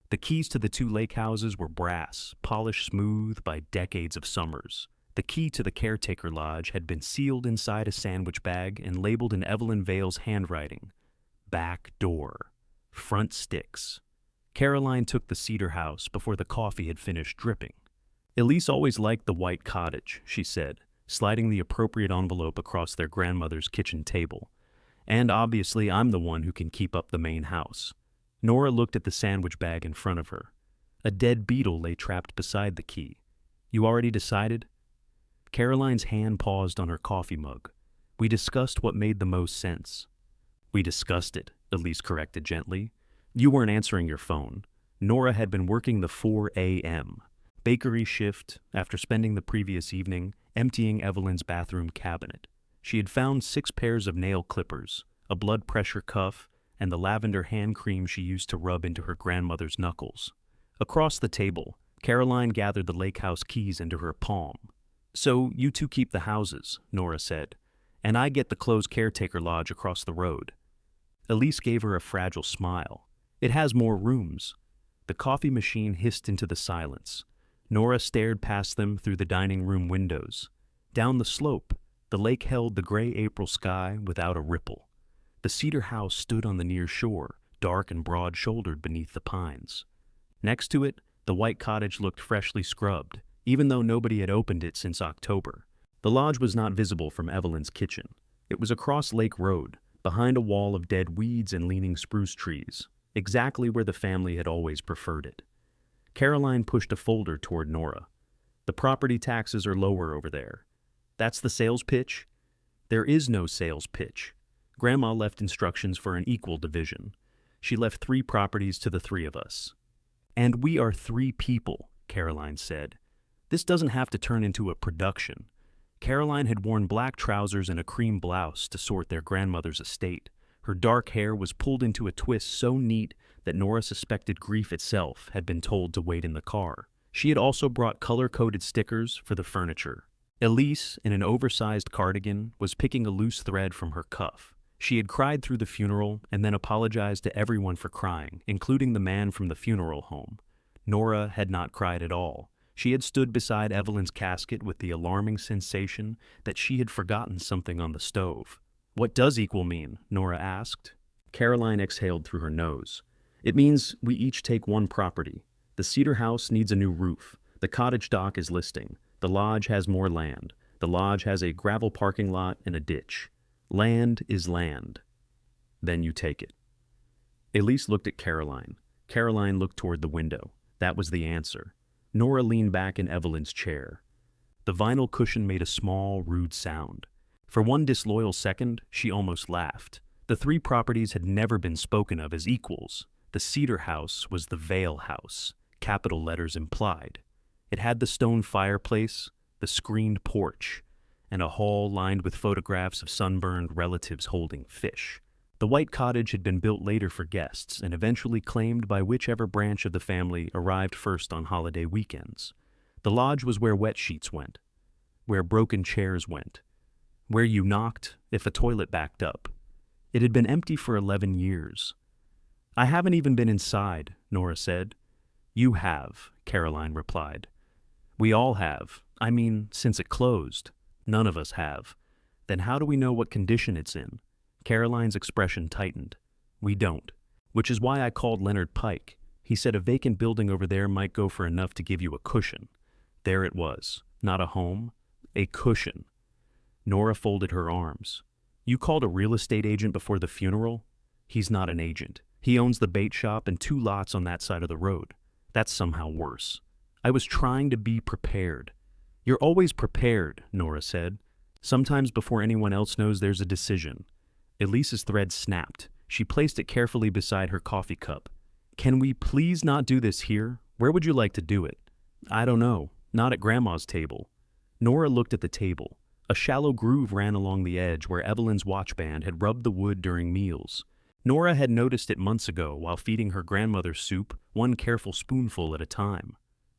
The keys to the two lake houses were brass, polished smooth by decades of summers. The key to the Caretaker Lodge had been sealed inside a sandwich bag and labeled in Evelyn Vale's handwriting. Back door. Front sticks. Caroline took the cedar house before the coffee had finished dripping. Elise always liked the white cottage, she said, sliding the appropriate envelope across their grandmother's kitchen table. And obviously I'm the one who can keep up the main house. Nora looked at the sandwich bag in front of her. A dead beetle lay trapped beside the key. You already decided? Caroline's hand paused on her coffee mug. We discussed what made the most sense. We discussed it, Elise corrected gently. You weren't answering your phone. Nora had been working the 4 a.m. bakery shift after spending the previous evening emptying Evelyn's bathroom cabinet. She had found 6 pairs of nail clippers, a blood pressure cuff, and the lavender hand cream she used to rub into her grandmother's knuckles. Across the table, Caroline gathered the lake house keys into her palm. So you two keep the houses, Nora said, and I get the closed Caretaker Lodge across the road. Elise gave her a fragile smile. It has more rooms. The coffee machine hissed into the silence. Nora stared past them through the dining room windows. Down the slope, the lake held the gray April sky without a ripple. The cedar house stood on the near shore, dark and broad-shouldered beneath the pines. Next to it, the white cottage looked freshly scrubbed, even though nobody had opened it since October. The lodge was not visible from Evelyn's kitchen. It was across Lake Road, behind a wall of dead weeds and leaning spruce trees, exactly where the family had always preferred it. Caroline pushed a folder toward Nora. The property taxes are lower over there. That's the sales pitch? There is no sales pitch. Grandma left instructions for an equal division. She left 3 properties to the 3 of us. And we are 3 people, Caroline said. This doesn't have to turn into a production. Caroline had worn black trousers and a cream blouse to sort their grandmother's estate. Her dark hair was pulled into a twist so neat that Nora suspected grief itself had been told to wait in the car. She had also brought color-coded stickers for the furniture. Elise, in an oversized cardigan, was picking a loose thread from her cuff. She had cried through the funeral and then apologized to everyone for crying, including the man from the funeral home. Nora had not cried at all. She had stood beside Evelyn's casket with the alarming sensation that she had forgotten something on the stove. What does equal mean? Nora asked. Caroline exhaled through her nose. It means we each take 1 property. The cedar house needs a new roof. The cottage dock is listing. The lodge has more land. The lodge has a gravel parking lot and a ditch. Land is land. Then you take it. Elise looked at Caroline. Caroline looked toward the window. That was the answer. Nora leaned back in Evelyn's chair. The vinyl cushion made a small, rude sound. For one disloyal second, she almost laughed. The 3 properties had never been spoken of as equals. The cedar house was the Vale house, capital letters implied. It had the stone fireplace, the screened porch, and a hall lined with photographs of sunburned relatives holding fish. The white cottage had been built later for guests and eventually claimed by whichever branch of the family arrived first on holiday weekends. The lodge was where wet sheets went, where broken chairs went, where you knocked if a toilet backed up. It had been empty for 11 years. I haven't even been inside, Nora said. You have, Caroline replied. We all have. I mean, since it closed. None of us have. Then how do we know what condition it's in? Caroline's expression tightened. We don't. Which is why I called Leonard Pike. He said a vacant building over there might go for enough to give you a cushion. There it was. Not a home. A cushion. Nora folded her arms. You called a real estate agent before the funeral? He's not an agent. He owns the bait shop and 2 lots on that side of the road. That's somehow worse. I was trying to be prepared. You're always prepared, Nora said. Sometimes before anyone else knows there's a decision. Elise's thread snapped. She placed it carefully beside her coffee cup. Can we please not do this here? Where would you like to do it? I don't know. Not at Grandma's table. Nora looked at the table. A shallow groove ran along the edge where Evelyn's watchband had rubbed the wood during meals. Nora had noticed it months ago while feeding her grandmother soup, 1 careful spoonful at a time.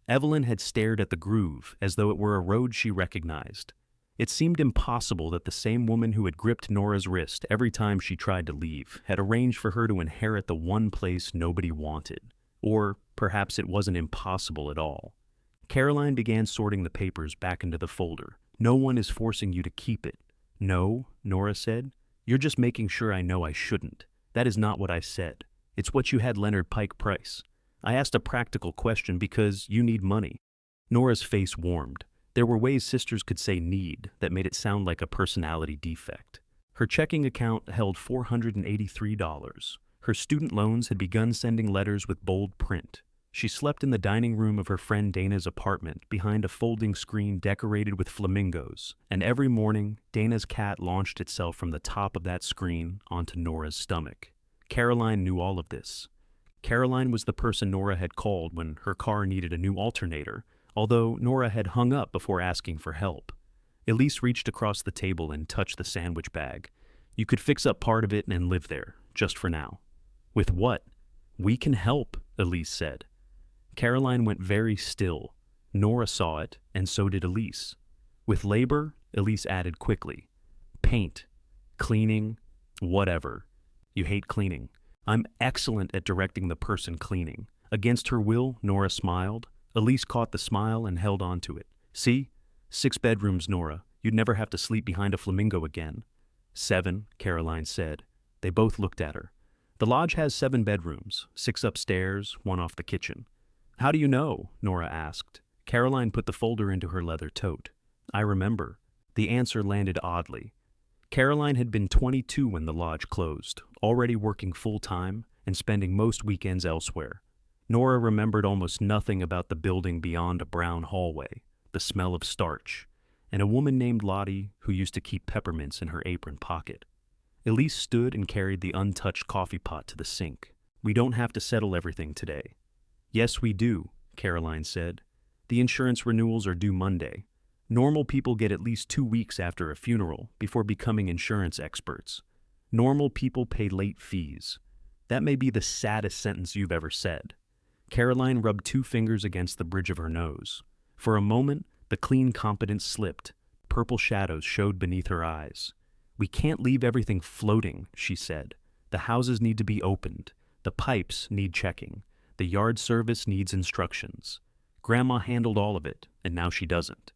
Evelyn had stared at the groove as though it were a road she recognized. It seemed impossible that the same woman who had gripped Nora's wrist every time she tried to leave had arranged for her to inherit the one place nobody wanted. Or perhaps it wasn't impossible at all. Caroline began sorting the papers back into the folder. No one is forcing you to keep it. No, Nora said. You're just making sure I know I shouldn't. That is not what I said. It's what you had Leonard Pike price. I asked a practical question because you need money. Nora's face warmed. There were ways sisters could say need that made it sound like a personality defect. Her checking account held $483. Her student loans had begun sending letters with bold print. She slept in the dining room of her friend Dana's apartment behind a folding screen decorated with flamingos, and every morning, Dana's cat launched itself from the top of that screen onto Nora's stomach. Caroline knew all of this. Caroline was the person Nora had called when her car needed a new alternator, although Nora had hung up before asking for help. Elise reached across the table and touched the sandwich bag. You could fix up part of it and live there, just for now. With what? We can help, Elise said. Caroline went very still. Nora saw it, and so did Elise. With labor, Elise added quickly. Paint, cleaning, whatever. You hate cleaning. I'm excellent at directing the person cleaning. Against her will, Nora smiled. Elise caught the smile and held on to it. See? 6 bedrooms, Nora. You'd never have to sleep behind a flamingo again. 7, Caroline said. They both looked at her. The lodge has 7 bedrooms, 6 upstairs, 1 off the kitchen. How do you know? Nora asked. Caroline put the folder into her leather tote. I remember. The answer landed oddly. Caroline had been 22 when the lodge closed, already working full-time and spending most weekends elsewhere. Nora remembered almost nothing about the building beyond a brown hallway, the smell of starch, and a woman named Lottie who used to keep peppermints in her apron pocket. Elise stood and carried the untouched coffee pot to the sink. We don't have to settle everything today. Yes, we do, Caroline said. The insurance renewals are due Monday. Normal people get at least 2 weeks after a funeral before becoming insurance experts. Normal people pay late fees. That may be the saddest sentence you've ever said. Caroline rubbed 2 fingers against the bridge of her nose. For a moment, the clean competence slipped. Purple shadows showed beneath her eyes. We can't leave everything floating, she said. The houses need to be opened. The pipes need checking. The yard service needs instructions. Grandma handled all of it, and now she doesn't.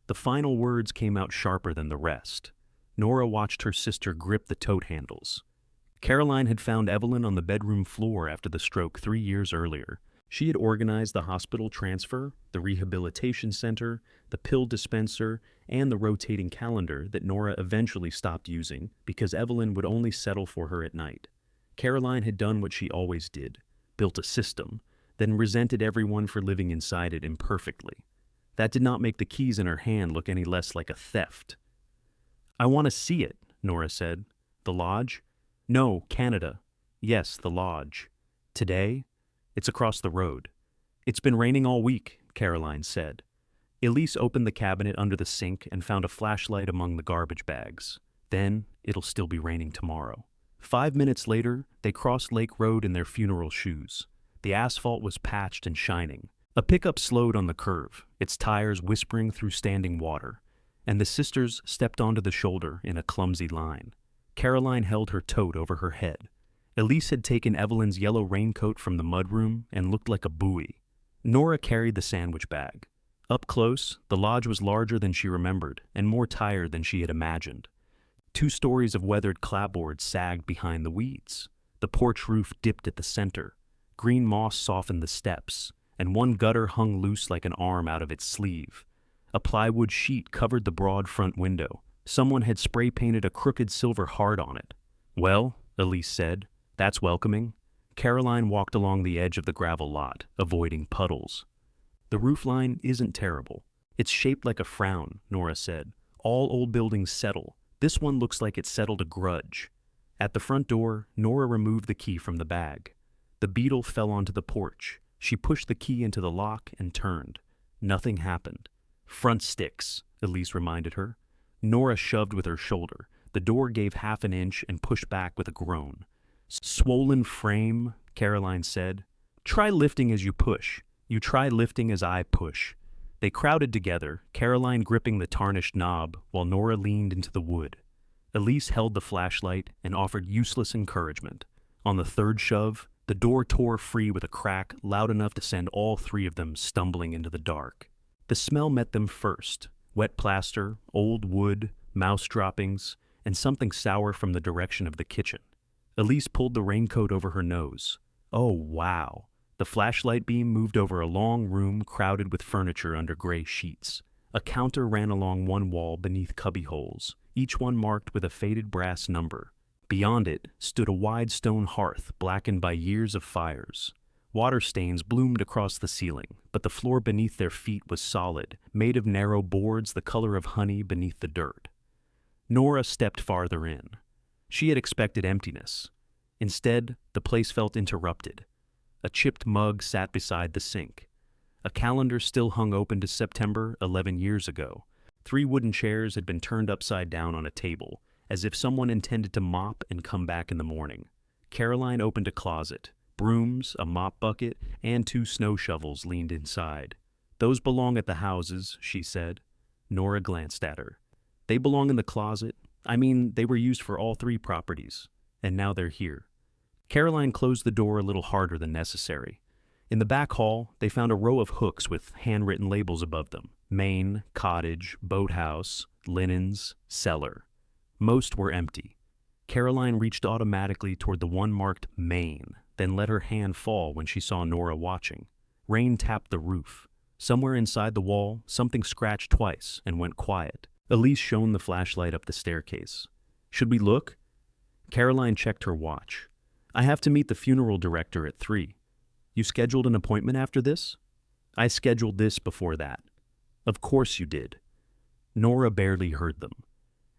The final words came out sharper than the rest. Nora watched her sister grip the tote handles. Caroline had found Evelyn on the bedroom floor after the stroke 3 years earlier. She had organized the hospital transfer, the rehabilitation center, the pill dispenser, and the rotating calendar that Nora eventually stopped using because Evelyn would only settle for her at night. Caroline had done what she always did, built a system, then resented everyone for living inside it imperfectly. That did not make the keys in her hand look any less like a theft. I want to see it, Nora said. The lodge? No, Canada. Yes, the lodge. Today? It's across the road. It's been raining all week, Caroline said. Elise opened the cabinet under the sink and found a flashlight among the garbage bags. Then, it'll still be raining tomorrow. 5 minutes later, they crossed Lake Road in their funeral shoes. The asphalt was patched and shining. A pickup slowed on the curve, its tires whispering through standing water, and the sisters stepped onto the shoulder in a clumsy line. Caroline held her tote over her head. Elise had taken Evelyn's yellow raincoat from the mudroom and looked like a buoy. Nora carried the sandwich bag. Up close, the lodge was larger than she remembered and more tired than she had imagined. 2 stories of weathered clapboards sagged behind the weeds. The porch roof dipped at the center. Green moss softened the steps, and one gutter hung loose like an arm out of its sleeve. A plywood sheet covered the broad front window. Someone had spray-painted a crooked silver heart on it. Well, Elise said, that's welcoming. Caroline walked along the edge of the gravel lot, avoiding puddles. The roofline isn't terrible. It's shaped like a frown, Nora said. All old buildings settle. This one looks like it settled a grudge. At the front door, Nora removed the key from the bag. The beetle fell onto the porch. She pushed the key into the lock and turned. Nothing happened. Front sticks, Elise reminded her. Nora shoved with her shoulder. The door gave half an inch and pushed back with a groan. Swollen frame, Caroline said. Try lifting as you push. You try lifting as I push. They crowded together, Caroline gripping the tarnished knob while Nora leaned into the wood. Elise held the flashlight and offered useless encouragement. On the third shove, The door tore free with a crack loud enough to send all three of them stumbling into the dark. The smell met them first: wet plaster, old wood, mouse droppings, and something sour from the direction of the kitchen. Elise pulled the raincoat over her nose. Oh, wow. The flashlight beam moved over a long room crowded with furniture under gray sheets. A counter ran along one wall beneath cubbyholes, each one marked with a faded brass number. Beyond it stood a wide stone hearth blackened by years of fires. Water stains bloomed across the ceiling, but the floor beneath their feet was solid, made of narrow boards the color of honey beneath the dirt. Nora stepped farther in. She had expected emptiness. Instead, the place felt interrupted. A chipped mug sat beside the sink. A calendar still hung open to September 11 years ago. 3 wooden chairs had been turned upside down on a table, as if someone intended to mop and come back in the morning. Caroline opened a closet. Brooms, a mop bucket, and 2 snow shovels leaned inside. "Those belong at the houses," she said. Nora glanced at her. "They belong in the closet. I mean, they were used for all 3 properties, and now they're here." Caroline closed the door a little harder than necessary. In the back hall, they found a row of hooks with handwritten labels above them: Main, cottage, boathouse, linens, cellar. Most were empty. Caroline reached automatically toward the one marked Main, then let her hand fall when she saw Nora watching. Rain tapped the roof. Somewhere inside the wall, something scratched twice and went quiet. Elise shone the flashlight up the staircase. "Should we look?" Caroline checked her watch. "I have to meet the funeral director at 3. You scheduled an appointment after this?" "I scheduled this before that." "Of course you did." Nora barely heard them.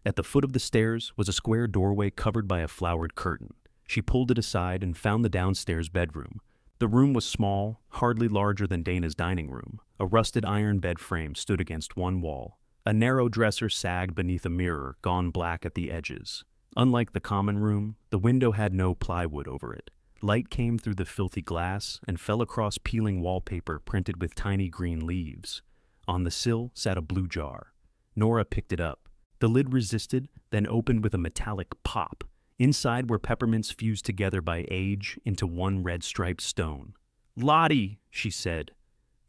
At the foot of the stairs was a square doorway covered by a flowered curtain. She pulled it aside and found the downstairs bedroom. The room was small, hardly larger than Dana's dining room. A rusted iron bed frame stood against one wall. A narrow dresser sagged beneath a mirror, gone black at the edges. Unlike the common room, the window had no plywood over it. Light came through the filthy glass and fell across peeling wallpaper printed with tiny green leaves. On the sill sat a blue jar. Nora picked it up. The lid resisted, then opened with a metallic pop. Inside were peppermints fused together by age into one red striped stone. "Lottie," she said.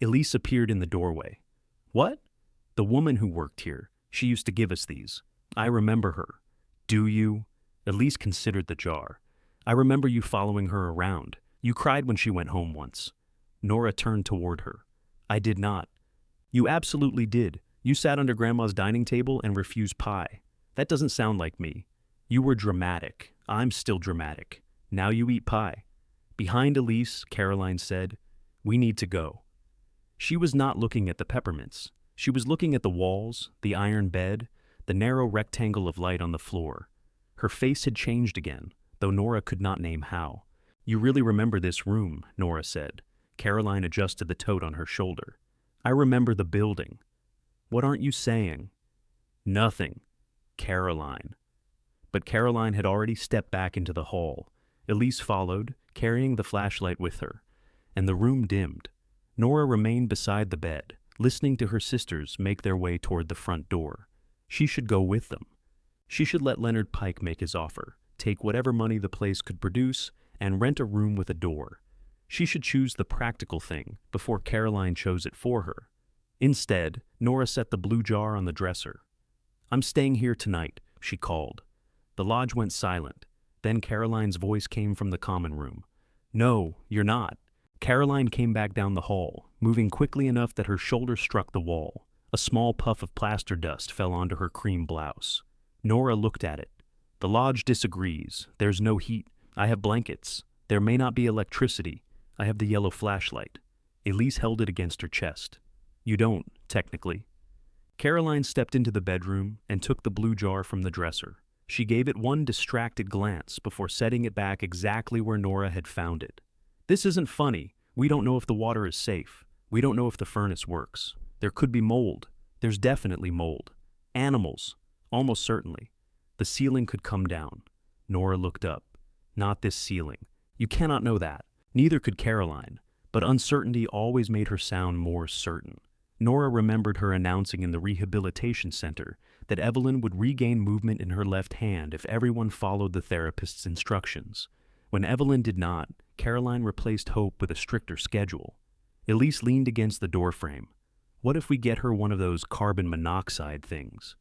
Elise appeared in the doorway. "What?" "The woman who worked here. She used to give us these. I remember her." "Do you?" Elise considered the jar. "I remember you following her around. You cried when she went home once." Nora turned toward her. "I did not." "You absolutely did. You sat under Grandma's dining table and refused pie. That doesn't sound like me. You were dramatic. I'm still dramatic. Now you eat pie." Behind Elise, Caroline said, "We need to go." She was not looking at the peppermints. She was looking at the walls, the iron bed, the narrow rectangle of light on the floor. Her face had changed again, though Nora could not name how. "You really remember this room," Nora said. Caroline adjusted the tote on her shoulder. "I remember the building." "What aren't you saying?" "Nothing." Caroline. But Caroline had already stepped back into the hall. Elise followed, carrying the flashlight with her, and the room dimmed. Nora remained beside the bed, listening to her sisters make their way toward the front door. She should go with them. She should let Leonard Pike make his offer, take whatever money the place could produce, and rent a room with a door. She should choose the practical thing before Caroline chose it for her. Instead, Nora set the blue jar on the dresser. "I'm staying here tonight," she called. The lodge went silent. Then Caroline's voice came from the common room. "No, you're not." Caroline came back down the hall, moving quickly enough that her shoulder struck the wall. A small puff of plaster dust fell onto her cream blouse. Nora looked at it. "The lodge disagrees. There's no heat. I have blankets. There may not be electricity. I have the yellow flashlight." Elise held it against her chest. "You don't, technically." Caroline stepped into the bedroom and took the blue jar from the dresser. She gave it one distracted glance before setting it back exactly where Nora had found it. "This isn't funny. We don't know if the water is safe. We don't know if the furnace works. There could be mold. There's definitely mold. Animals. Almost certainly. The ceiling could come down." Nora looked up. "Not this ceiling. You cannot know that. Neither could Caroline. But uncertainty always made her sound more certain. Nora remembered her announcing in the rehabilitation center that Evelyn would regain movement in her left hand if everyone followed the therapist's instructions. When Evelyn did not, Caroline replaced hope with a stricter schedule. Elise leaned against the doorframe. What if we get her one of those carbon monoxide things?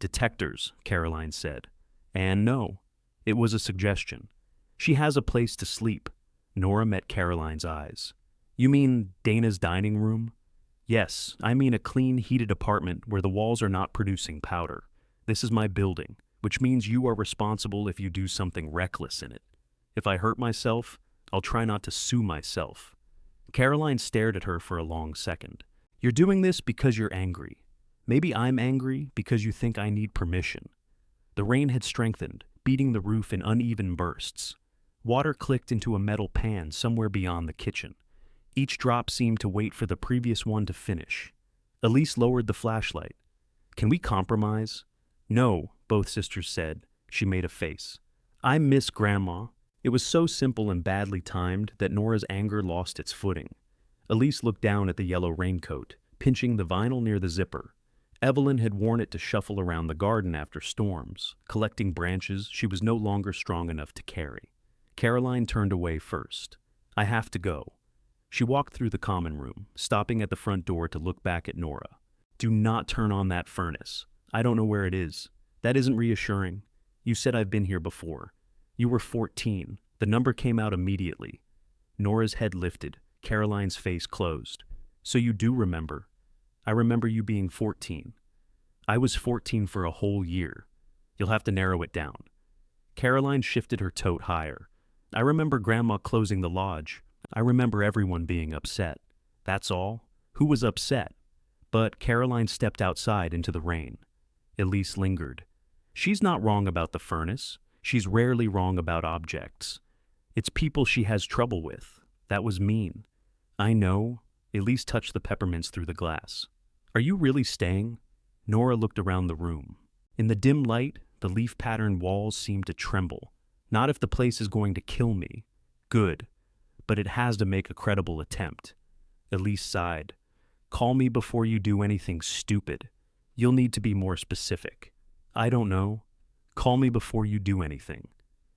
Detectors, Caroline said. And no, it was a suggestion. She has a place to sleep. Nora met Caroline's eyes. You mean Dana's dining room? Yes, I mean a clean, heated apartment where the walls are not producing powder. This is my building, which means you are responsible if you do something reckless in it. If I hurt myself, I'll try not to sue myself. Caroline stared at her for a long second. You're doing this because you're angry. Maybe I'm angry because you think I need permission. The rain had strengthened, beating the roof in uneven bursts. Water clicked into a metal pan somewhere beyond the kitchen. Each drop seemed to wait for the previous one to finish. Elise lowered the flashlight. Can we compromise? No, both sisters said. She made a face. I miss Grandma. It was so simple and badly timed that Nora's anger lost its footing. Elise looked down at the yellow raincoat, pinching the vinyl near the zipper. Evelyn had worn it to shuffle around the garden after storms, collecting branches she was no longer strong enough to carry. Caroline turned away first. I have to go. She walked through the common room, stopping at the front door to look back at Nora. Do not turn on that furnace. I don't know where it is. That isn't reassuring. You said I've been here before. You were 14. The number came out immediately. Nora's head lifted. Caroline's face closed. So you do remember. I remember you being 14. I was 14 for a whole year. You'll have to narrow it down. Caroline shifted her tote higher. I remember Grandma closing the lodge. I remember everyone being upset. That's all. Who was upset? But Caroline stepped outside into the rain. Elise lingered. She's not wrong about the furnace. She's rarely wrong about objects. It's people she has trouble with. That was mean. I know. Elise touched the peppermints through the glass. Are you really staying? Nora looked around the room. In the dim light, the leaf-patterned walls seemed to tremble. Not if the place is going to kill me. Good. But it has to make a credible attempt. Elise sighed. Call me before you do anything stupid. You'll need to be more specific. I don't know. Call me before you do anything.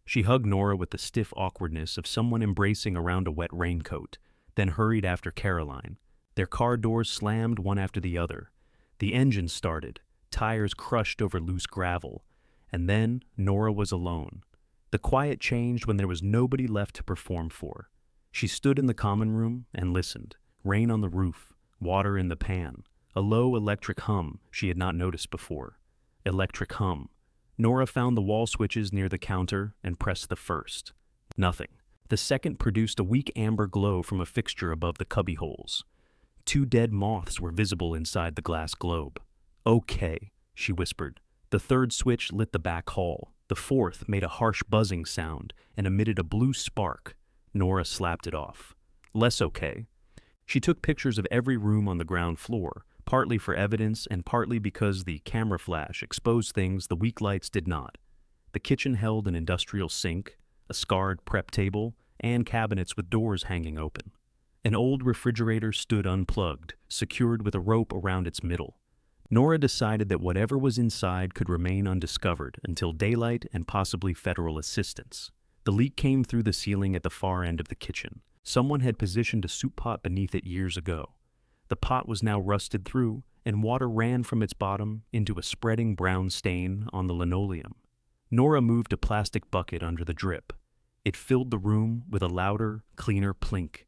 She hugged Nora with the stiff awkwardness of someone embracing around a wet raincoat, then hurried after Caroline. Their car doors slammed one after the other. The engine started, tires crushed over loose gravel, and then Nora was alone. The quiet changed when there was nobody left to perform for. She stood in the common room and listened. Rain on the roof, water in the pan, a low electric hum she had not noticed before. Electric hum. Nora found the wall switches near the counter and pressed the first. Nothing. The second produced a weak amber glow from a fixture above the cubby holes. 2 dead moths were visible inside the glass globe. Okay, she whispered. The third switch lit the back hall. The fourth made a harsh buzzing sound and emitted a blue spark. Nora slapped it off. Less okay. She took pictures of every room on the ground floor, partly for evidence and partly because the camera flash exposed things the weak lights did not. The kitchen held an industrial sink, a scarred prep table, and cabinets with doors hanging open. An old refrigerator stood unplugged, secured with a rope around its middle. Nora decided that whatever was inside could remain undiscovered until daylight and possibly federal assistance. The leak came through the ceiling at the far end of the kitchen. Someone had positioned a soup pot beneath it years ago. The pot was now rusted through, and water ran from its bottom into a spreading brown stain on the linoleum. Nora moved a plastic bucket under the drip. It filled the room with a louder, cleaner plink.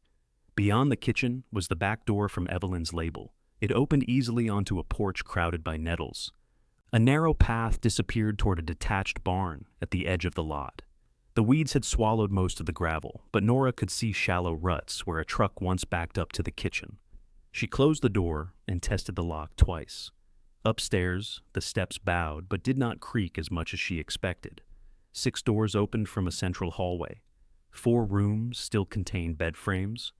Beyond the kitchen was the back door from Evelyn's label. It opened easily onto a porch crowded by nettles. A narrow path disappeared toward a detached barn at the edge of the lot. The weeds had swallowed most of the gravel, but Nora could see shallow ruts where a truck once backed up to the kitchen. She closed the door and tested the lock twice. Upstairs, the steps bowed but did not creak as much as she expected. 6 doors opened from a central hallway. 4 rooms still contained bed frames.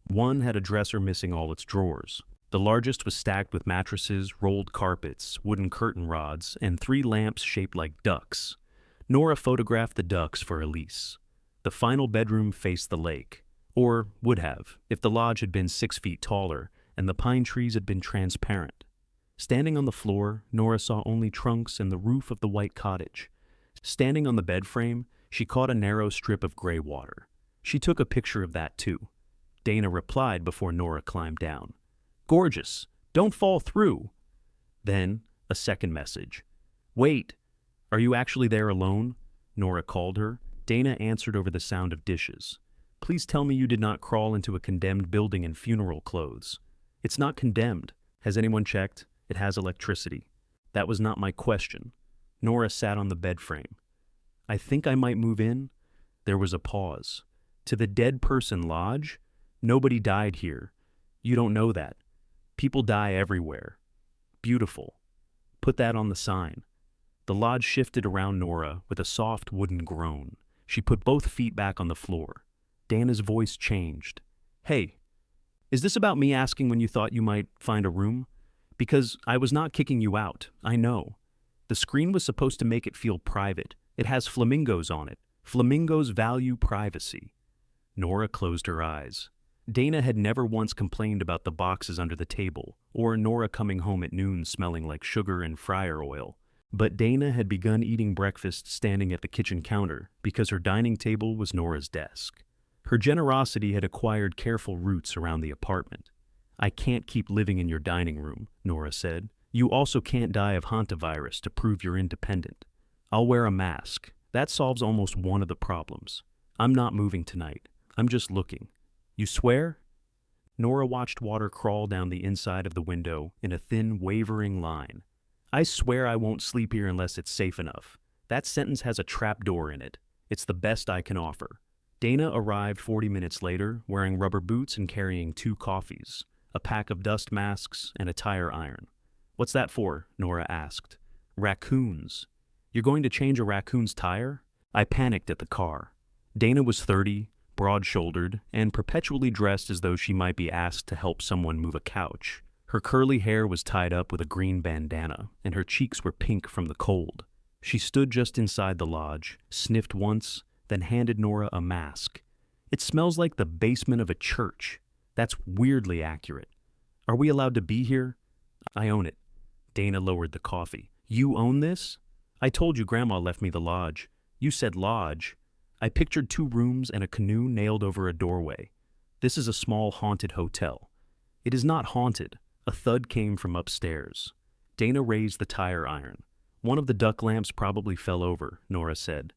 1 had a dresser missing all its drawers. The largest was stacked with mattresses, rolled carpets, wooden curtain rods, and 3 lamps shaped like ducks. Nora photographed the ducks for Elise. The final bedroom faced the lake, or would have, if the lodge had been 6 feet taller and the pine trees had been transparent. Standing on the floor, Nora saw only trunks and the roof of the white cottage. Standing on the bed frame, she caught a narrow strip of gray water. She took a picture of that too. Dana replied before Nora climbed down. Gorgeous. Don't fall through. Then, a second message. Wait, are you actually there alone? Nora called her. Dana answered over the sound of dishes. Please tell me you did not crawl into a condemned building in funeral clothes. It's not condemned. Has anyone checked? It has electricity. That was not my question. Nora sat on the bed frame. I think I might move in. There was a pause. To the dead person lodge? Nobody died here. You don't know that. People die everywhere. Beautiful. Put that on the sign. The lodge shifted around Nora with a soft wooden groan. She put both feet back on the floor. Dana's voice changed. Hey, is this about me asking when you thought you might find a room? Because I was not kicking you out, I know. The screen was supposed to make it feel private. It has flamingos on it. Flamingos value privacy. Nora closed her eyes. Dana had never once complained about the boxes under the table, or Nora coming home at noon smelling like sugar and fryer oil. But Dana had begun eating breakfast standing at the kitchen counter because her dining table was Nora's desk. Her generosity had acquired careful roots around the apartment. I can't keep living in your dining room, Nora said. You also can't die of hantavirus to prove you're independent. I'll wear a mask. That solves almost one of the problems. I'm not moving tonight. I'm just looking. You swear? Nora watched water crawl down the inside of the window in a thin, wavering line. I swear I won't sleep here unless it's safe enough. That sentence has a trapdoor in it. It's the best I can offer. Dana arrived 40 minutes later, wearing rubber boots and carrying 2 coffees, a pack of dust masks, and a tire iron. What's that for? Nora asked. Raccoons. You're going to change a raccoon's tire? I panicked at the car. Dana was 30, broad-shouldered, and perpetually dressed as though she might be asked to help someone move a couch. Her curly hair was tied up with a green bandana, and her cheeks were pink from the cold. She stood just inside the lodge, sniffed once, then handed Nora a mask. It smells like the basement of a church. That's weirdly accurate. Are we allowed to be here? I own it. Dana lowered the coffee. You own this? I told you Grandma left me the lodge. You said lodge. I pictured 2 rooms and a canoe nailed over a doorway. This is a small haunted hotel. It is not haunted. A thud came from upstairs. Dana raised the tire iron. One of the duck lamps probably fell over, Nora said.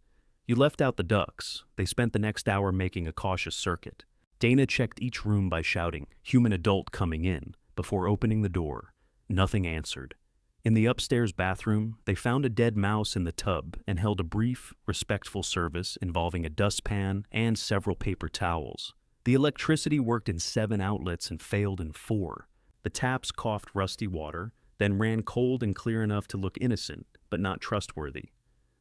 You left out the ducks. They spent the next hour making a cautious circuit. Dana checked each room by shouting, "Human adult coming in," before opening the door. Nothing answered. In the upstairs bathroom, they found a dead mouse in the tub and held a brief, respectful service involving a dustpan and several paper towels. The electricity worked in 7 outlets and failed in 4. The taps coughed rusty water, then ran cold and clear enough to look innocent, but not trustworthy.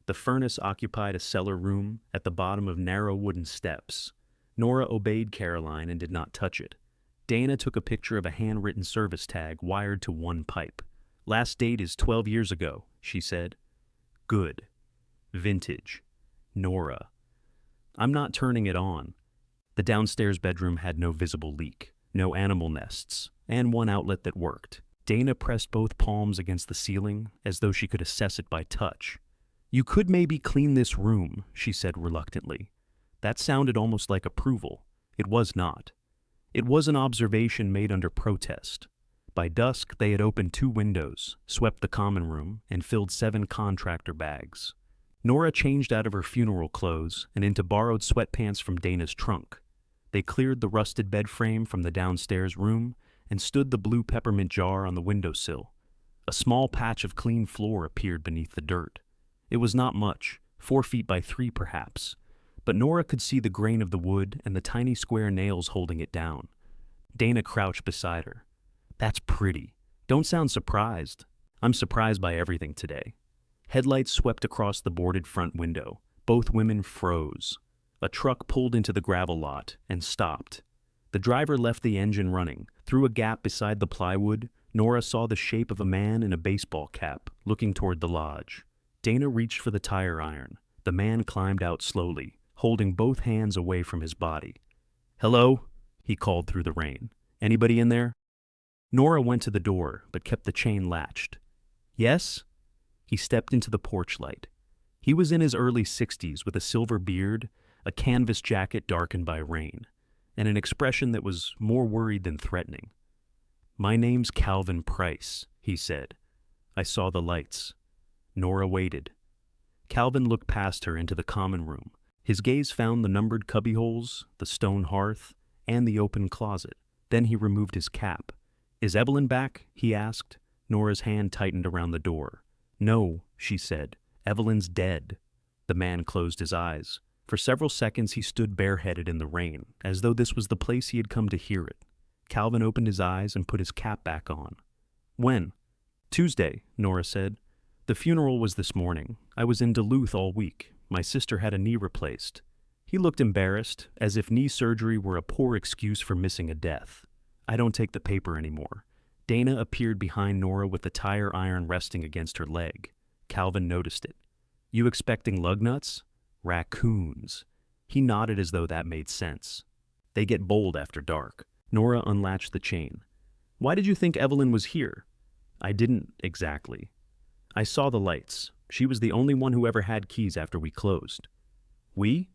The furnace occupied a cellar room at the bottom of narrow wooden steps. Nora obeyed Caroline and did not touch it. Dana took a picture of a handwritten service tag wired to one pipe. Last date is 12 years ago, she said. Good. Vintage. Nora. I'm not turning it on. The downstairs bedroom had no visible leak, no animal nests, and one outlet that worked. Dana pressed both palms against the ceiling as though she could assess it by touch. You could maybe clean this room, she said reluctantly. That sounded almost like approval. It was not. It was an observation made under protest. By dusk, they had opened 2 windows, swept the common room, and filled 7 contractor bags. Nora changed out of her funeral clothes and into borrowed sweatpants from Dana's trunk. They cleared the rusted bed frame from the downstairs room and stood the blue peppermint jar on the windowsill. A small patch of clean floor appeared beneath the dirt. It was not much, 4 feet by 3 perhaps, but Nora could see the grain of the wood and the tiny square nails holding it down. Dana crouched beside her. That's pretty. Don't sound surprised. I'm surprised by everything today. Headlights swept across the boarded front window. Both women froze. A truck pulled into the gravel lot and stopped. The driver left the engine running. Through a gap beside the plywood, Nora saw the shape of a man in a baseball cap, looking toward the lodge. Dana reached for the tire iron. The man climbed out slowly, holding both hands away from his body. Hello? He called through the rain. Anybody in there? Nora went to the door, but kept the chain latched. Yes? He stepped into the porch light. He was in his early 60s with a silver beard, a canvas jacket darkened by rain, and an expression that was more worried than threatening. "My name's Calvin Price," he said. "I saw the lights." Nora waited. Calvin looked past her into the common room. His gaze found the numbered cubbyholes, the stone hearth, and the open closet. Then he removed his cap. "Is Evelyn back?" he asked. Nora's hand tightened around the door. "No," she said. "Evelyn's dead." The man closed his eyes. For several seconds he stood bareheaded in the rain, as though this was the place he had come to hear it. Calvin opened his eyes and put his cap back on. "When?" "Tuesday," Nora said. "The funeral was this morning. I was in Duluth all week. My sister had a knee replaced." He looked embarrassed, as if knee surgery were a poor excuse for missing a death. "I don't take the paper anymore." Dana appeared behind Nora with the tire iron resting against her leg. Calvin noticed it. "You expecting lug nuts?" "Raccoons." He nodded as though that made sense. "They get bold after dark." Nora unlatched the chain. "Why did you think Evelyn was here?" "I didn't exactly. I saw the lights. She was the only one who ever had keys after we closed." "We?"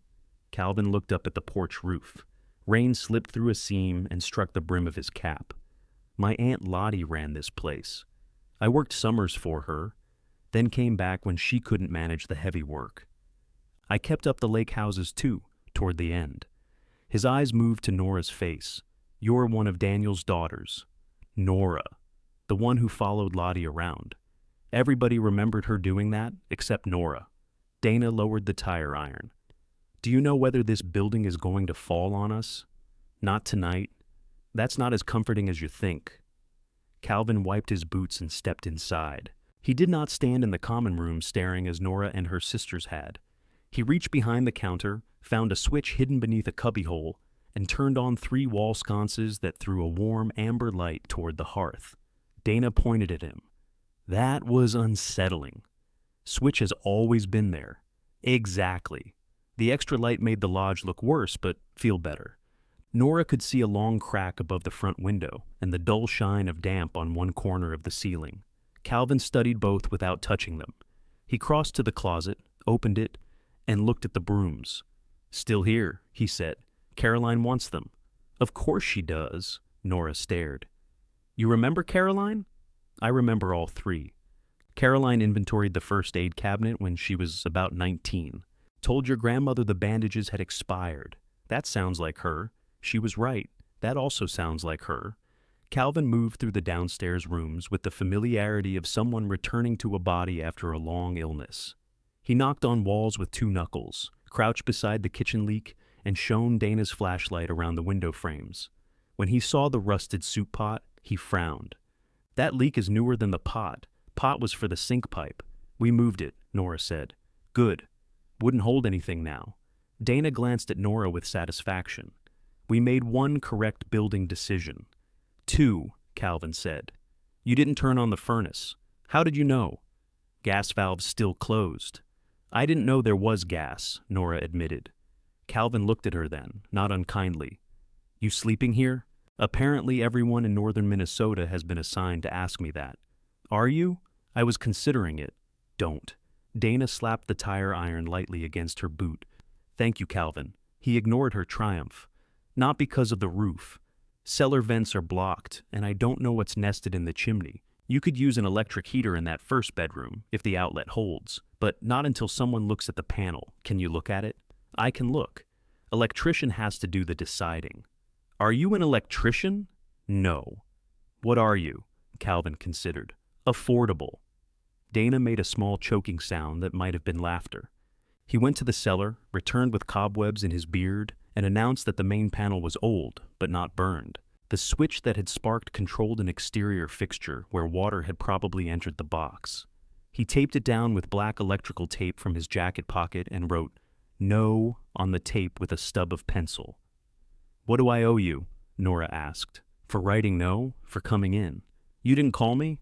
Calvin looked up at the porch roof. Rain slipped through a seam and struck the brim of his cap. "My Aunt Lottie ran this place. I worked summers for her, then came back when she couldn't manage the heavy work. I kept up the lake houses too, toward the end." His eyes moved to Nora's face. "You're one of Daniel's daughters." Nora, the one who followed Lottie around. Everybody remembered her doing that, except Nora. Dana lowered the tire iron. "Do you know whether this building is going to fall on us?" "Not tonight. That's not as comforting as you think." Calvin wiped his boots and stepped inside. He did not stand in the common room staring as Nora and her sisters had. He reached behind the counter, found a switch hidden beneath a cubbyhole, and turned on 3 wall sconces that threw a warm amber light toward the hearth. Dana pointed at him. "That was unsettling. Switch has always been there." "Exactly. The extra light made the lodge look worse, but feel better." Nora could see a long crack above the front window and the dull shine of damp on one corner of the ceiling. Calvin studied both without touching them. He crossed to the closet, opened it, and looked at the brooms. "Still here," he said. "Caroline wants them." "Of course she does." Nora stared. "You remember Caroline?" "I remember all 3. Caroline inventoried the first aid cabinet when she was about 19. Told your grandmother the bandages had expired. That sounds like her." "She was right. That also sounds like her." Calvin moved through the downstairs rooms with the familiarity of someone returning to a body after a long illness. He knocked on walls with 2 knuckles, crouched beside the kitchen leak, and shone Dana's flashlight around the window frames. When he saw the rusted soup pot, he frowned. "That leak is newer than the pot. Pot was for the sink pipe. We moved it," Nora said. "Good. Wouldn't hold anything now." Dana glanced at Nora with satisfaction. "We made 1 correct building decision." 2, Calvin said. "You didn't turn on the furnace. How did you know?" "Gas valve's still closed." "I didn't know there was gas," Nora admitted. Calvin looked at her then, not unkindly. "You sleeping here?" "Apparently everyone in northern Minnesota has been assigned to ask me that." "Are you?" "I was considering it." "Don't." Dana slapped the tire iron lightly against her boot. "Thank you, Calvin." He ignored her triumph. "Not because of the roof. Cellar vents are blocked, and I don't know what's nested in the chimney. You could use an electric heater in that first bedroom, if the outlet holds, but not until someone looks at the panel. Can you look at it?" "I can look." "Electrician has to do the deciding." "Are you an electrician?" "No." "What are you?" Calvin considered. "Affordable." Dana made a small choking sound that might have been laughter. He went to the cellar, returned with cobwebs in his beard, and announced that the main panel was old, but not burned. The switch that had sparked controlled an exterior fixture where water had probably entered the box. He taped it down with black electrical tape from his jacket pocket and wrote, "No," on the tape with a stub of pencil. "What do I owe you?" Nora asked. "For writing no? For coming in? You didn't call me?"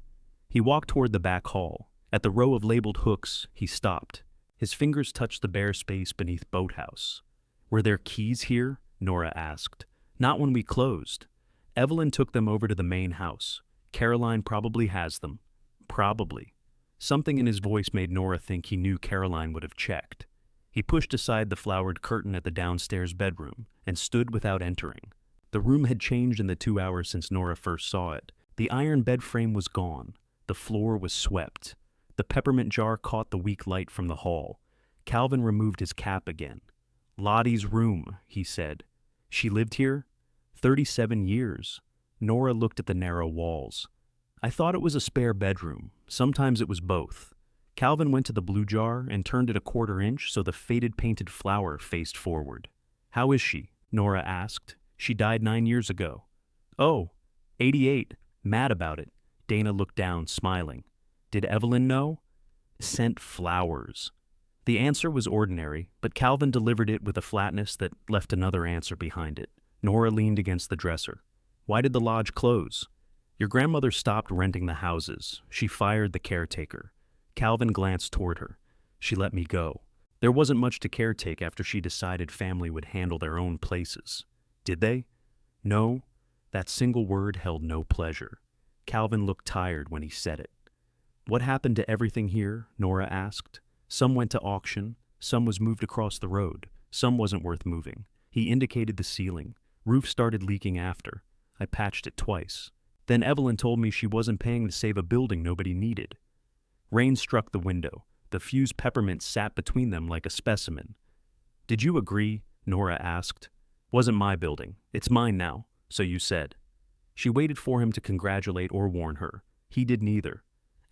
He walked toward the back hall. At the row of labeled hooks, he stopped. His fingers touched the bare space beneath boathouse. "Were there keys here?" Nora asked. "Not when we closed. Evelyn took them over to the main house. Caroline probably has them." "Probably." Something in his voice made Nora think he knew Caroline would have checked. He pushed aside the flowered curtain at the downstairs bedroom and stood without entering. The room had changed in the 2 hours since Nora first saw it. The iron bed frame was gone. The floor was swept. The peppermint jar caught the weak light from the hall. Calvin removed his cap again. "Lottie's room," he said. "She lived here?" 37 years. Nora looked at the narrow walls. "I thought it was a spare bedroom. Sometimes it was both." Calvin went to the blue jar and turned it a quarter inch so the faded painted flower faced forward. "How is she?" Nora asked. "She died 9 years ago." "Oh, 88. Mad about it." Dana looked down, smiling. "Did Evelyn know?" "Sent flowers." The answer was ordinary, but Calvin delivered it with a flatness that left another answer behind it. Nora leaned against the dresser. "Why did the lodge close?" "Your grandmother stopped renting the houses. She fired the caretaker." Calvin glanced toward her. "She let me go. There wasn't much to caretake after she decided family would handle their own places." "Did they?" "No." That single word held no pleasure. Calvin looked tired when he said it. "What happened to everything here?" Nora asked. "Some went to auction, some was moved across the road, some wasn't worth moving." He indicated the ceiling. "Roof started leaking after. I patched it twice. Then Evelyn told me she wasn't paying to save a building nobody needed." Rain struck the window. The fused peppermint sat between them like a specimen. "Did you agree?" Nora asked. "Wasn't my building. It's mine now, so you said." She waited for him to congratulate or warn her. He did neither.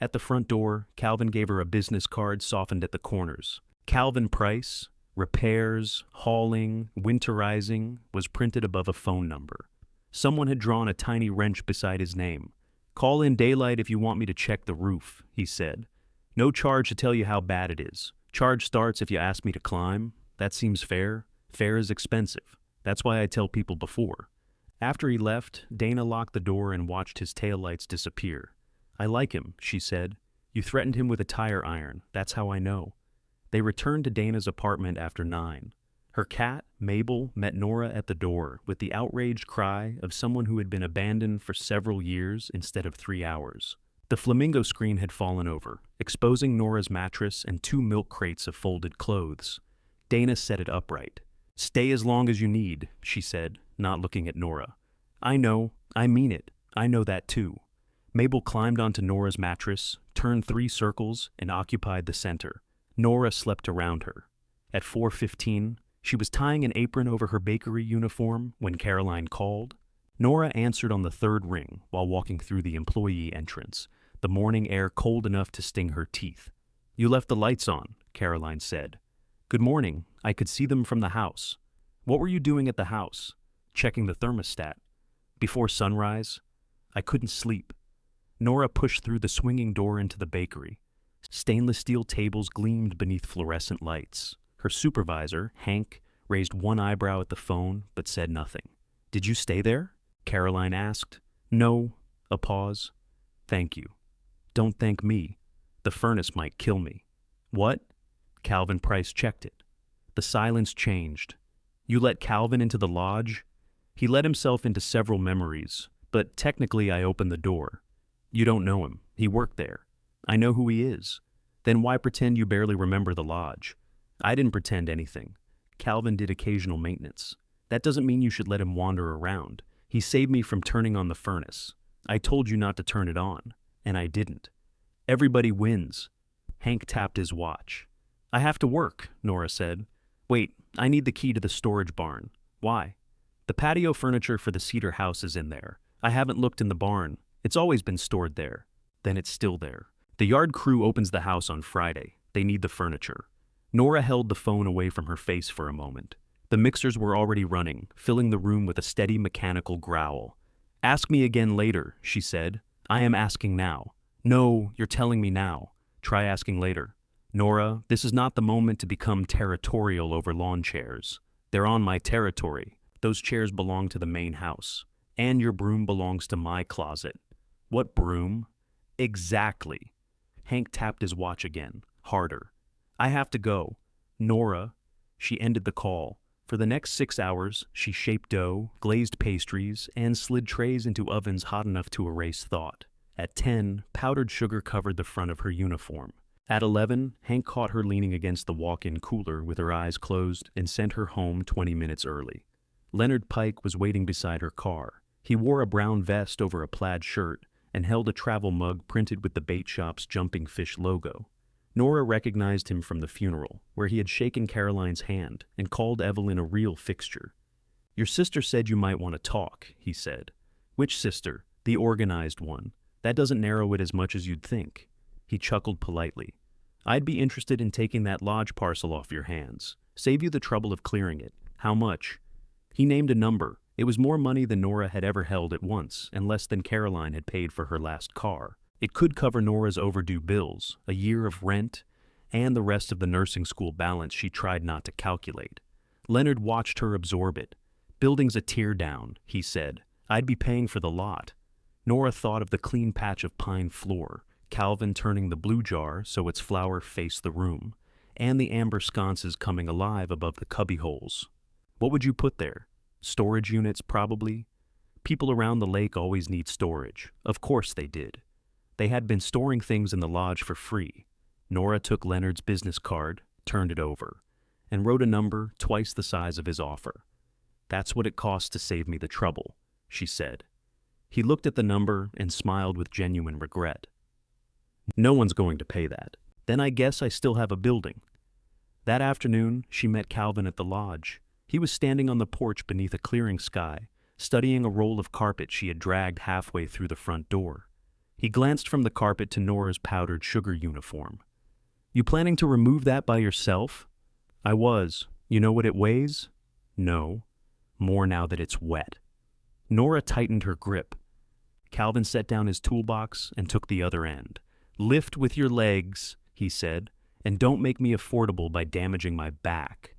At the front door, Calvin gave her a business card softened at the corners. Calvin Price, repairs, hauling, winterizing, was printed above a phone number. Someone had drawn a tiny wrench beside his name. "Call in daylight if you want me to check the roof," he said. "No charge to tell you how bad it is. Charge starts if you ask me to climb. That seems fair. Fair is expensive. That's why I tell people before." After he left, Dana locked the door and watched his taillights disappear. "I like him," she said. "You threatened him with a tire iron. That's how I know." They returned to Dana's apartment after 9. Her cat, Mabel, met Nora at the door with the outraged cry of someone who had been abandoned for several years instead of 3 hours. The flamingo screen had fallen over, exposing Nora's mattress and 2 milk crates of folded clothes. Dana set it upright. "Stay as long as you need," she said, not looking at Nora. "I know. I mean it. I know that too." Mabel climbed onto Nora's mattress, turned 3 circles, and occupied the center. Nora slept around her. At 4:15, she was tying an apron over her bakery uniform when Caroline called. Nora answered on the 3rd ring while walking through the employee entrance, the morning air cold enough to sting her teeth. "You left the lights on," Caroline said. "Good morning. I could see them from the house." "What were you doing at the house?" "Checking the thermostat." "Before sunrise?" "I couldn't sleep." Nora pushed through the swinging door into the bakery. Stainless steel tables gleamed beneath fluorescent lights. Her supervisor, Hank, raised one eyebrow at the phone but said nothing. "Did you stay there?" Caroline asked. "No." A pause. "Thank you." "Don't thank me. The furnace might kill me." "What?" Calvin Price checked it. The silence changed. "You let Calvin into the lodge?" "He let himself into several memories, but technically I opened the door." "You don't know him. He worked there." "I know who he is." "Then why pretend you barely remember the lodge?" "I didn't pretend anything. Calvin did occasional maintenance. That doesn't mean you should let him wander around. He saved me from turning on the furnace. I told you not to turn it on, and I didn't." "Everybody wins." Hank tapped his watch. "I have to work," Nora said. "Wait, I need the key to the storage barn." "Why?" "The patio furniture for the cedar house is in there. I haven't looked in the barn. It's always been stored there." "Then it's still there." "The yard crew opens the house on Friday. They need the furniture." Nora held the phone away from her face for a moment. The mixers were already running, filling the room with a steady mechanical growl. "Ask me again later," she said. "I am asking now." "No, you're telling me now. Try asking later." "Nora, this is not the moment to become territorial over lawn chairs. They're on my territory. Those chairs belong to the main house. And your broom belongs to my closet." "What broom?" "Exactly." Hank tapped his watch again, harder. "I have to go." "Nora." She ended the call. For the next 6 hours, she shaped dough, glazed pastries, and slid trays into ovens hot enough to erase thought. At 10, powdered sugar covered the front of her uniform. At 11, Hank caught her leaning against the walk-in cooler with her eyes closed and sent her home 20 minutes early. Leonard Pike was waiting beside her car. He wore a brown vest over a plaid shirt and held a travel mug printed with the bait shop's Jumping Fish logo. Nora recognized him from the funeral, where he had shaken Caroline's hand and called Evelyn a real fixture. "Your sister said you might want to talk," he said. "Which sister?" "The organized one. That doesn't narrow it as much as you'd think." He chuckled politely. "I'd be interested in taking that lodge parcel off your hands. Save you the trouble of clearing it. How much?" He named a number. It was more money than Nora had ever held at once, and less than Caroline had paid for her last car. It could cover Nora's overdue bills, a year of rent, and the rest of the nursing school balance she tried not to calculate. Leonard watched her absorb it. "Building's a tear down," he said. "I'd be paying for the lot." Nora thought of the clean patch of pine floor, Calvin turning the blue jar so its flower faced the room, and the amber sconces coming alive above the cubby holes. What would you put there? Storage units, probably? People around the lake always need storage. Of course they did. They had been storing things in the lodge for free. Nora took Leonard's business card, turned it over, and wrote a number twice the size of his offer. "That's what it costs to save me the trouble," she said. He looked at the number and smiled with genuine regret. "No one's going to pay that. Then I guess I still have a building." That afternoon, she met Calvin at the lodge. He was standing on the porch beneath a clearing sky, studying a roll of carpet she had dragged halfway through the front door. He glanced from the carpet to Nora's powdered sugar uniform. "You planning to remove that by yourself?" "I was. You know what it weighs?" "No. More now that it's wet." Nora tightened her grip. Calvin set down his toolbox and took the other end. "Lift with your legs," he said, "and don't make me affordable by damaging my back."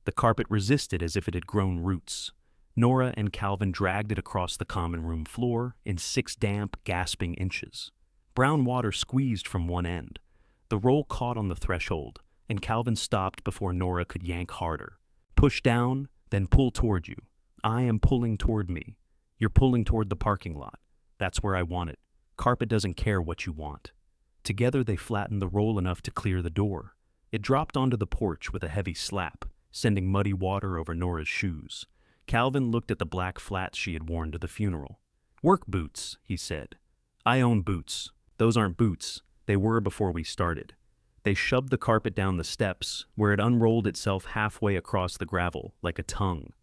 The carpet resisted as if it had grown roots. Nora and Calvin dragged it across the common room floor in 6 damp, gasping inches. Brown water squeezed from one end. The roll caught on the threshold, and Calvin stopped before Nora could yank harder. "Push down, then pull toward you." "I am pulling toward me." "You're pulling toward the parking lot. That's where I want it. Carpet doesn't care what you want." Together they flattened the roll enough to clear the door. It dropped onto the porch with a heavy slap, sending muddy water over Nora's shoes. Calvin looked at the black flats she had worn to the funeral. "Work boots," he said. "I own boots. Those aren't boots. They were before we started." They shoved the carpet down the steps, where it unrolled itself halfway across the gravel, like a tongue.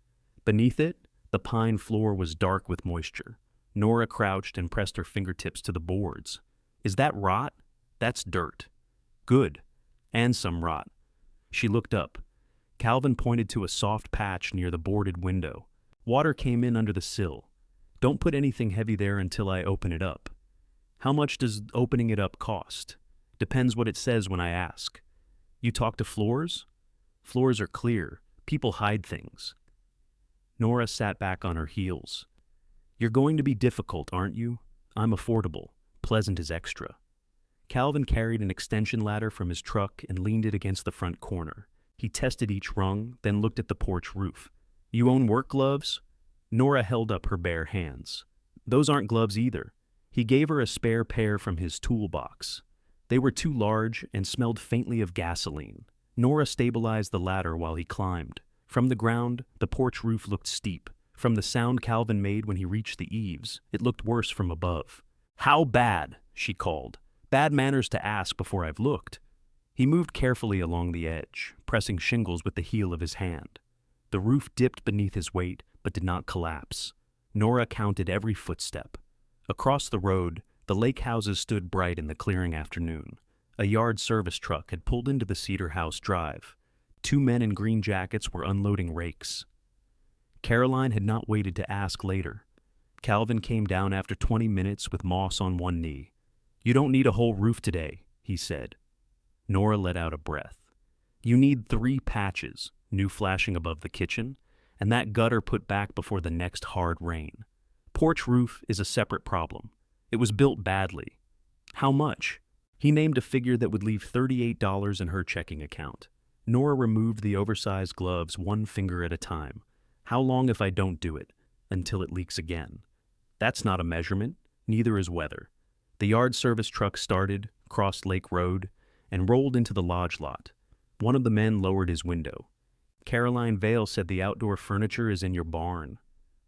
Beneath it, the pine floor was dark with moisture. Nora crouched and pressed her fingertips to the boards. "Is that rot?" "That's dirt." "Good. And some rot." She looked up. Calvin pointed to a soft patch near the boarded window. "Water came in under the sill. Don't put anything heavy there until I open it up." "How much does opening it up cost?" "Depends what it says when I ask." "You talk to floors?" "Floors are clear. People hide things." Nora sat back on her heels. "You're going to be difficult, aren't you? I'm affordable. Pleasant is extra." Calvin carried an extension ladder from his truck and leaned it against the front corner. He tested each rung, then looked at the porch roof. "You own work gloves?" Nora held up her bare hands. "Those aren't gloves either." He gave her a spare pair from his toolbox. They were too large and smelled faintly of gasoline. Nora stabilized the ladder while he climbed. From the ground, the porch roof looked steep. From the sound Calvin made when he reached the eaves, it looked worse from above. "How bad?" she called. "Bad manners to ask before I've looked." He moved carefully along the edge, pressing shingles with the heel of his hand. The roof dipped beneath his weight, but did not collapse. Nora counted every footstep. Across the road, the lake houses stood bright in the clearing afternoon. A yard service truck had pulled into the Cedar House Drive. 2 men in green jackets were unloading rakes. Caroline had not waited to ask later. Calvin came down after 20 minutes with moss on one knee. "You don't need a whole roof today," he said. Nora let out a breath. "You need 3 patches," new flashing above the kitchen, "and that gutter put back before the next hard rain. Porch roof is a separate problem. It was built badly." "How much?" He named a figure that would leave $38 in her checking account. Nora removed the oversized gloves 1 finger at a time. "How long if I don't do it?" "Until it leaks again." "That's not a measurement. Neither is weather." The yard service truck started, crossed Lake Road, and rolled into the lodge lot. One of the men lowered his window. Caroline Vale said the outdoor furniture is in your barn.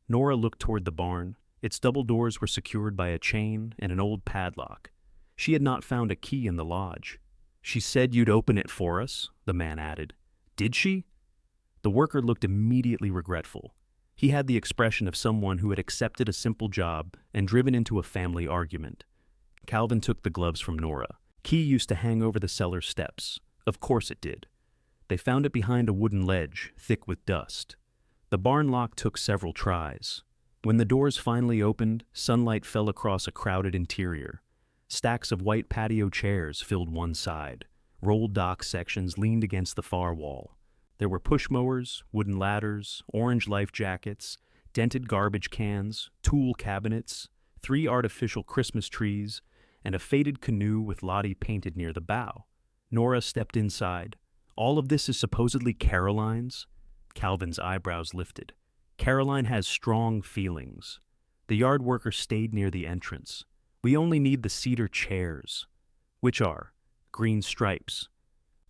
Nora looked toward the barn. Its double doors were secured by a chain and an old padlock. She had not found a key in the lodge. She said you'd open it for us, the man added. Did she? The worker looked immediately regretful. He had the expression of someone who had accepted a simple job and driven into a family argument. Calvin took the gloves from Nora. Key used to hang over the cellar steps. Of course it did. They found it behind a wooden ledge, thick with dust. The barn lock took several tries. When the doors finally opened, sunlight fell across a crowded interior. Stacks of white patio chairs filled one side. Rolled dock sections leaned against the far wall. There were push mowers, wooden ladders, orange life jackets, dented garbage cans, tool cabinets, 3 artificial Christmas trees, and a faded canoe with Lottie painted near the bow. Nora stepped inside. All of this is supposedly Caroline's? Calvin's eyebrows lifted. Caroline has strong feelings. The yard worker stayed near the entrance. We only need the cedar chairs. Which are? Green stripes.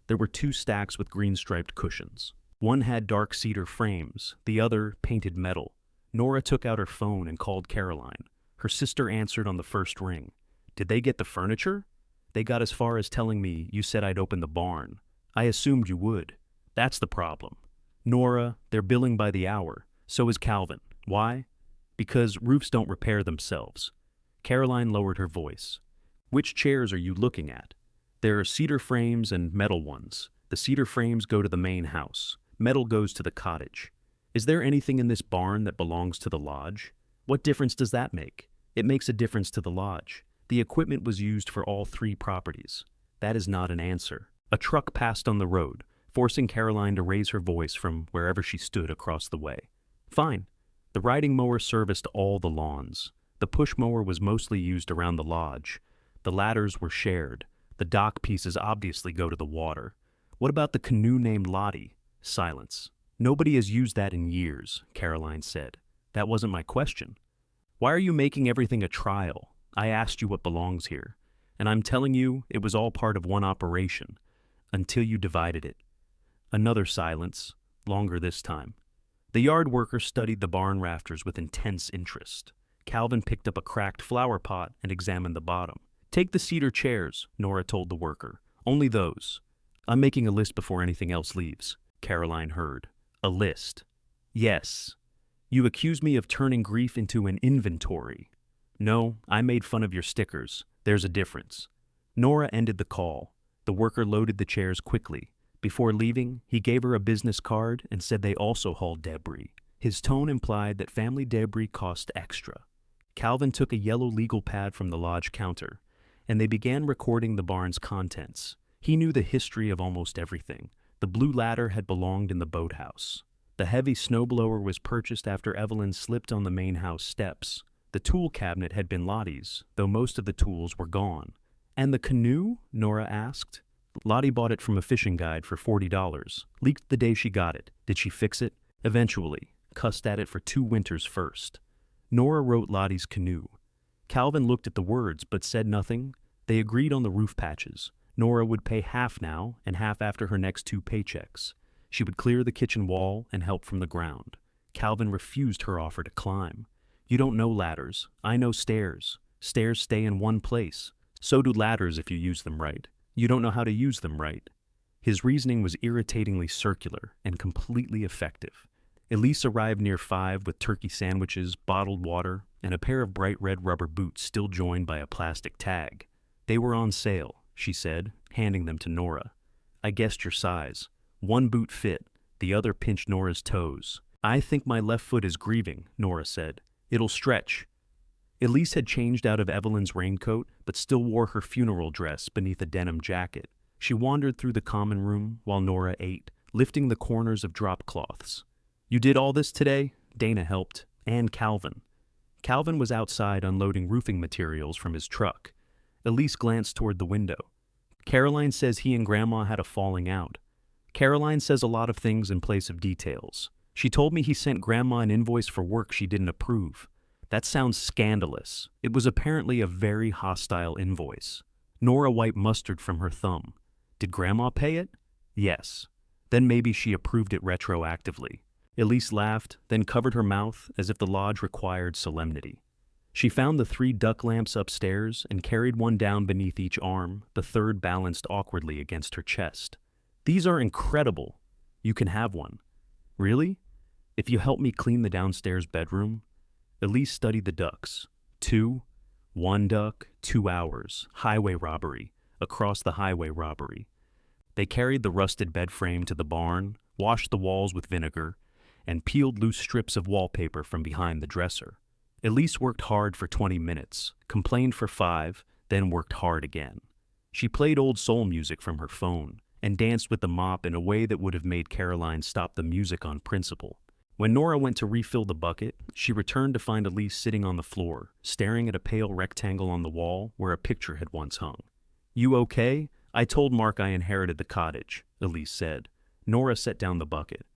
There were 2 stacks with green-striped cushions. One had dark cedar frames, the other painted metal. Nora took out her phone and called Caroline. Her sister answered on the first ring. Did they get the furniture? They got as far as telling me you said I'd open the barn. I assumed you would. That's the problem. Nora, they're billing by the hour. So is Calvin. Why? Because roofs don't repair themselves. Caroline lowered her voice. Which chairs are you looking at? There are cedar frames and metal ones. The cedar frames go to the main house. Metal goes to the cottage. Is there anything in this barn that belongs to the lodge? What difference does that make? It makes a difference to the lodge. The equipment was used for all 3 properties. That is not an answer. A truck passed on the road, forcing Caroline to raise her voice from wherever she stood across the way. Fine. The riding mower serviced all the lawns. The push mower was mostly used around the lodge. The ladders were shared. The dock pieces obviously go to the water. What about the canoe named Lottie? Silence. Nobody has used that in years, Caroline said. That wasn't my question. Why are you making everything a trial? I asked you what belongs here, and I'm telling you it was all part of one operation, until you divided it. Another silence, longer this time. The yard worker studied the barn rafters with intense interest. Calvin picked up a cracked flower pot and examined the bottom. Take the cedar chairs, Nora told the worker. Only those. I'm making a list before anything else leaves, Caroline heard. A list. Yes. You accuse me of turning grief into an inventory. No, I made fun of your stickers. There's a difference. Nora ended the call. The worker loaded the chairs quickly. Before leaving, he gave her a business card and said they also hauled debris. His tone implied that family debris cost extra. Calvin took a yellow legal pad from the lodge counter, and they began recording the barn's contents. He knew the history of almost everything. The blue ladder had belonged in the boathouse. The heavy snowblower was purchased after Evelyn slipped on the main house steps. The tool cabinet had been Lottie's, though most of the tools were gone. And the canoe? Nora asked. Lottie bought it from a fishing guide for $40. Leaked the day she got it. Did she fix it? Eventually. Cussed at it for 2 winters first. Nora wrote Lottie's canoe. Calvin looked at the words but said nothing. They agreed on the roof patches. Nora would pay half now and half after her next 2 paychecks. She would clear the kitchen wall and help from the ground. Calvin refused her offer to climb. You don't know ladders. I know stairs. Stairs stay in one place. So do ladders if you use them right. You don't know how to use them right. His reasoning was irritatingly circular and completely effective. Elise arrived near 5 with turkey sandwiches, bottled water, and a pair of bright red rubber boots still joined by a plastic tag. They were on sale, she said, handing them to Nora. I guessed your size. 1 boot fit, the other pinched Nora's toes. I think my left foot is grieving, Nora said. It'll stretch. Elise had changed out of Evelyn's raincoat, but still wore her funeral dress beneath a denim jacket. She wandered through the common room while Nora ate, lifting the corners of drop cloths. You did all this today? Dana helped, and Calvin. Calvin was outside unloading roofing materials from his truck. Elise glanced toward the window. Caroline says he and Grandma had a falling out. Caroline says a lot of things in place of details. She told me he sent Grandma an invoice for work she didn't approve. That sounds scandalous. It was apparently a very hostile invoice. Nora wiped mustard from her thumb. Did Grandma pay it? Yes. Then maybe she approved it retroactively. Elise laughed, then covered her mouth as if the lodge required solemnity. She found the 3 duck lamps upstairs and carried one down beneath each arm, the third balanced awkwardly against her chest. These are incredible. You can have one. Really? If you help me clean the downstairs bedroom? Elise studied the ducks. 2, 1 duck, 2 hours, highway robbery, across the highway robbery. They carried the rusted bed frame to the barn, washed the walls with vinegar, and peeled loose strips of wallpaper from behind the dresser. Elise worked hard for 20 minutes, complained for 5, then worked hard again. She played old soul music from her phone and danced with the mop in a way that would have made Caroline stop the music on principle. When Nora went to refill the bucket, she returned to find Elise sitting on the floor, staring at a pale rectangle on the wall where a picture had once hung. "You okay? I told Mark I inherited the cottage," Elise said. Nora set down the bucket.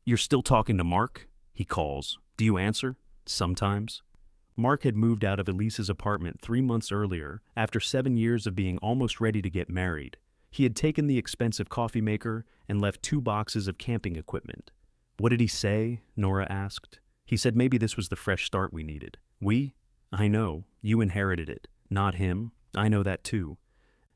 "You're still talking to Mark?" he calls. "Do you answer?" "Sometimes." Mark had moved out of Elise's apartment 3 months earlier, after 7 years of being almost ready to get married. He had taken the expensive coffee maker and left 2 boxes of camping equipment. "What did he say?" Nora asked. "He said maybe this was the fresh start we needed." "We? I know. You inherited it. Not him. I know that too."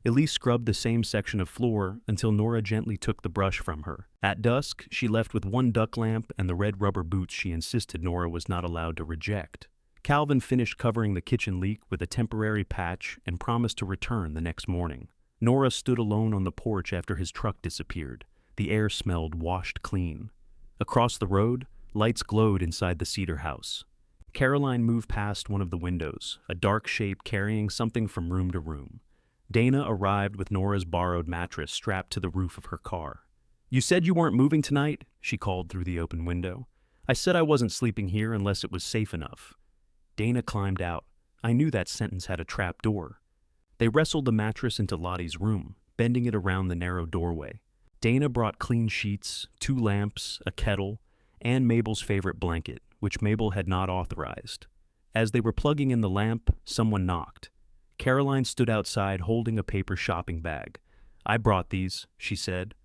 Elise scrubbed the same section of floor until Nora gently took the brush from her. At dusk, she left with 1 duck lamp and the red rubber boots she insisted Nora was not allowed to reject. Calvin finished covering the kitchen leak with a temporary patch and promised to return the next morning. Nora stood alone on the porch after his truck disappeared. The air smelled washed clean. Across the road, lights glowed inside the cedar house. Caroline moved past one of the windows, a dark shape carrying something from room to room. Dana arrived with Nora's borrowed mattress strapped to the roof of her car. "You said you weren't moving tonight?" she called through the open window. "I said I wasn't sleeping here unless it was safe enough." Dana climbed out. I knew that sentence had a trap door. They wrestled the mattress into Lottie's room, bending it around the narrow doorway. Dana brought clean sheets, 2 lamps, a kettle, and Mabel's favorite blanket, which Mabel had not authorized. As they were plugging in the lamp, someone knocked. Caroline stood outside holding a paper shopping bag. "I brought these," she said.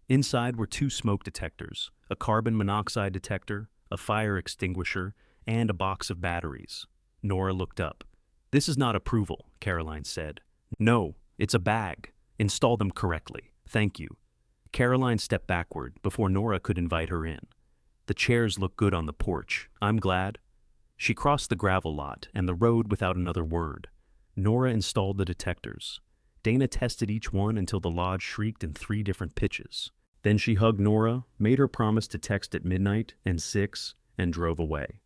Inside were 2 smoke detectors, a carbon monoxide detector, a fire extinguisher, and a box of batteries. Nora looked up. "This is not approval," Caroline said. "No, it's a bag. Install them correctly. Thank you." Caroline stepped backward before Nora could invite her in. "The chairs look good on the porch. I'm glad." She crossed the gravel lot and the road without another word. Nora installed the detectors. Dana tested each one until the lodge shrieked in 3 different pitches. Then she hugged Nora, made her promise to text at midnight and 6, and drove away.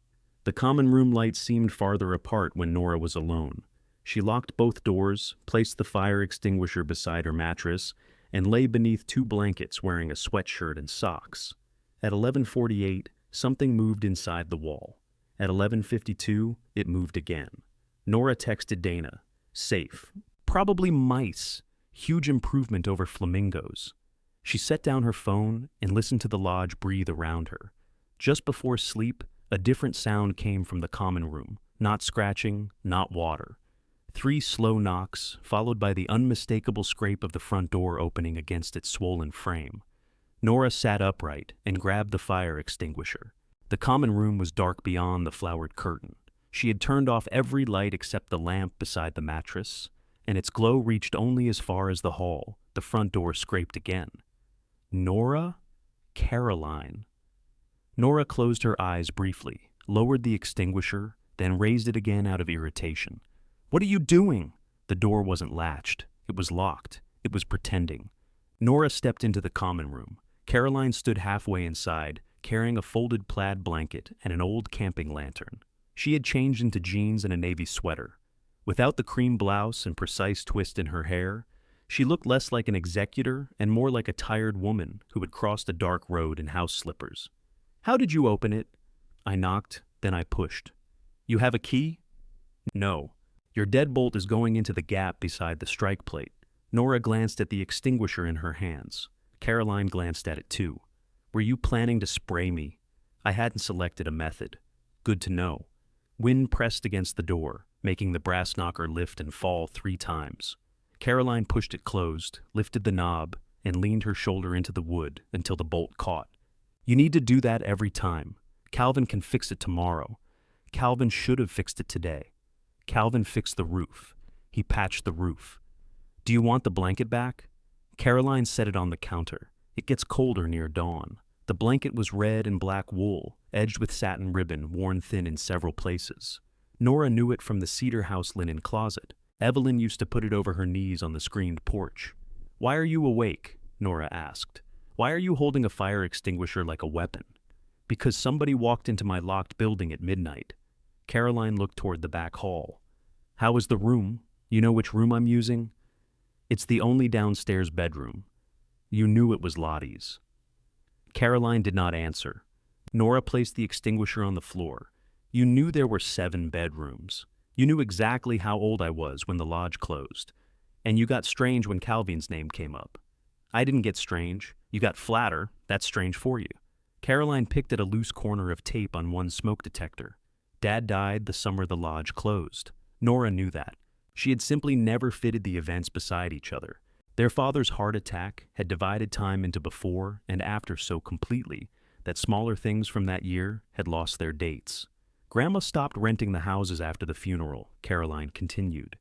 The common room lights seemed farther apart when Nora was alone. She locked both doors, placed the fire extinguisher beside her mattress, and lay beneath 2 blankets wearing a sweatshirt and socks. At 11:48, something moved inside the wall. At 11:52, it moved again. Nora texted Dana. "Safe. Probably mice. Huge improvement over flamingos." She set down her phone and listened to the lodge breathe around her. Just before sleep, a different sound came from the common room. Not scratching, not water. 3 slow knocks, followed by the unmistakable scrape of the front door opening against its swollen frame. Nora sat upright and grabbed the fire extinguisher. The common room was dark beyond the flowered curtain. She had turned off every light except the lamp beside the mattress, and its glow reached only as far as the hall. The front door scraped again. Nora? Caroline. Nora closed her eyes briefly, lowered the extinguisher, then raised it again out of irritation. "What are you doing?" The door wasn't latched. It was locked. It was pretending. Nora stepped into the common room. Caroline stood halfway inside, carrying a folded plaid blanket and an old camping lantern. She had changed into jeans and a navy sweater. Without the cream blouse and precise twist in her hair, she looked less like an executor and more like a tired woman who had crossed a dark road in house slippers. "How did you open it?" "I knocked, then I pushed." "You have a key?" "No. Your deadbolt is going into the gap beside the strike plate." Nora glanced at the extinguisher in her hands. Caroline glanced at it too. "Were you planning to spray me?" "I hadn't selected a method." "Good to know." Wind pressed against the door, making the brass knocker lift and fall 3 times. Caroline pushed it closed, lifted the knob, and leaned her shoulder into the wood until the bolt caught. You need to do that every time. Calvin can fix it tomorrow. Calvin should have fixed it today. Calvin fixed the roof. He patched the roof. Do you want the blanket back? Caroline set it on the counter. It gets colder near dawn. The blanket was red and black wool, edged with satin ribbon worn thin in several places. Nora knew it from the cedar house linen closet. Evelyn used to put it over her knees on the screened porch. Why are you awake? Nora asked. Why are you holding a fire extinguisher like a weapon? Because somebody walked into my locked building at midnight. Caroline looked toward the back hall. How is the room? You know which room I'm using? It's the only downstairs bedroom. You knew it was Lottie's. Caroline did not answer. Nora placed the extinguisher on the floor. You knew there were 7 bedrooms. You knew exactly how old I was when the lodge closed. And you got strange when Calvin's name came up. I didn't get strange. You got flatter. That's strange for you. Caroline picked at a loose corner of tape on one smoke detector. Dad died the summer the lodge closed. Nora knew that. She had simply never fitted the events beside each other. Their father's heart attack had divided time into before and after so completely that smaller things from that year had lost their dates. Grandma stopped renting the houses after the funeral, Caroline continued.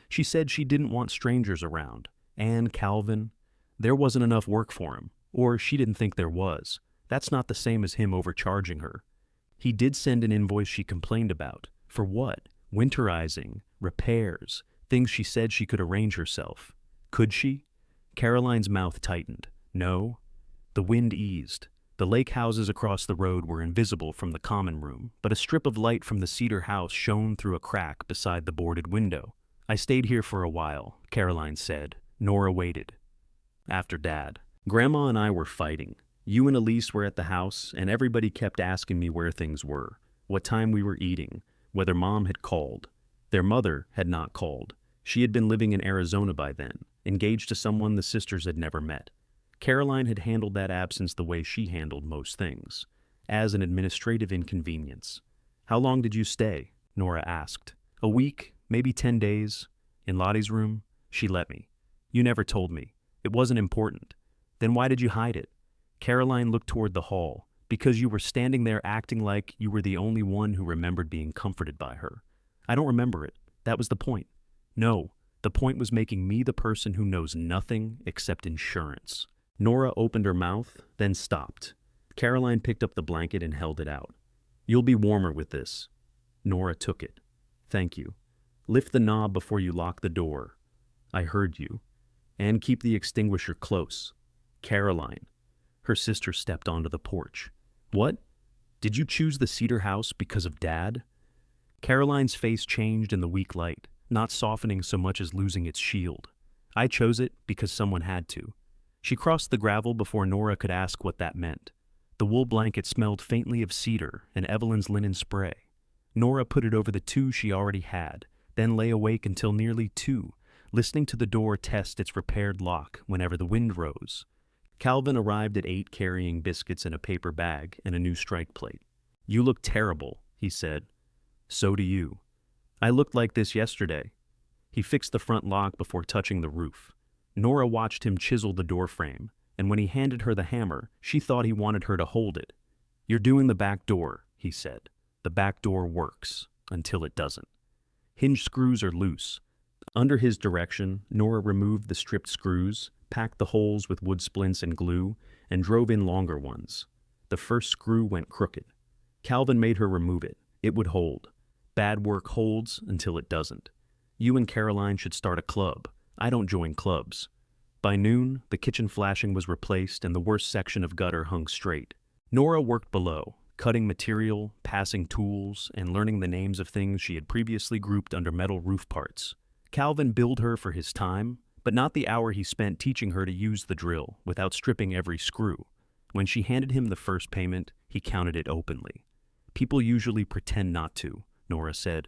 She said she didn't want strangers around. And Calvin, there wasn't enough work for him, or she didn't think there was. That's not the same as him overcharging her. He did send an invoice she complained about. For what? Winterizing, repairs, things she said she could arrange herself. Could she? Caroline's mouth tightened. No. The wind eased. The lake houses across the road were invisible from the common room, but a strip of light from the cedar house shone through a crack beside the boarded window. I stayed here for a while, Caroline said. Nora waited. After Dad. Grandma and I were fighting. You and Elise were at the house, and everybody kept asking me where things were, what time we were eating, whether Mom had called. Their mother had not called. She had been living in Arizona by then, engaged to someone the sisters had never met. Caroline had handled that absence the way she handled most things, as an administrative inconvenience. How long did you stay? Nora asked. A week, maybe 10 days. In Lottie's room? She let me. You never told me. It wasn't important. Then why did you hide it? Caroline looked toward the hall. Because you were standing there acting like you were the only one who remembered being comforted by her. I don't remember it. That was the point. No, the point was making me the person who knows nothing except insurance. Nora opened her mouth, then stopped. Caroline picked up the blanket and held it out. You'll be warmer with this. Nora took it. Thank you. Lift the knob before you lock the door. I heard you. And keep the extinguisher close. Caroline. Her sister stepped onto the porch. What? Did you choose the cedar house because of Dad? Caroline's face changed in the weak light, not softening so much as losing its shield. I chose it because someone had to. She crossed the gravel before Nora could ask what that meant. The wool blanket smelled faintly of cedar and Evelyn's linen spray. Nora put it over the 2 she already had, then lay awake until nearly 2, listening to the door test its repaired lock whenever the wind rose. Calvin arrived at 8 carrying biscuits in a paper bag and a new strike plate. You look terrible, he said. So do you. I looked like this yesterday. He fixed the front lock before touching the roof. Nora watched him chisel the door frame, and when he handed her the hammer, she thought he wanted her to hold it. You're doing the back door, he said. The back door works, until it doesn't. Hinge screws are loose. Under his direction, Nora removed the stripped screws, packed the holes with wood splints and glue, and drove in longer ones. The first screw went crooked. Calvin made her remove it. It would hold. Bad work holds until it doesn't. You and Caroline should start a club. I don't join clubs. By noon, the kitchen flashing was replaced and the worst section of gutter hung straight. Nora worked below, cutting material, passing tools, and learning the names of things she had previously grouped under metal roof parts. Calvin billed her for his time, but not the hour he spent teaching her to use the drill without stripping every screw. When she handed him the first payment, he counted it openly. People usually pretend not to, Nora said.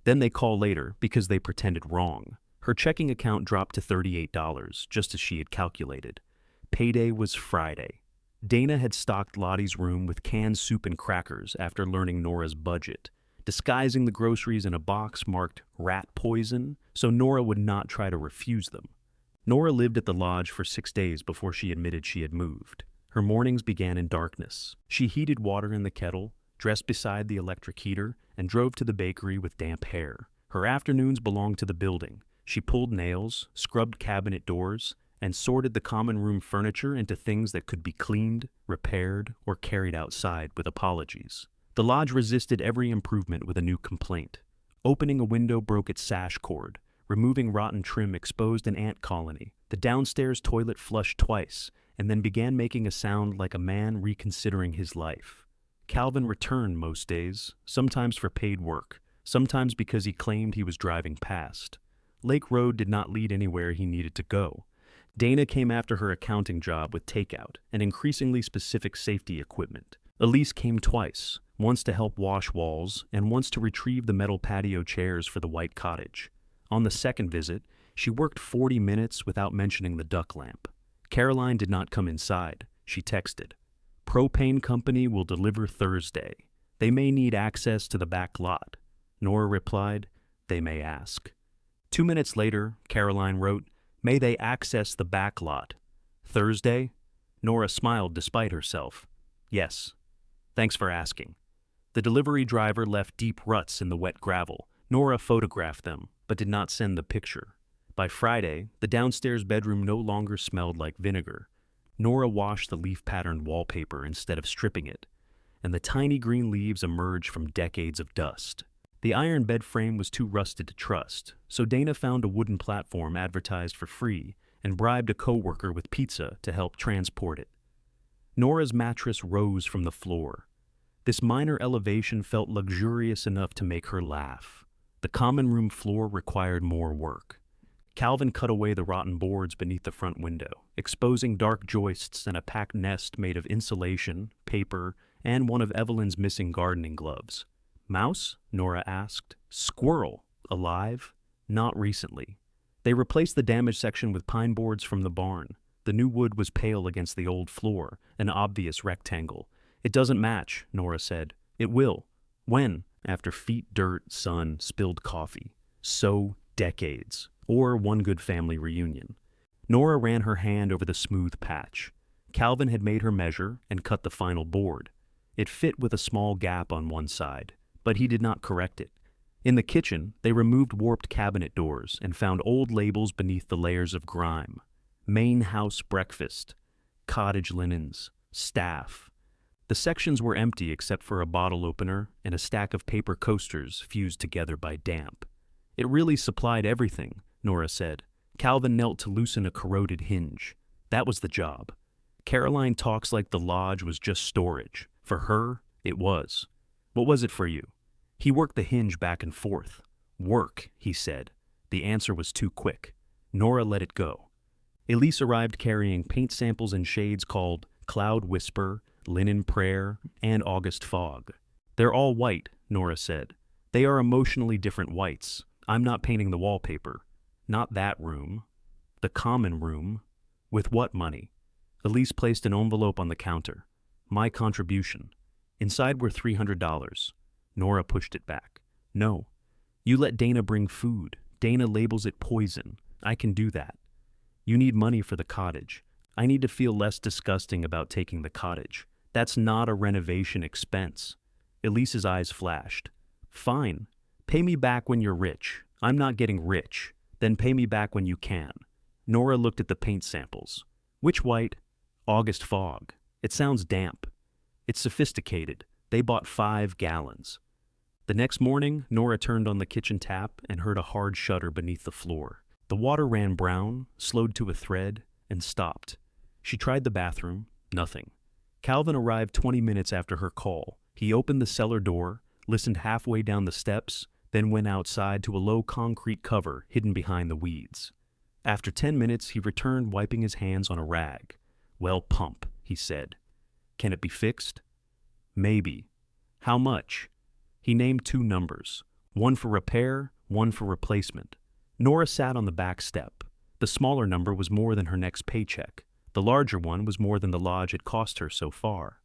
Then they call later because they pretended wrong. Her checking account dropped to $38, just as she had calculated. Payday was Friday. Dana had stocked Lottie's room with canned soup and crackers after learning Nora's budget, disguising the groceries in a box marked rat poison so Nora would not try to refuse them. Nora lived at the lodge for 6 days before she admitted she had moved. Her mornings began in darkness. She heated water in the kettle, dressed beside the electric heater, and drove to the bakery with damp hair. Her afternoons belonged to the building. She pulled nails, scrubbed cabinet doors, and sorted the common room furniture into things that could be cleaned, repaired, or carried outside with apologies. The lodge resisted every improvement with a new complaint. Opening a window broke its sash cord. Removing rotten trim exposed an ant colony. The downstairs toilet flushed twice, and then began making a sound like a man reconsidering his life. Calvin returned most days, sometimes for paid work, sometimes because he claimed he was driving past. Lake Road did not lead anywhere he needed to go. Dana came after her accounting job with takeout and increasingly specific safety equipment. Elise came twice, once to help wash walls and once to retrieve the metal patio chairs for the white cottage. On the second visit, she worked 40 minutes without mentioning the duck lamp. Caroline did not come inside. She texted, "Propane company will deliver Thursday. They may need access to the back lot." Nora replied, "They may ask." 2 minutes later, Caroline wrote, "May they access the back lot. Thursday?" Nora smiled despite herself. "Yes. Thanks for asking." The delivery driver left deep ruts in the wet gravel. Nora photographed them, but did not send the picture. By Friday, the downstairs bedroom no longer smelled like vinegar. Nora washed the leaf-patterned wallpaper instead of stripping it, and the tiny green leaves emerged from decades of dust. The iron bed frame was too rusted to trust, so Dana found a wooden platform advertised for free and bribed a coworker with pizza to help transport it. Nora's mattress rose from the floor. This minor elevation felt luxurious enough to make her laugh. The common room floor required more work. Calvin cut away the rotten boards beneath the front window, exposing dark joists and a packed nest made of insulation, paper, and one of Evelyn's missing gardening gloves. "Mouse?" Nora asked. "Squirrel. Alive?" "Not recently." They replaced the damaged section with pine boards from the barn. The new wood was pale against the old floor, an obvious rectangle. "It doesn't match," Nora said. "It will." "When?" "After feet, dirt, sun, spilled coffee." So, decades. Or one good family reunion. Nora ran her hand over the smooth patch. Calvin had made her measure and cut the final board. It fit with a small gap on one side, but he did not correct it. In the kitchen, they removed warped cabinet doors and found old labels beneath the layers of grime. Main house breakfast, cottage linens, staff. The sections were empty except for a bottle opener and a stack of paper coasters fused together by damp. "It really supplied everything," Nora said. Calvin knelt to loosen a corroded hinge. That was the job. Caroline talks like the lodge was just storage. For her, it was. What was it for you? He worked the hinge back and forth. "Work," he said. The answer was too quick. Nora let it go. Elise arrived carrying paint samples and shades called Cloud Whisper, Linen Prayer, and August Fog. "They're all white," Nora said. "They are emotionally different whites. I'm not painting the wallpaper." "Not that room." "The common room." "With what money?" Elise placed an envelope on the counter. "My contribution." Inside were $300. Nora pushed it back. "No. You let Dana bring food. Dana labels it poison. I can do that. You need money for the cottage. I need to feel less disgusting about taking the cottage. That's not a renovation expense." Elise's eyes flashed. "Fine. Pay me back when you're rich. I'm not getting rich. Then pay me back when you can." Nora looked at the paint samples. "Which white?" "August Fog. It sounds damp." "It's sophisticated. They bought 5 gallons. The next morning, Nora turned on the kitchen tap and heard a hard shutter beneath the floor. The water ran brown, slowed to a thread, and stopped. She tried the bathroom. Nothing. Calvin arrived 20 minutes after her call. He opened the cellar door, listened halfway down the steps, then went outside to a low concrete cover hidden behind the weeds. After 10 minutes, he returned wiping his hands on a rag. "Well, pump," he said. "Can it be fixed?" "Maybe." "How much?" He named 2 numbers, one for repair, one for replacement. Nora sat on the back step. The smaller number was more than her next paycheck. The larger one was more than the lodge had cost her so far.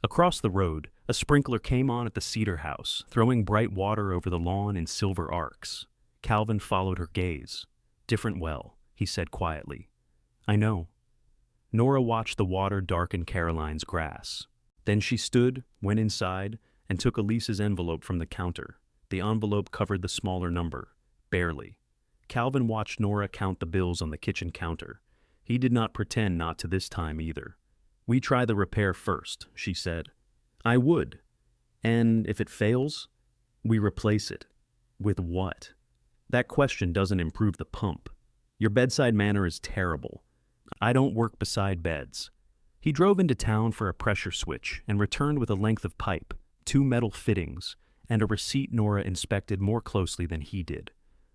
Across the road, a sprinkler came on at the cedar house, throwing bright water over the lawn in silver arcs. Calvin followed her gaze. Different well. he said quietly. I know. Nora watched the water darken Caroline's grass. Then she stood, went inside, and took Elise's envelope from the counter. The envelope covered the smaller number, barely. Calvin watched Nora count the bills on the kitchen counter. He did not pretend not to this time either. We try the repair first, she said. I would. And if it fails, we replace it. With what? That question doesn't improve the pump. Your bedside manner is terrible. I don't work beside beds. He drove into town for a pressure switch and returned with a length of pipe, 2 metal fittings, and a receipt Nora inspected more closely than he did.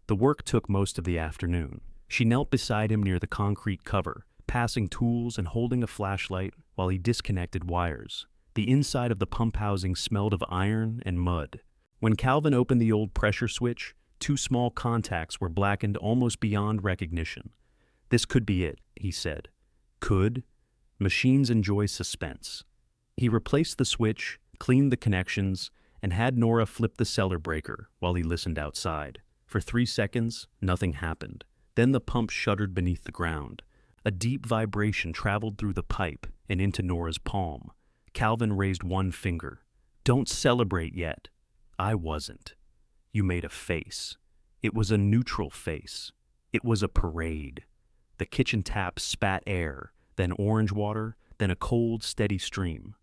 The work took most of the afternoon. She knelt beside him near the concrete cover, passing tools and holding a flashlight while he disconnected wires. The inside of the pump housing smelled of iron and mud. When Calvin opened the old pressure switch, 2 small contacts were blackened almost beyond recognition. This could be it, he said. Could? Machines enjoy suspense. He replaced the switch, cleaned the connections, and had Nora flip the cellar breaker while he listened outside. For 3 seconds, nothing happened. Then the pump shuddered beneath the ground. A deep vibration traveled through the pipe and into Nora's palm. Calvin raised one finger. Don't celebrate yet. I wasn't. You made a face. It was a neutral face. It was a parade. The kitchen tap spat air, then orange water, then a cold, steady stream.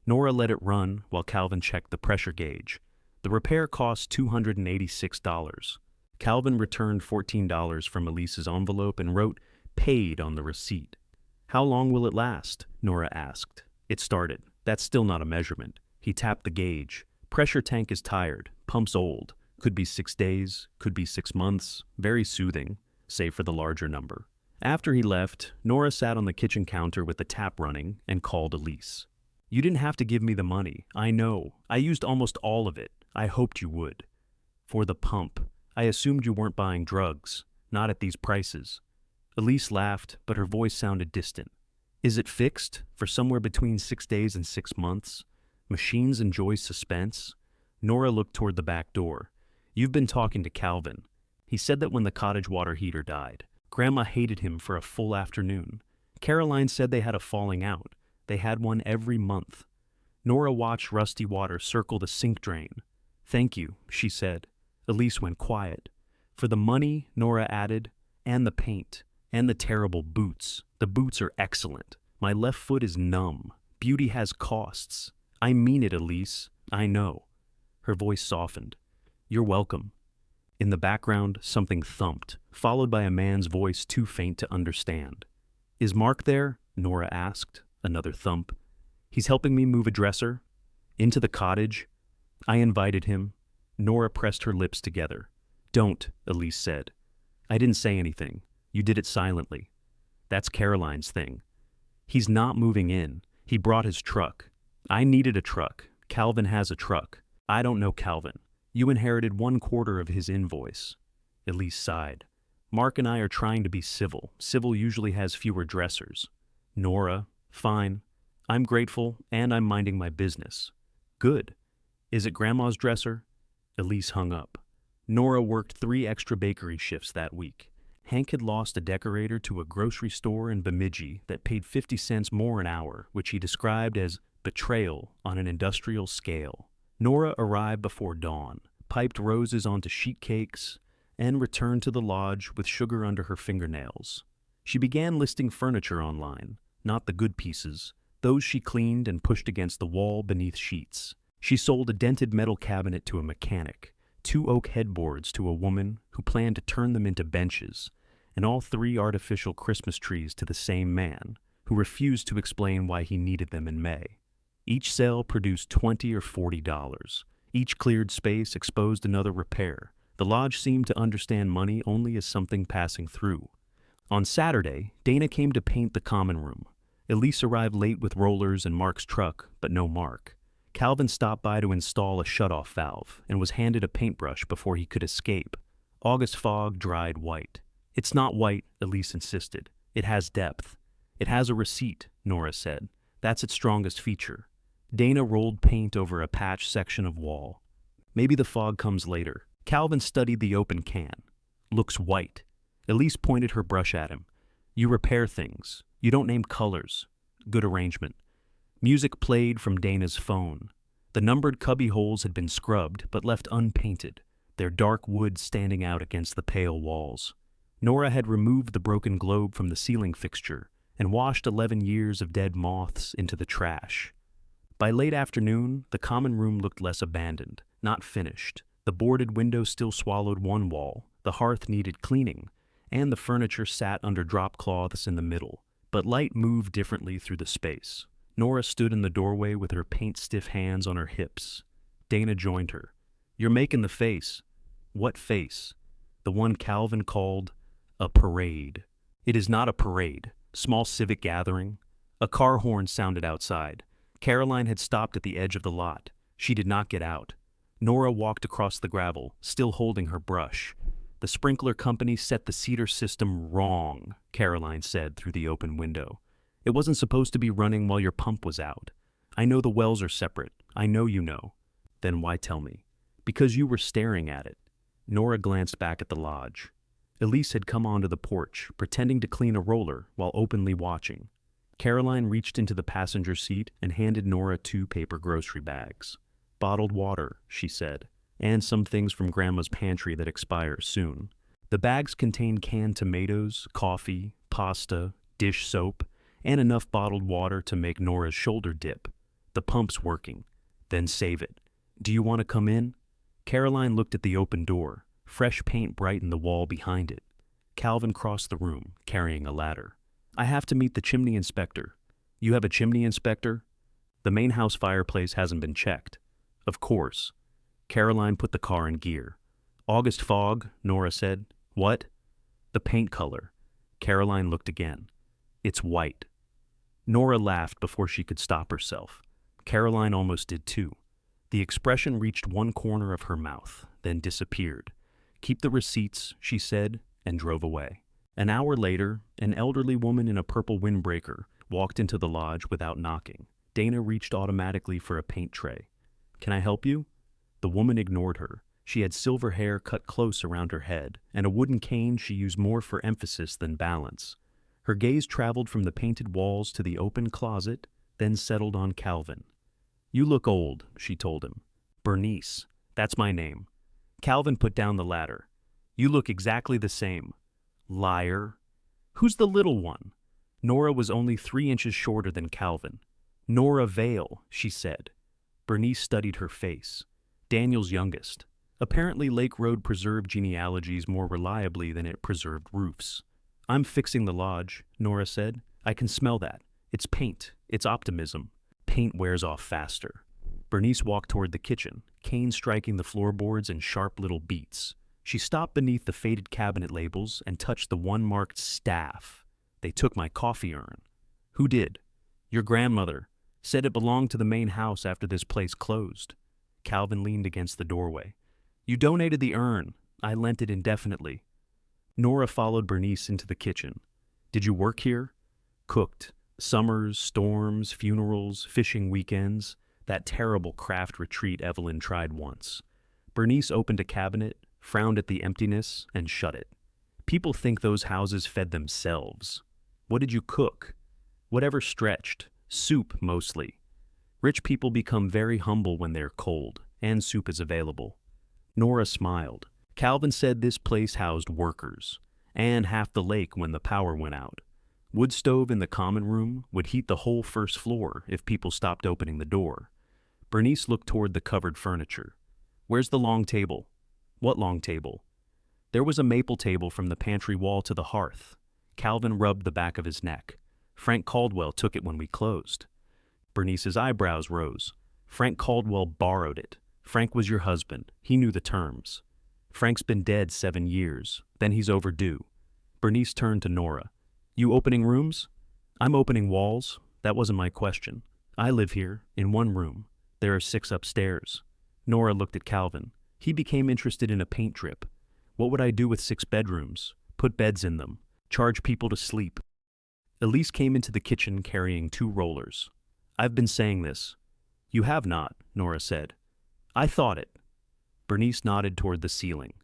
Nora let it run while Calvin checked the pressure gauge. The repair cost $286. Calvin returned $14 from Elise's envelope and wrote, paid on the receipt. How long will it last? Nora asked. It started. That's still not a measurement. He tapped the gauge. Pressure tank is tired. Pump's old. Could be 6 days, could be 6 months. Very soothing, save for the larger number. After he left, Nora sat on the kitchen counter with the tap running and called Elise. You didn't have to give me the money. I know. I used almost all of it. I hoped you would. For the pump. I assumed you weren't buying drugs. Not at these prices. Elise laughed, but her voice sounded distant. Is it fixed? For somewhere between 6 days and 6 months? Machines enjoy suspense? Nora looked toward the back door. You've been talking to Calvin. He said that when the cottage water heater died, Grandma hated him for a full afternoon. Caroline said they had a falling out. They had one every month. Nora watched rusty water circle the sink drain. Thank you, she said. Elise went quiet. For the money, Nora added, and the paint, and the terrible boots. The boots are excellent. My left foot is numb. Beauty has costs. I mean it, Elise. I know. Her voice softened. You're welcome. In the background, something thumped, followed by a man's voice too faint to understand. Is Mark there? Nora asked. Another thump. He's helping me move a dresser. Into the cottage. I invited him. Nora pressed her lips together. Don't, Elise said. I didn't say anything. You did it silently. That's Caroline's thing. He's not moving in. He brought his truck. I needed a truck. Calvin has a truck. I don't know Calvin. You inherited 1/4 of his invoice. Elise sighed. Mark and I are trying to be civil. Civil usually has fewer dressers. Nora, fine. I'm grateful, and I'm minding my business. Good. Is it Grandma's dresser? Elise hung up. Nora worked 3 extra bakery shifts that week. Hank had lost a decorator to a grocery store in Bemidji that paid 50 cents more an hour, which he described as betrayal on an industrial scale. Nora arrived before dawn, piped roses onto sheet cakes, and returned to the lodge with sugar under her fingernails. She began listing furniture online, not the good pieces, those she cleaned and pushed against the wall beneath sheets. She sold a dented metal cabinet to a mechanic, 2 oak headboards to a woman who planned to turn them into benches, and all 3 artificial Christmas trees to the same man, who refused to explain why he needed them in May. Each sale produced $20 or $40. Each cleared space exposed another repair. The lodge seemed to understand money only as something passing through. On Saturday, Dana came to paint the common room. Elise arrived late with rollers and Mark's truck, but no Mark. Calvin stopped by to install a shutoff valve and was handed a paintbrush before he could escape. August fog dried white. It's not white, Elise insisted. It has depth. It has a receipt, Nora said. That's its strongest feature. Dana rolled paint over a patched section of wall. Maybe the fog comes later. Calvin studied the open can. Looks white. Elise pointed her brush at him. You repair things. You don't name colors. Good arrangement. Music played from Dana's phone. The numbered cubby holes had been scrubbed but left unpainted, their dark wood standing out against the pale walls. Nora had removed the broken globe from the ceiling fixture and washed 11 years of dead moths into the trash. By late afternoon, the common room looked less abandoned, not finished. The boarded window still swallowed one wall, the hearth needed cleaning, and the furniture sat under drop cloths in the middle. But light moved differently through the space. Nora stood in the doorway with her paint-stiff hands on her hips. Dana joined her. You're making the face. What face? The one Calvin called a parade. It is not a parade. Small civic gathering. A car horn sounded outside. Caroline had stopped at the edge of the lot. She did not get out. Nora walked across the gravel, still holding her brush. The sprinkler company set the cedar system wrong, Caroline said through the open window. It wasn't supposed to be running while your pump was out. I know the wells are separate. I know you know. Then why tell me? Because you were staring at it. Nora glanced back at the lodge. Elise had come onto the porch, pretending to clean a roller while openly watching. Caroline reached into the passenger seat and handed Nora 2 paper grocery bags. Bottled water, she said, and some things from Grandma's pantry that expire soon. The bags contained canned tomatoes, coffee, pasta, dish soap, and enough bottled water to make Nora's shoulder dip. The pump's working. Then save it. Do you want to come in? Caroline looked at the open door. Fresh paint brightened the wall behind it. Calvin crossed the room, carrying a ladder. I have to meet the chimney inspector. You have a chimney inspector? The main house fireplace hasn't been checked. Of course. Caroline put the car in gear. August fog, Nora said. What? The paint color. Caroline looked again. It's white. Nora laughed before she could stop herself. Caroline almost did too. The expression reached one corner of her mouth, then disappeared. Keep the receipts, she said, and drove away. An hour later, an elderly woman in a purple windbreaker walked into the lodge without knocking. Dana reached automatically for a paint tray. Can I help you? The woman ignored her. She had silver hair cut close around her head, and a wooden cane she used more for emphasis than balance. Her gaze traveled from the painted walls to the open closet, then settled on Calvin. You look old, she told him. Bernice, that's my name. Calvin put down the ladder. You look exactly the same. Liar. Who's the little one? Nora was only 3 inches shorter than Calvin. Nora Vale, she said. Bernice studied her face. Daniel's youngest. Apparently Lake Road preserved genealogies more reliably than it preserved roofs. I'm fixing the lodge, Nora said. I can smell that. It's paint. It's optimism. Paint wears off faster. Bernice walked toward the kitchen, cane striking the floorboards in sharp little beats. She stopped beneath the faded cabinet labels and touched the one marked staff. They took my coffee urn. Who did? Your grandmother. Said it belonged to the main house after this place closed. Calvin leaned against the doorway. You donated the urn. I lent it indefinitely. Nora followed Bernice into the kitchen. Did you work here? Cooked. Summers, storms, funerals, fishing weekends. That terrible craft retreat Evelyn tried once. Bernice opened a cabinet, frowned at the emptiness, and shut it. People think those houses fed themselves. What did you cook? Whatever stretched. Soup, mostly. Rich people become very humble when they're cold, and soup is available. Nora smiled. Calvin said this place housed workers, and half the lake when the power went out. Wood stove in the common room would heat the whole first floor if people stopped opening the door. Bernice looked toward the covered furniture. Where's the long table? What long table? There was a maple table from the pantry wall to the hearth. Calvin rubbed the back of his neck. Frank Caldwell took it when we closed. Bernice's eyebrows rose. Frank Caldwell borrowed it. Frank was your husband. He knew the terms. Frank's been dead 7 years. Then he's overdue. Bernice turned to Nora. You opening rooms? I'm opening walls. That wasn't my question. I live here, in one room. There are 6 upstairs. Nora looked at Calvin. He became interested in a paint drip. What would I do with 6 bedrooms? Put beds in them. Charge people to sleep. Elise came into the kitchen carrying 2 rollers. I've been saying this. You have not, Nora said. I thought it. Bernice nodded toward the ceiling.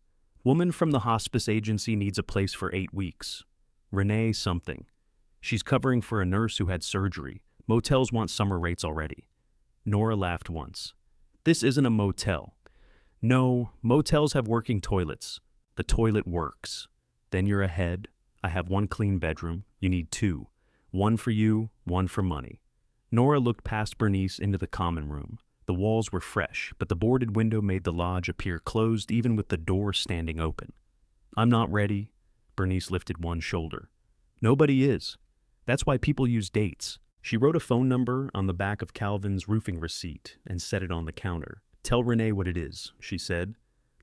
Woman from the hospice agency needs a place for 8 weeks. Renee something. She's covering for a nurse who had surgery. Motels want summer rates already. Nora laughed once. This isn't a motel. No, motels have working toilets. The toilet works. Then you're ahead. I have one clean bedroom. You need two. One for you, one for money. Nora looked past Bernice into the common room. The walls were fresh, but the boarded window made the lodge appear closed even with the door standing open. I'm not ready. Bernice lifted one shoulder. Nobody is. That's why people use dates. She wrote a phone number on the back of Calvin's roofing receipt and set it on the counter. Tell Renee what it is, she said.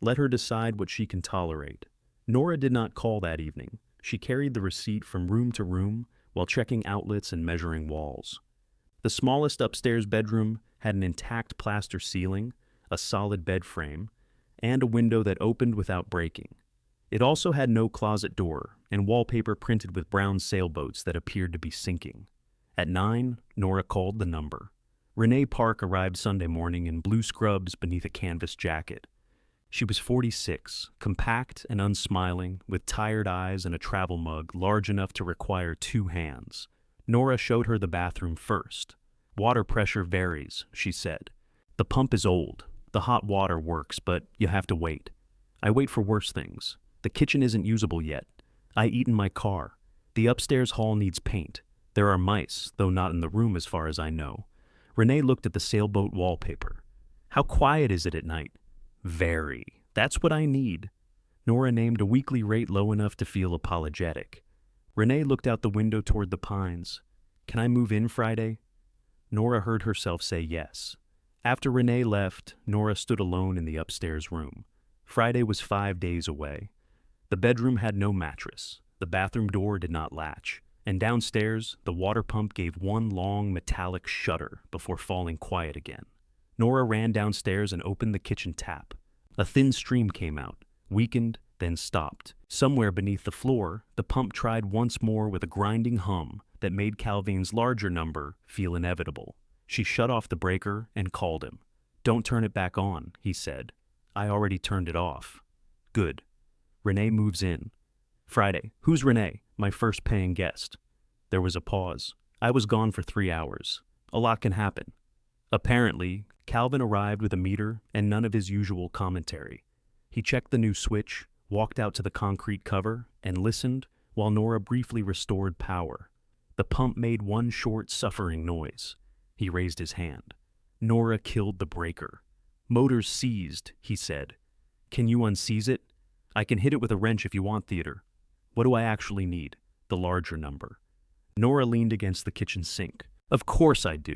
Let her decide what she can tolerate. Nora did not call that evening. She carried the receipt from room to room while checking outlets and measuring walls. The smallest upstairs bedroom had an intact plaster ceiling, a solid bed frame, and a window that opened without breaking. It also had no closet door and wallpaper printed with brown sailboats that appeared to be sinking. At 9, Nora called the number. Renee Park arrived Sunday morning in blue scrubs beneath a canvas jacket. She was 46, compact and unsmiling, with tired eyes and a travel mug large enough to require 2 hands. Nora showed her the bathroom first. Water pressure varies, she said. The pump is old. The hot water works, but you have to wait. I wait for worse things. The kitchen isn't usable yet. I eat in my car. The upstairs hall needs paint. There are mice, though not in the room as far as I know. Renee looked at the sailboat wallpaper. How quiet is it at night? Very. That's what I need. Nora named a weekly rate low enough to feel apologetic. Renee looked out the window toward the pines. Can I move in Friday? Nora heard herself say yes. After Renee left, Nora stood alone in the upstairs room. Friday was 5 days away. The bedroom had no mattress. The bathroom door did not latch. And downstairs, the water pump gave one long metallic shudder before falling quiet again. Nora ran downstairs and opened the kitchen tap. A thin stream came out, weakened, then stopped. Somewhere beneath the floor, the pump tried once more with a grinding hum that made Calvin's larger number feel inevitable. She shut off the breaker and called him. Don't turn it back on, he said. I already turned it off. Good. Renee moves in. Friday. Who's Renee? My first paying guest. There was a pause. I was gone for 3 hours. A lot can happen. Apparently, Calvin arrived with a meter and none of his usual commentary. He checked the new switch, walked out to the concrete cover, and listened while Nora briefly restored power. The pump made one short, suffering noise. He raised his hand. Nora killed the breaker. Motor's seized, he said. Can you unseize it? I can hit it with a wrench if you want, Theater. What do I actually need? The larger number. Nora leaned against the kitchen sink. Of course I do.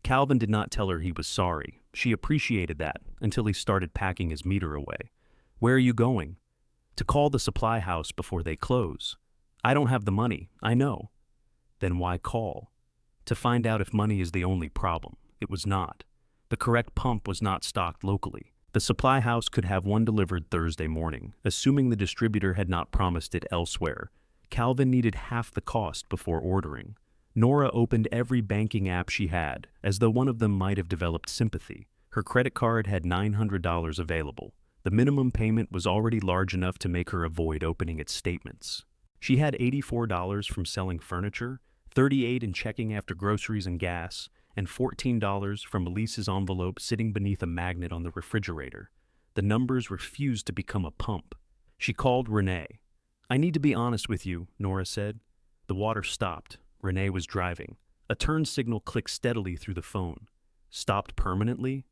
Calvin did not tell her he was sorry. She appreciated that until he started packing his meter away. Where are you going? To call the supply house before they close. I don't have the money, I know. Then why call? To find out if money is the only problem. It was not. The correct pump was not stocked locally. The supply house could have one delivered Thursday morning, assuming the distributor had not promised it elsewhere. Calvin needed half the cost before ordering. Nora opened every banking app she had, as though one of them might have developed sympathy. Her credit card had $900 available. The minimum payment was already large enough to make her avoid opening its statements. She had $84 from selling furniture, $38 in checking after groceries and gas, and $14 from Elise's envelope sitting beneath a magnet on the refrigerator. The numbers refused to become a pump. She called Renee. I need to be honest with you, Nora said. The water stopped. Renee was driving. A turn signal clicked steadily through the phone. Stopped permanently?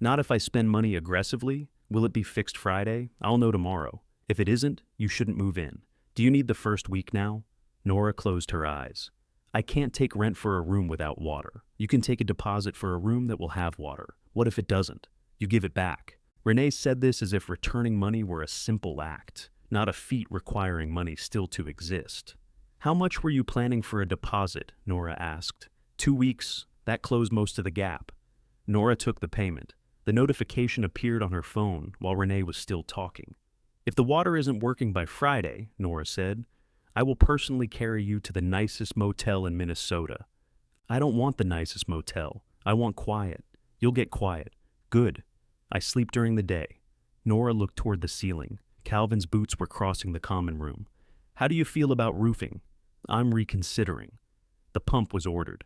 Not if I spend money aggressively. Will it be fixed Friday? I'll know tomorrow. If it isn't, you shouldn't move in. Do you need the first week now? Nora closed her eyes. I can't take rent for a room without water. You can take a deposit for a room that will have water. What if it doesn't? You give it back. Renee said this as if returning money were a simple act, not a feat requiring money still to exist. How much were you planning for a deposit? Nora asked. 2 weeks. That closed most of the gap. Nora took the payment. The notification appeared on her phone while Renee was still talking. If the water isn't working by Friday, Nora said, I will personally carry you to the nicest motel in Minnesota. I don't want the nicest motel. I want quiet. You'll get quiet. Good. I sleep during the day. Nora looked toward the ceiling. Calvin's boots were crossing the common room. How do you feel about roofing? I'm reconsidering. The pump was ordered.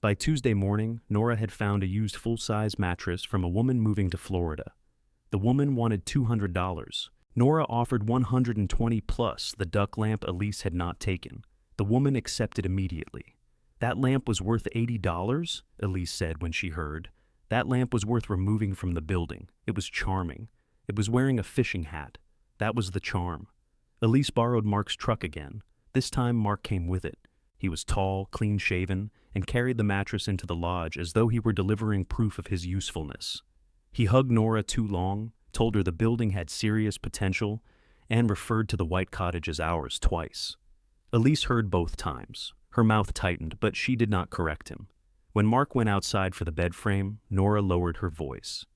By Tuesday morning, Nora had found a used full-size mattress from a woman moving to Florida. The woman wanted $200. Nora offered $120 plus the duck lamp Elise had not taken. The woman accepted immediately. That lamp was worth $80, Elise said when she heard. That lamp was worth removing from the building. It was charming. It was wearing a fishing hat. That was the charm. Elise borrowed Mark's truck again. This time Mark came with it. He was tall, clean-shaven, and carried the mattress into the lodge as though he were delivering proof of his usefulness. He hugged Nora too long, told her the building had serious potential, and referred to the white cottage as ours twice. Elise heard both times. Her mouth tightened, but she did not correct him. When Mark went outside for the bed frame, Nora lowered her voice.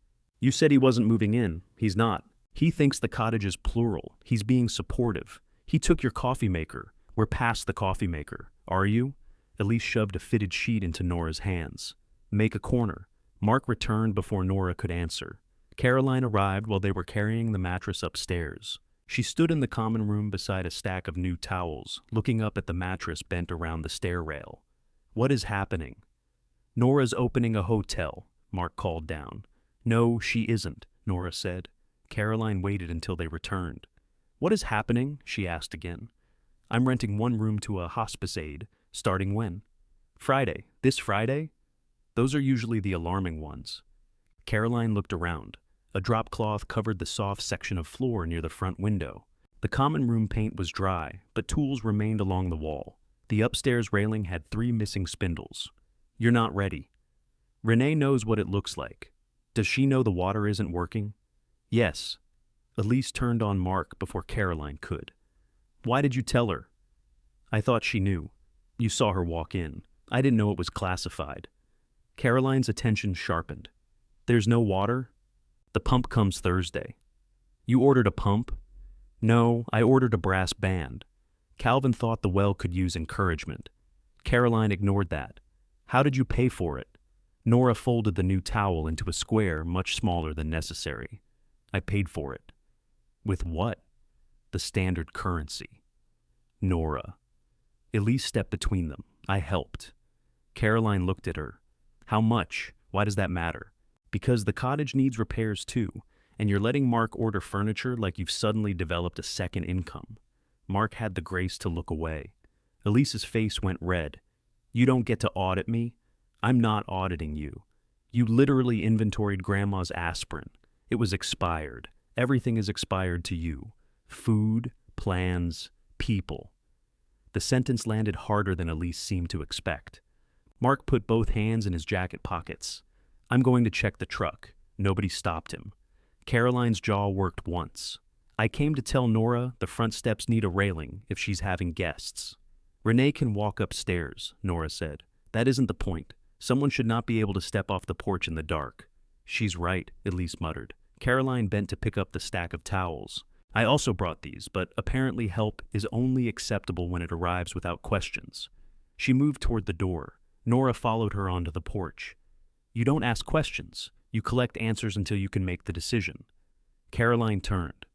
You said he wasn't moving in. He's not. He thinks the cottage is plural. He's being supportive. He took your coffee maker. We're past the coffee maker. Are you? Elise shoved a fitted sheet into Nora's hands. Make a corner. Mark returned before Nora could answer. Caroline arrived while they were carrying the mattress upstairs. She stood in the common room beside a stack of new towels, looking up at the mattress bent around the stair rail. What is happening? Nora's opening a hotel, Mark called down. No, she isn't, Nora said. Caroline waited until they returned. What is happening? She asked again. I'm renting one room to a hospice aide. Starting when? Friday. This Friday? Those are usually the alarming ones. Caroline looked around. A drop cloth covered the soft section of floor near the front window. The common room paint was dry, but tools remained along the wall. The upstairs railing had 3 missing spindles. You're not ready. Renee knows what it looks like. Does she know the water isn't working? Yes. Elise turned on Mark before Caroline could. Why did you tell her? I thought she knew. You saw her walk in. I didn't know it was classified. Caroline's attention sharpened. There's no water? The pump comes Thursday. You ordered a pump? No, I ordered a brass band. Calvin thought the well could use encouragement. Caroline ignored that. How did you pay for it? Nora folded the new towel into a square much smaller than necessary. I paid for it. With what? The standard currency. Nora. Elise stepped between them. I helped. Caroline looked at her. How much? Why does that matter? Because the cottage needs repairs too, and you're letting Mark order furniture like you've suddenly developed a second income. Mark had the grace to look away. Elise's face went red. You don't get to audit me? I'm not auditing you. You literally inventoried Grandma's aspirin. It was expired. Everything is expired to you. Food, plans, people. The sentence landed harder than Elise seemed to expect. Mark put both hands in his jacket pockets. I'm going to check the truck. Nobody stopped him. Caroline's jaw worked once. I came to tell Nora the front steps need a railing if she's having guests. Renee can walk upstairs, Nora said. That isn't the point. Someone should not be able to step off the porch in the dark. She's right, Elise muttered. Caroline bent to pick up the stack of towels. I also brought these, but apparently help is only acceptable when it arrives without questions. She moved toward the door. Nora followed her onto the porch. You don't ask questions. You collect answers until you can make the decision. Caroline turned.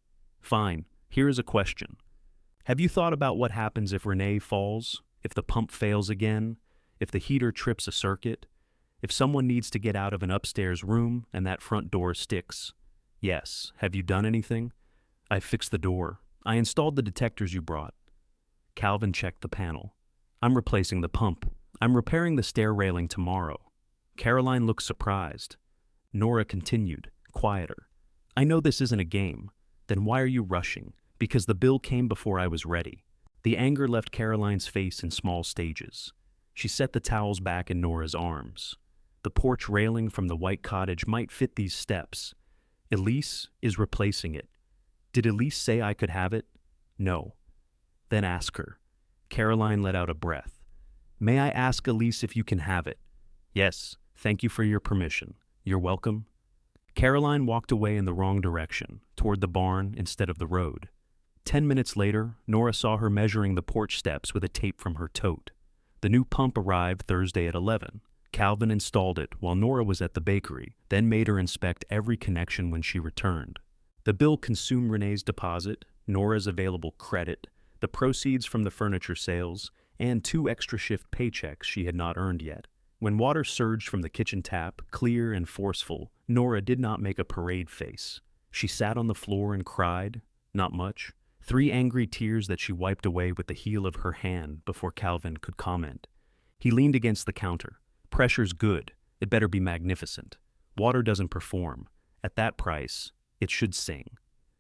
Fine, here is a question. Have you thought about what happens if Renee falls? If the pump fails again? If the heater trips a circuit? If someone needs to get out of an upstairs room and that front door sticks? Yes. Have you done anything? I fixed the door. I installed the detectors you brought. Calvin checked the panel. I'm replacing the pump. I'm repairing the stair railing tomorrow. Caroline looked surprised. Nora continued, quieter. I know this isn't a game. Then why are you rushing? Because the bill came before I was ready. The anger left Caroline's face in small stages. She set the towels back in Nora's arms. The porch railing from the white cottage might fit these steps. Elise is replacing it. Did Elise say I could have it? No. Then ask her. Caroline let out a breath. May I ask Elise if you can have it? Yes, thank you for your permission. You're welcome. Caroline walked away in the wrong direction, toward the barn instead of the road. 10 minutes later, Nora saw her measuring the porch steps with a tape from her tote. The new pump arrived Thursday at 11. Calvin installed it while Nora was at the bakery, then made her inspect every connection when she returned. The bill consumed Renee's deposit, Nora's available credit, the proceeds from the furniture sales, and 2 extra shift paychecks she had not earned yet. When water surged from the kitchen tap, clear and forceful, Nora did not make a parade face. She sat on the floor and cried, not much, 3 angry tears that she wiped away with the heel of her hand before Calvin could comment. He leaned against the counter. Pressure's good. It better be magnificent. Water doesn't perform. At that price, it should sing.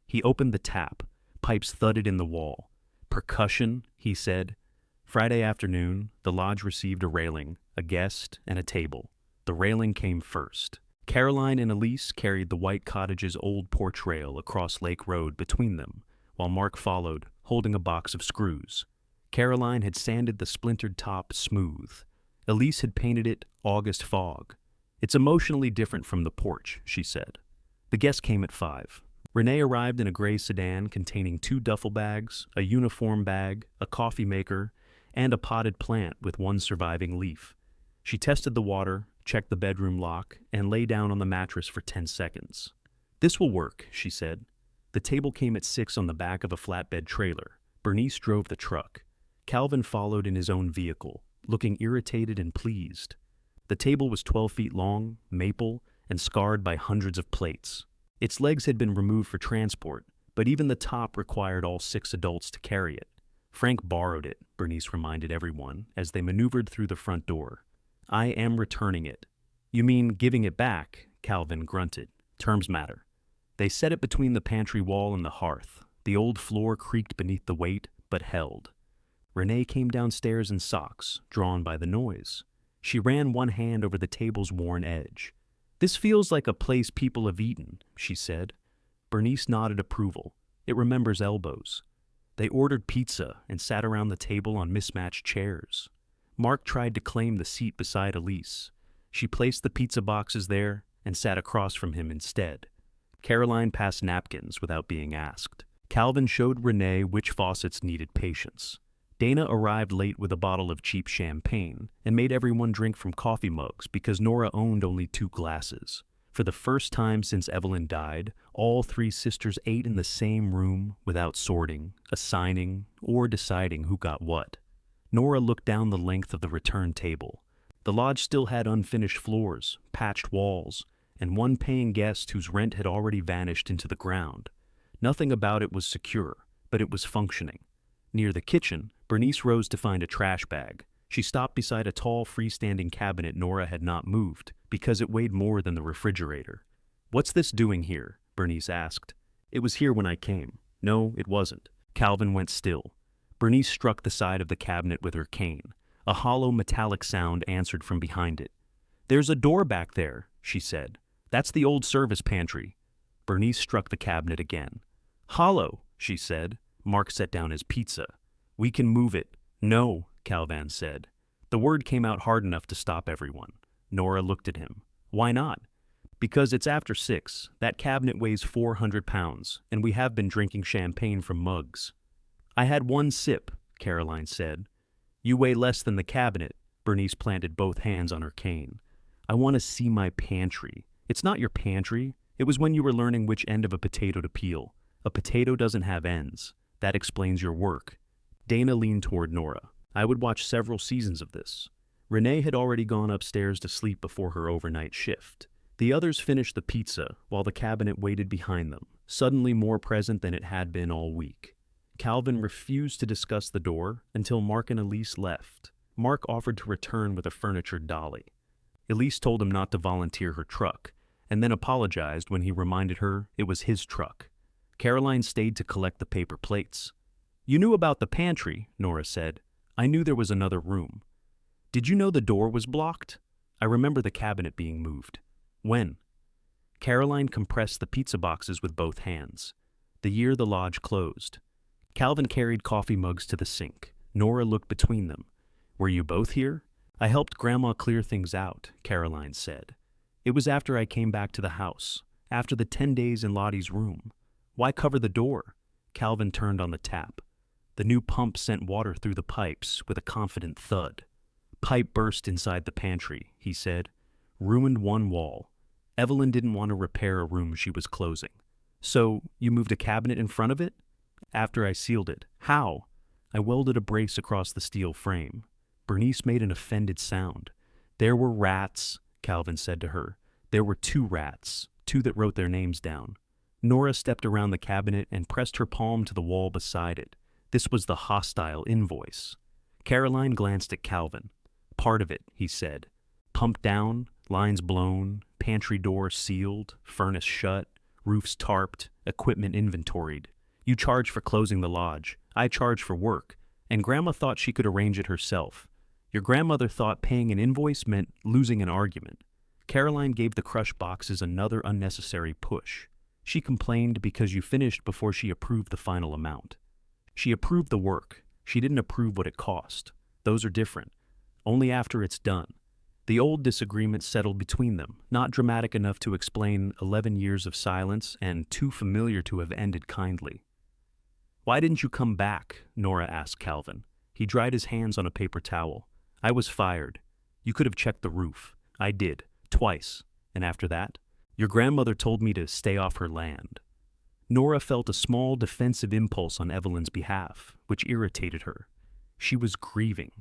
He opened the tap. Pipes thudded in the wall. Percussion, he said. Friday afternoon, the lodge received a railing, a guest, and a table. The railing came first. Caroline and Elise carried the white cottage's old porch rail across Lake Road between them, while Mark followed, holding a box of screws. Caroline had sanded the splintered top smooth. Elise had painted it August fog. It's emotionally different from the porch, she said. The guests came at 5. Renee arrived in a gray sedan containing 2 duffel bags, a uniform bag, a coffee maker, and a potted plant with 1 surviving leaf. She tested the water, checked the bedroom lock, and lay down on the mattress for 10 seconds. This will work, she said. The table came at 6 on the back of a flatbed trailer. Bernice drove the truck. Calvin followed in his own vehicle, looking irritated and pleased. The table was 12 feet long, maple, and scarred by hundreds of plates. Its legs had been removed for transport, but even the top required all 6 adults to carry it. Frank borrowed it, Bernice reminded everyone, as they maneuvered through the front door. I am returning it. You mean giving it back? Calvin grunted. Terms matter. They set it between the pantry wall and the hearth. The old floor creaked beneath the weight, but held. Renee came downstairs in socks, drawn by the noise. She ran one hand over the table's worn edge. This feels like a place people have eaten, she said. Bernice nodded approval. It remembers elbows. They ordered pizza and sat around the table on mismatched chairs. Mark tried to claim the seat beside Elise. She placed the pizza boxes there and sat across from him instead. Caroline passed napkins without being asked. Calvin showed Renee which faucets needed patience. Dana arrived late with a bottle of cheap champagne and made everyone drink from coffee mugs because Nora owned only 2 glasses. For the first time since Evelyn died, all 3 sisters ate in the same room without sorting, assigning, or deciding who got what. Nora looked down the length of the return table. The lodge still had unfinished floors, patched walls, and 1 paying guest whose rent had already vanished into the ground. Nothing about it was secure, but it was functioning. Near the kitchen, Bernice rose to find a trash bag. She stopped beside a tall freestanding cabinet Nora had not moved, because it weighed more than the refrigerator. What's this doing here? Bernice asked. It was here when I came. No, it wasn't. Calvin went still. Bernice struck the side of the cabinet with her cane. A hollow metallic sound answered from behind it. There's a door back there, she said. That's the old service pantry. Bernice struck the cabinet again. Hollow, she said. Mark set down his pizza. We can move it. No, Calvin said. The word came out hard enough to stop everyone. Nora looked at him. Why not? Because it's after 6. That cabinet weighs 400 pounds, and we have been drinking champagne from mugs. I had 1 sip, Caroline said. You weigh less than the cabinet. Bernice planted both hands on her cane. I want to see my pantry. It's not your pantry. It was when you were learning which end of a potato to peel. A potato doesn't have ends. That explains your work. Dana leaned toward Nora. I would watch several seasons of this. Renee had already gone upstairs to sleep before her overnight shift. The others finished the pizza while the cabinet waited behind them, suddenly more present than it had been all week. Calvin refused to discuss the door until Mark and Elise left. Mark offered to return with a furniture dolly. Elise told him not to volunteer her truck, and then apologized when he reminded her it was his truck. Caroline stayed to collect the paper plates. You knew about the pantry, Nora said. I knew there was another room. Did you know the door was blocked? I remember the cabinet being moved. When? Caroline compressed the pizza boxes with both hands. The year the lodge closed. Calvin carried coffee mugs to the sink. Nora looked between them. Were you both here? I helped Grandma clear things out, Caroline said. It was after I came back to the house, after the 10 days in Lottie's room. Why cover the door? Calvin turned on the tap. The new pump sent water through the pipes with a confident thud. Pipe burst inside the pantry, he said. Ruined one wall. Evelyn didn't want to repair a room she was closing. So, you moved a cabinet in front of it? After I sealed it. How? I welded a brace across the steel frame. Bernice made an offended sound. There were rats, Calvin said to her. There were 2 rats, 2 that wrote their names down. Nora stepped around the cabinet and pressed her palm to the wall beside it. This was the hostile invoice. Caroline glanced at Calvin. Part of it, he said. Pump down, lines blown, pantry door sealed, furnace shut, roofs tarped, equipment inventoried. You charge for closing the lodge. I charge for work. And Grandma thought she could arrange it herself. Your grandmother thought paying an invoice meant losing an argument. Caroline gave the crushed boxes another unnecessary push. She complained because you finished before she approved the final amount. She approved the work. She didn't approve what it cost. Those are different. Only after it's done. The old disagreement settled between them, not dramatic enough to explain 11 years of silence and too familiar to have ended kindly. Why didn't you come back? Nora asked Calvin. He dried his hands on a paper towel. I was fired. You could have checked the roof. I did. Twice. And after that? Your grandmother told me to stay off her land. Nora felt a small defensive impulse on Evelyn's behalf, which irritated her. She was grieving.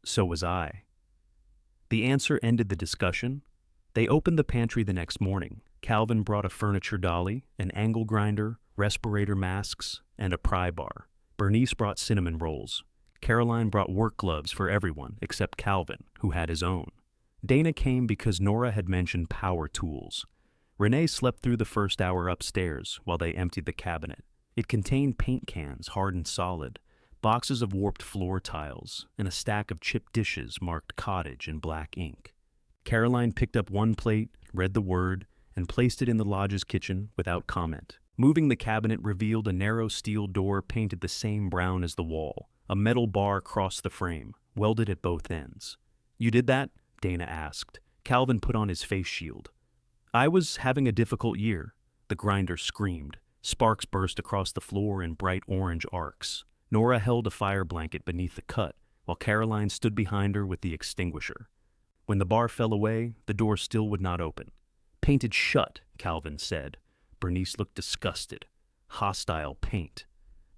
So was I. The answer ended the discussion. They opened the pantry the next morning. Calvin brought a furniture dolly, an angle grinder, respirator masks, and a pry bar. Bernice brought cinnamon rolls. Caroline brought work gloves for everyone except Calvin, who had his own. Dana came because Nora had mentioned power tools. Renee slept through the first hour upstairs while they emptied the cabinet. It contained paint cans, hard and solid, boxes of warped floor tiles, and a stack of chipped dishes marked cottage in black ink. Caroline picked up one plate, read the word, and placed it in the lodge's kitchen without comment. Moving the cabinet revealed a narrow steel door painted the same brown as the wall. A metal bar crossed the frame, welded at both ends. You did that? Dana asked. Calvin put on his face shield. I was having a difficult year. The grinder screamed. Sparks burst across the floor in bright orange arcs. Nora held a fire blanket beneath the cut, while Caroline stood behind her with the extinguisher. When the bar fell away, the door still would not open. Painted shut, Calvin said. Bernice looked disgusted. Hostile paint.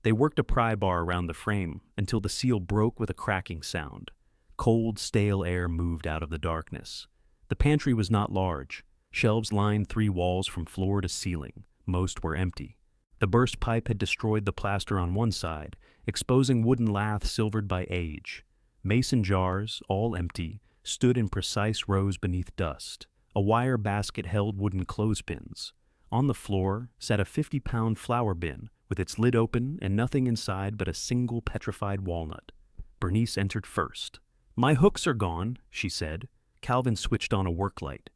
They worked a pry bar around the frame until the seal broke with a cracking sound. Cold, stale air moved out of the darkness. The pantry was not large. Shelves lined 3 walls from floor to ceiling. Most were empty. The burst pipe had destroyed the plaster on one side, exposing wooden lath silvered by age. Mason jars, all empty, stood in precise rows beneath dust. A wire basket held wooden clothespins. On the floor sat a 50-pound flour bin, with its lid open and nothing inside but a single petrified walnut. Bernice entered first. My hooks are gone, she said. Calvin switched on a work light.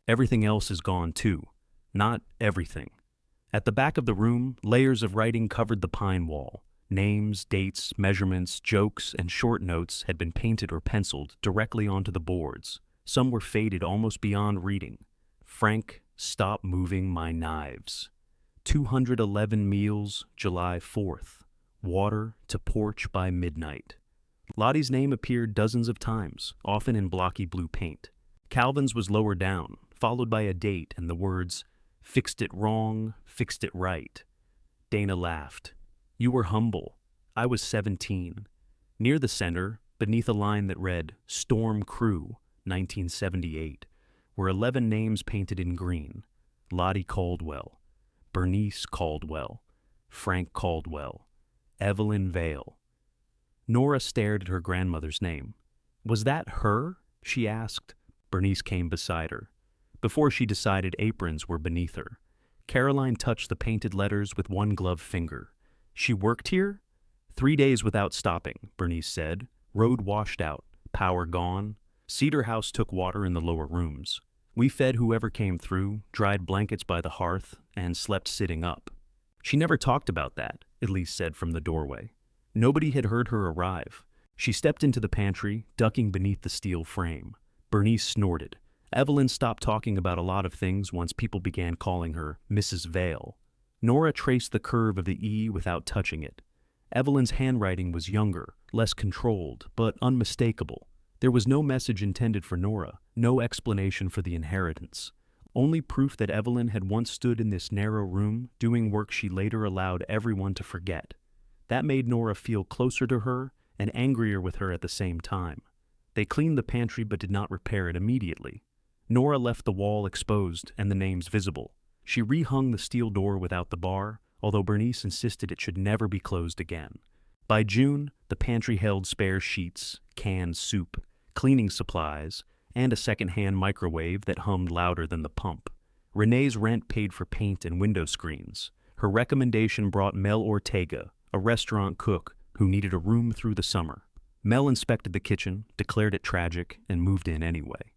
Everything else is gone too. Not everything. At the back of the room, layers of writing covered the pine wall. Names, dates, measurements, jokes, and short notes had been painted or penciled directly onto the boards. Some were faded almost beyond reading. Frank, stop moving my knives. 211 meals, July 4th. Water to porch by midnight. Lottie's name appeared dozens of times, often in blocky blue paint. Calvin's was lower down, followed by a date and the words, fixed it wrong, fixed it right. Dana laughed. You were humble. I was 17. Near the center, beneath a line that read, Storm Crew, 1978, were 11 names painted in green. Lottie Caldwell, Bernice Caldwell, Frank Caldwell, Evelyn Vale. Nora stared at her grandmother's name. Was that her? She asked. Bernice came beside her. Before she decided aprons were beneath her. Caroline touched the painted letters with one gloved finger. She worked here? 3 days without stopping, Bernice said. Road washed out, power gone. Cedar House took water in the lower rooms. We fed whoever came through, dried blankets by the hearth, and slept sitting up. She never talked about that, Elise said from the doorway. Nobody had heard her arrive. She stepped into the pantry, ducking beneath the steel frame. Bernice snorted. Evelyn stopped talking about a lot of things once people began calling her Mrs. Vale. Nora traced the curve of the E without touching it. Evelyn's handwriting was younger, less controlled, but unmistakable. There was no message intended for Nora, no explanation for the inheritance. only proof that Evelyn had once stood in this narrow room doing work she later allowed everyone to forget. That made Nora feel closer to her and angrier with her at the same time. They cleaned the pantry but did not repair it immediately. Nora left the wall exposed and the names visible. She rehung the steel door without the bar, although Bernice insisted it should never be closed again. By June, the pantry held spare sheets, canned soup, cleaning supplies, and a second-hand microwave that hummed louder than the pump. Renee's rent paid for paint and window screens. Her recommendation brought Mel Ortega, a restaurant cook who needed a room through the summer. Mel inspected the kitchen, declared it tragic, and moved in anyway.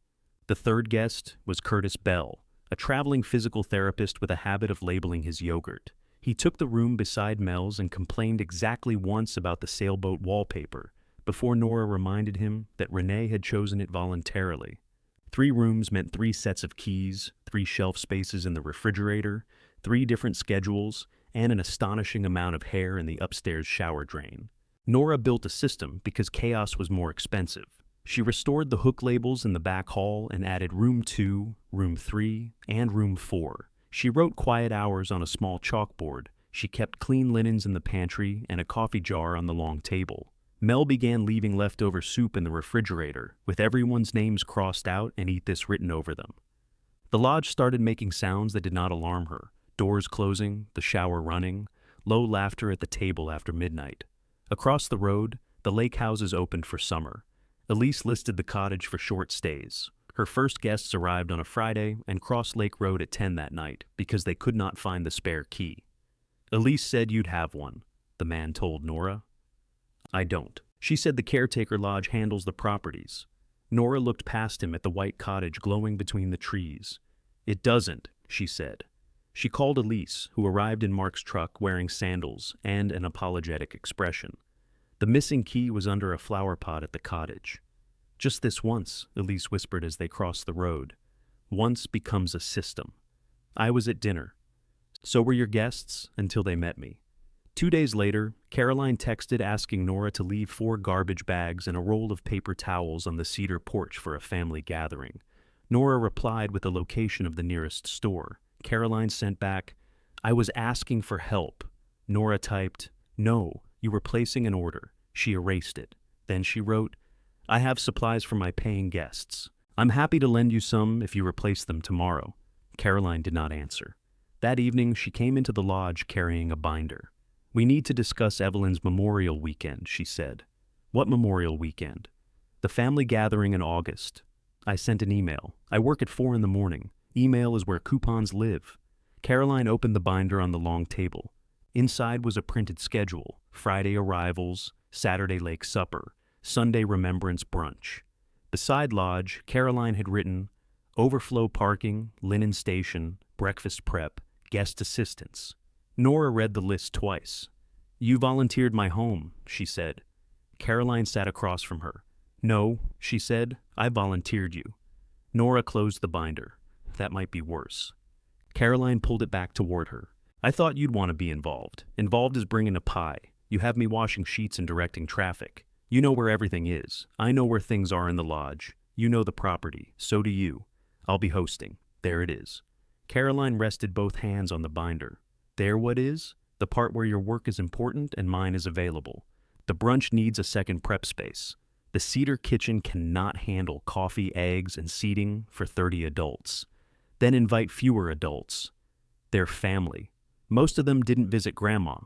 The third guest was Curtis Bell, a traveling physical therapist with a habit of labeling his yogurt. He took the room beside Mel's and complained exactly once about the sailboat wallpaper, before Nora reminded him that Renee had chosen it voluntarily. 3 rooms meant 3 sets of keys, 3 shelf spaces in the refrigerator, 3 different schedules, and an astonishing amount of hair in the upstairs shower drain. Nora built a system because chaos was more expensive. She restored the hook labels in the back hall and added room 2, room 3, and room 4. She wrote quiet hours on a small chalkboard. She kept clean linens in the pantry and a coffee jar on the long table. Mel began leaving leftover soup in the refrigerator, with everyone's names crossed out and "Eat this" written over them. The lodge started making sounds that did not alarm her. Doors closing, the shower running, low laughter at the table after midnight. Across the road, the lake houses opened for summer. Elise listed the cottage for short stays. Her first guests arrived on a Friday and crossed Lake Road at 10 that night because they could not find the spare key. Elise said you'd have one, the man told Nora. I don't. She said the Caretaker Lodge handles the properties. Nora looked past him at the white cottage glowing between the trees. It doesn't, she said. She called Elise, who arrived in Mark's truck wearing sandals and an apologetic expression. The missing key was under a flower pot at the cottage. Just this once, Elise whispered as they crossed the road. Once becomes a system. I was at dinner. So were your guests until they met me. 2 days later, Caroline texted asking Nora to leave 4 garbage bags and a roll of paper towels on the cedar porch for a family gathering. Nora replied with the location of the nearest store. Caroline sent back, I was asking for help. Nora typed, no, you were placing an order. She erased it. Then she wrote, I have supplies for my paying guests. I'm happy to lend you some if you replace them tomorrow. Caroline did not answer. That evening, she came into the lodge carrying a binder. We need to discuss Evelyn's memorial weekend, she said. What memorial weekend? The family gathering in August. I sent an email. I work at 4 in the morning. Email is where coupons live. Caroline opened the binder on the long table. Inside was a printed schedule. Friday arrivals, Saturday lake supper, Sunday remembrance brunch. Beside lodge, Caroline had written, overflow parking, linen station, breakfast prep, guest assistance. Nora read the list twice. You volunteered my home, she said. Caroline sat across from her. No, she said, I volunteered you. Nora closed the binder. That might be worse. Caroline pulled it back toward her. I thought you'd want to be involved. Involved is bringing a pie. You have me washing sheets and directing traffic. You know where everything is. I know where things are in the lodge. You know the property. So do you. I'll be hosting. There it is. Caroline rested both hands on the binder. There what is? The part where your work is important and mine is available. The brunch needs a second prep space. The cedar kitchen cannot handle coffee, eggs, and seating for 30 adults. Then invite fewer adults. Their family. Most of them didn't visit Grandma,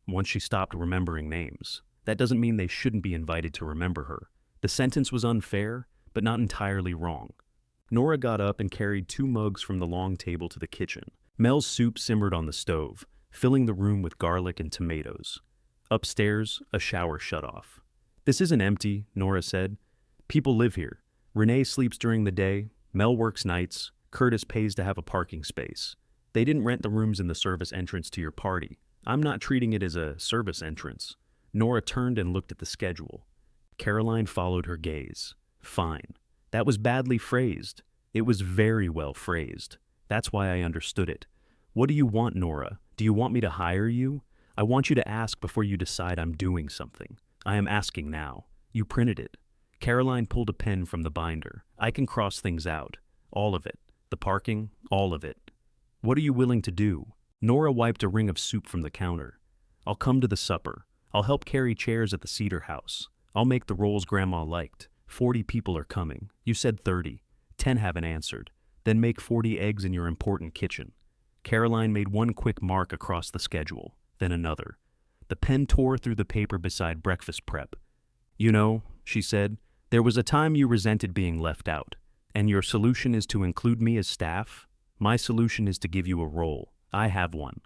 once she stopped remembering names. That doesn't mean they shouldn't be invited to remember her. The sentence was unfair, but not entirely wrong. Nora got up and carried 2 mugs from the long table to the kitchen. Mel's soup simmered on the stove, filling the room with garlic and tomatoes. Upstairs, a shower shut off. This isn't empty, Nora said. People live here. Renee sleeps during the day, Mel works nights, Curtis pays to have a parking space. They didn't rent the rooms in the service entrance to your party. I'm not treating it as a service entrance. Nora turned and looked at the schedule. Caroline followed her gaze. Fine. That was badly phrased. It was very well phrased. That's why I understood it. What do you want, Nora? Do you want me to hire you? I want you to ask before you decide I'm doing something. I am asking now. You printed it. Caroline pulled a pen from the binder. I can cross things out. All of it. The parking? All of it. What are you willing to do? Nora wiped a ring of soup from the counter. I'll come to the supper. I'll help carry chairs at the Cedar House. I'll make the rolls Grandma liked. 40 people are coming. You said 30. 10 haven't answered. Then make 40 eggs in your important kitchen. Caroline made one quick mark across the schedule, then another. The pen tore through the paper beside breakfast prep. You know, she said, there was a time you resented being left out. And your solution is to include me as staff? My solution is to give you a role. I have one.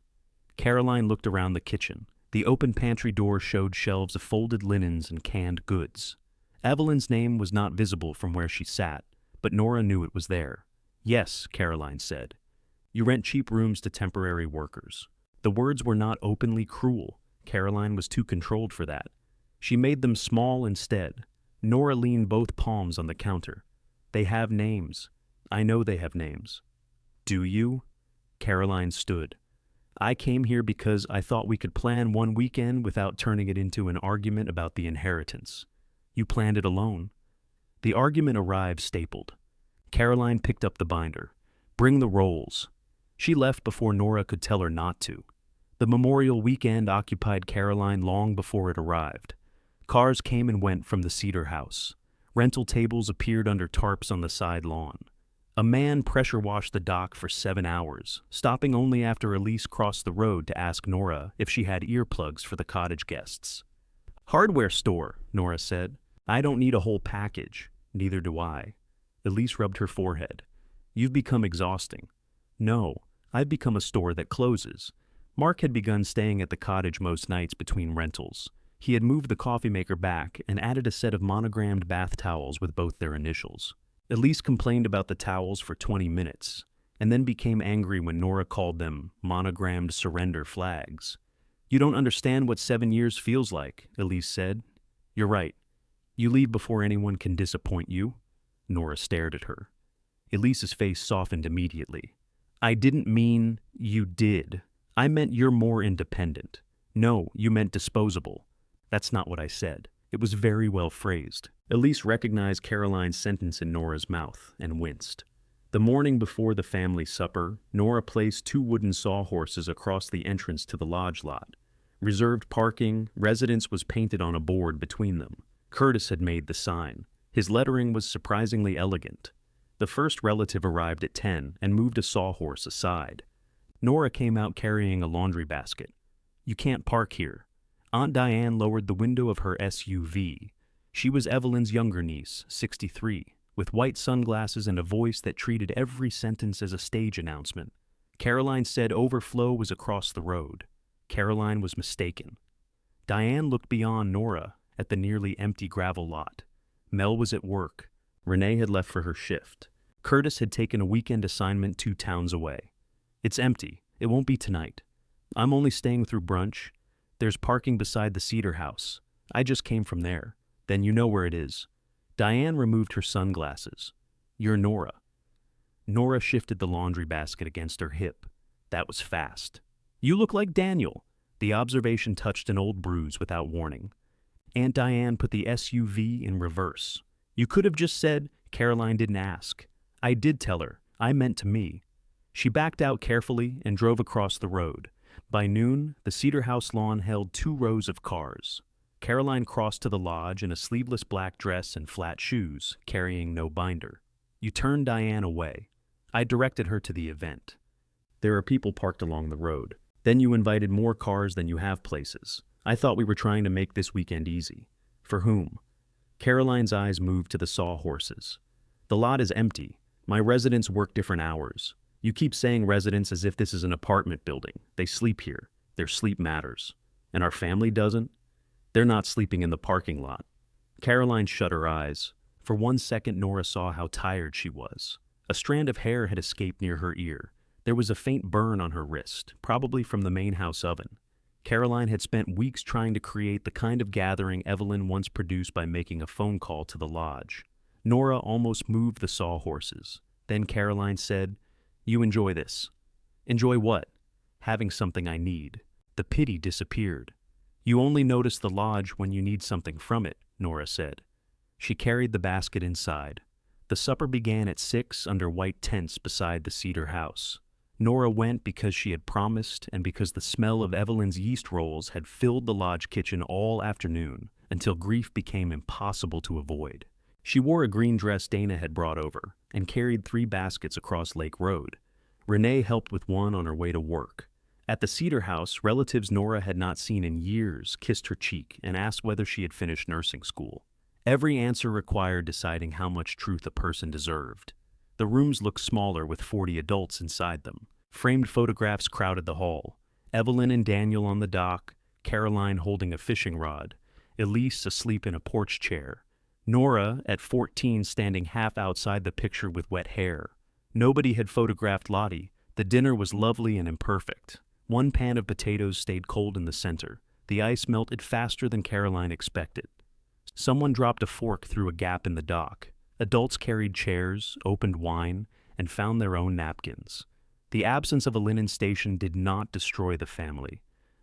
Caroline looked around the kitchen. The open pantry door showed shelves of folded linens and canned goods. Evelyn's name was not visible from where she sat, but Nora knew it was there. Yes, Caroline said. You rent cheap rooms to temporary workers. The words were not openly cruel. Caroline was too controlled for that. She made them small instead. Nora leaned both palms on the counter. They have names. I know they have names. Do you? Caroline stood. I came here because I thought we could plan one weekend without turning it into an argument about the inheritance. You planned it alone. The argument arrived stapled. Caroline picked up the binder. Bring the rolls. She left before Nora could tell her not to. The Memorial Weekend occupied Caroline long before it arrived. Cars came and went from the Cedar House. Rental tables appeared under tarps on the side lawn. A man pressure-washed the dock for 7 hours, stopping only after Elise crossed the road to ask Nora if she had earplugs for the cottage guests. Hardware store, Nora said. I don't need a whole package. Neither do I. Elise rubbed her forehead. You've become exhausting. No, I've become a store that closes. Mark had begun staying at the cottage most nights between rentals. He had moved the coffee maker back and added a set of monogrammed bath towels with both their initials. Elise complained about the towels for 20 minutes, and then became angry when Nora called them monogrammed surrender flags. You don't understand what 7 years feels like, Elise said. You're right. You leave before anyone can disappoint you. Nora stared at her. Elise's face softened immediately. I didn't mean you did. I meant you're more independent. No, you meant disposable. That's not what I said. It was very well phrased. Elise recognized Caroline's sentence in Nora's mouth and winced. The morning before the family supper, Nora placed 2 wooden sawhorses across the entrance to the lodge lot. Reserved parking, residence was painted on a board between them. Curtis had made the sign. His lettering was surprisingly elegant. The first relative arrived at 10 and moved a sawhorse aside. Nora came out carrying a laundry basket. You can't park here. Aunt Diane lowered the window of her SUV. She was Evelyn's younger niece, 63, with white sunglasses and a voice that treated every sentence as a stage announcement. Caroline said overflow was across the road. Caroline was mistaken. Diane looked beyond Nora at the nearly empty gravel lot. Mel was at work. Renee had left for her shift. Curtis had taken a weekend assignment 2 towns away. It's empty. It won't be tonight. I'm only staying through brunch. There's parking beside the Cedar House. I just came from there. Then you know where it is. Diane removed her sunglasses. You're Nora. Nora shifted the laundry basket against her hip. That was fast. You look like Daniel. The observation touched an old bruise without warning. Aunt Diane put the SUV in reverse. You could have just said, Caroline didn't ask. I did tell her. I meant to me. She backed out carefully and drove across the road. By noon, the Cedar House lawn held 2 rows of cars. Caroline crossed to the lodge in a sleeveless black dress and flat shoes, carrying no binder. You turned Diane away. I directed her to the event. There are people parked along the road. Then you invited more cars than you have places. I thought we were trying to make this weekend easy. For whom? Caroline's eyes moved to the sawhorses. The lot is empty. My residents work different hours. You keep saying residents as if this is an apartment building. They sleep here. Their sleep matters. And our family doesn't? They're not sleeping in the parking lot. Caroline shut her eyes. For 1 second, Nora saw how tired she was. A strand of hair had escaped near her ear. There was a faint burn on her wrist, probably from the main house oven. Caroline had spent weeks trying to create the kind of gathering Evelyn once produced by making a phone call to the lodge. Nora almost moved the sawhorses. Then Caroline said, You enjoy this. Enjoy what? Having something I need. The pity disappeared. You only notice the lodge when you need something from it, Nora said. She carried the basket inside. The supper began at 6 under white tents beside the cedar house. Nora went because she had promised and because the smell of Evelyn's yeast rolls had filled the lodge kitchen all afternoon until grief became impossible to avoid. She wore a green dress Dana had brought over and carried 3 baskets across Lake Road. Renee helped with one on her way to work. At the Cedar House, relatives Nora had not seen in years kissed her cheek and asked whether she had finished nursing school. Every answer required deciding how much truth a person deserved. The rooms looked smaller with 40 adults inside them. Framed photographs crowded the hall. Evelyn and Daniel on the dock, Caroline holding a fishing rod, Elise asleep in a porch chair, Nora, at 14, standing half outside the picture with wet hair. Nobody had photographed Lottie. The dinner was lovely and imperfect. One pan of potatoes stayed cold in the center. The ice melted faster than Caroline expected. Someone dropped a fork through a gap in the dock. Adults carried chairs, opened wine, and found their own napkins. The absence of a linen station did not destroy the family.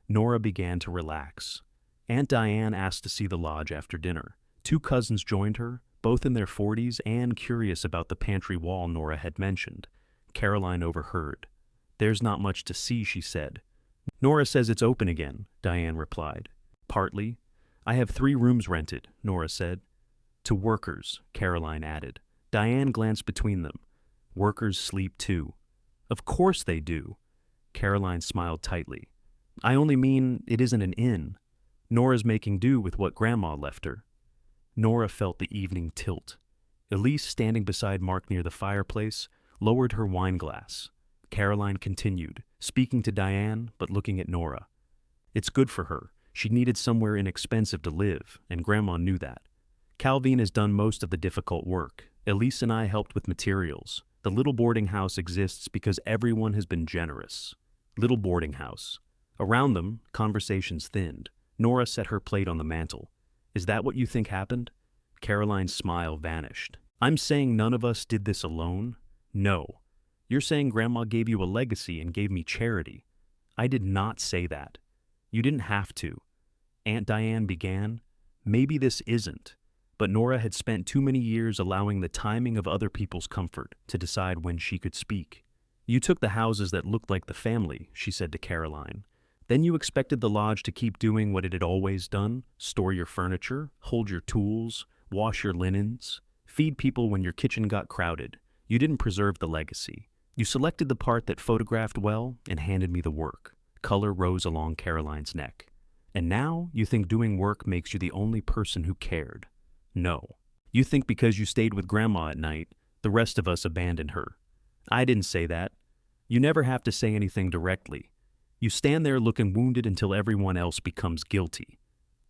Nora began to relax. Aunt Diane asked to see the lodge after dinner. 2 cousins joined her, both in their 40s and curious about the pantry wall Nora had mentioned. Caroline overheard. "There's not much to see," she said. "Nora says it's open again," Diane replied. "Partly. I have 3 rooms rented," Nora said. "To workers," Caroline added. Diane glanced between them. "Workers sleep too." "Of course they do." Caroline smiled tightly. "I only mean it isn't an inn. Nora's making do with what Grandma left her." Nora felt the evening tilt. Elise, standing beside Mark near the fireplace, lowered her wine glass. Caroline continued, speaking to Diane but looking at Nora. "It's good for her. She needed somewhere inexpensive to live, and Grandma knew that. Calvin has done most of the difficult work. Elise and I helped with materials. The little boarding house exists because everyone has been generous." Little boarding house. Around them, conversations thinned. Nora set her plate on the mantel. "Is that what you think happened?" Caroline's smile vanished. "I'm saying none of us did this alone. No. You're saying Grandma gave you a legacy and gave me charity. I did not say that. You didn't have to." Aunt Diane began. "Maybe this isn't." But Nora had spent too many years allowing the timing of other people's comfort to decide when she could speak. "You took the houses that looked like the family," she said to Caroline. "Then you expected the lodge to keep doing what it had always done, store your furniture, hold your tools, wash your linens, feed people when your kitchen got crowded. You didn't preserve the legacy. You selected the part that photographed well and handed me the work." Color rose along Caroline's neck. "And now you think doing work makes you the only person who cared. No. You think because you stayed with Grandma at night, the rest of us abandoned her. I didn't say that. You never have to say anything directly. You stand there looking wounded until everyone else becomes guilty."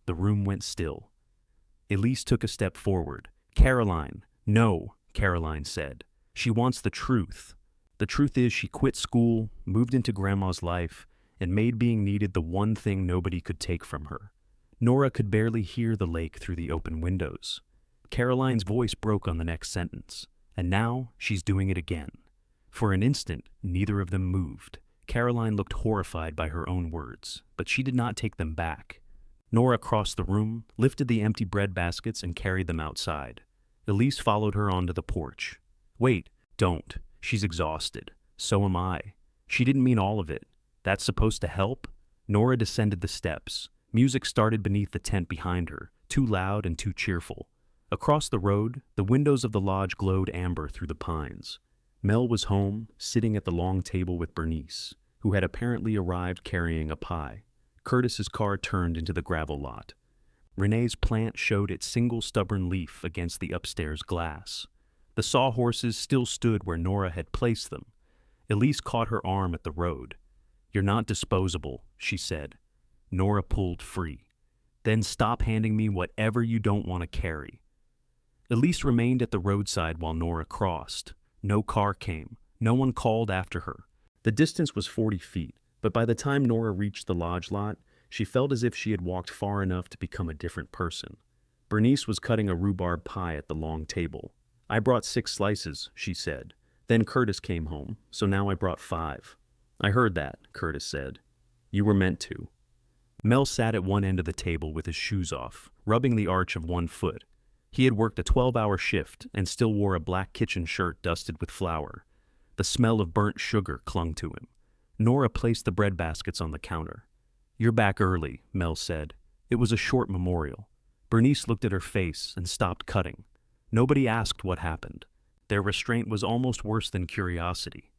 The room went still. Elise took a step forward. "Caroline." "No," Caroline said. "She wants the truth. The truth is she quit school, moved into Grandma's life, and made being needed the one thing nobody could take from her." Nora could barely hear the lake through the open windows. Caroline's voice broke on the next sentence. "And now she's doing it again." For an instant, neither of them moved. Caroline looked horrified by her own words, but she did not take them back. Nora crossed the room, lifted the empty bread baskets, and carried them outside. Elise followed her onto the porch. "Wait, don't. She's exhausted. So am I. She didn't mean all of it. That's supposed to help?" Nora descended the steps. Music started beneath the tent behind her, too loud and too cheerful. Across the road, the windows of the lodge glowed amber through the pines. Mel was home, sitting at the long table with Bernice, who had apparently arrived carrying a pie. Curtis's car turned into the gravel lot. Renee's plant showed its single stubborn leaf against the upstairs glass. The sawhorses still stood where Nora had placed them. Elise caught her arm at the road. "You're not disposable," she said. Nora pulled free. "Then stop handing me whatever you don't want to carry." Elise remained at the roadside while Nora crossed. No car came. No one called after her. The distance was 40 feet, but by the time Nora reached the lodge lot, she felt as if she had walked far enough to become a different person. Bernice was cutting a rhubarb pie at the long table. "I brought 6 slices," she said. "Then Curtis came home, so now I brought 5. "I heard that," Curtis said. "You were meant to." Mel sat at one end of the table with his shoes off, rubbing the arch of one foot. He had worked a 12-hour shift and still wore a black kitchen shirt dusted with flour. The smell of burnt sugar clung to him. Nora placed the bread baskets on the counter. "You're back early," Mel said. It was a short memorial. Bernice looked at her face and stopped cutting. Nobody asked what happened. Their restraint was almost worse than curiosity.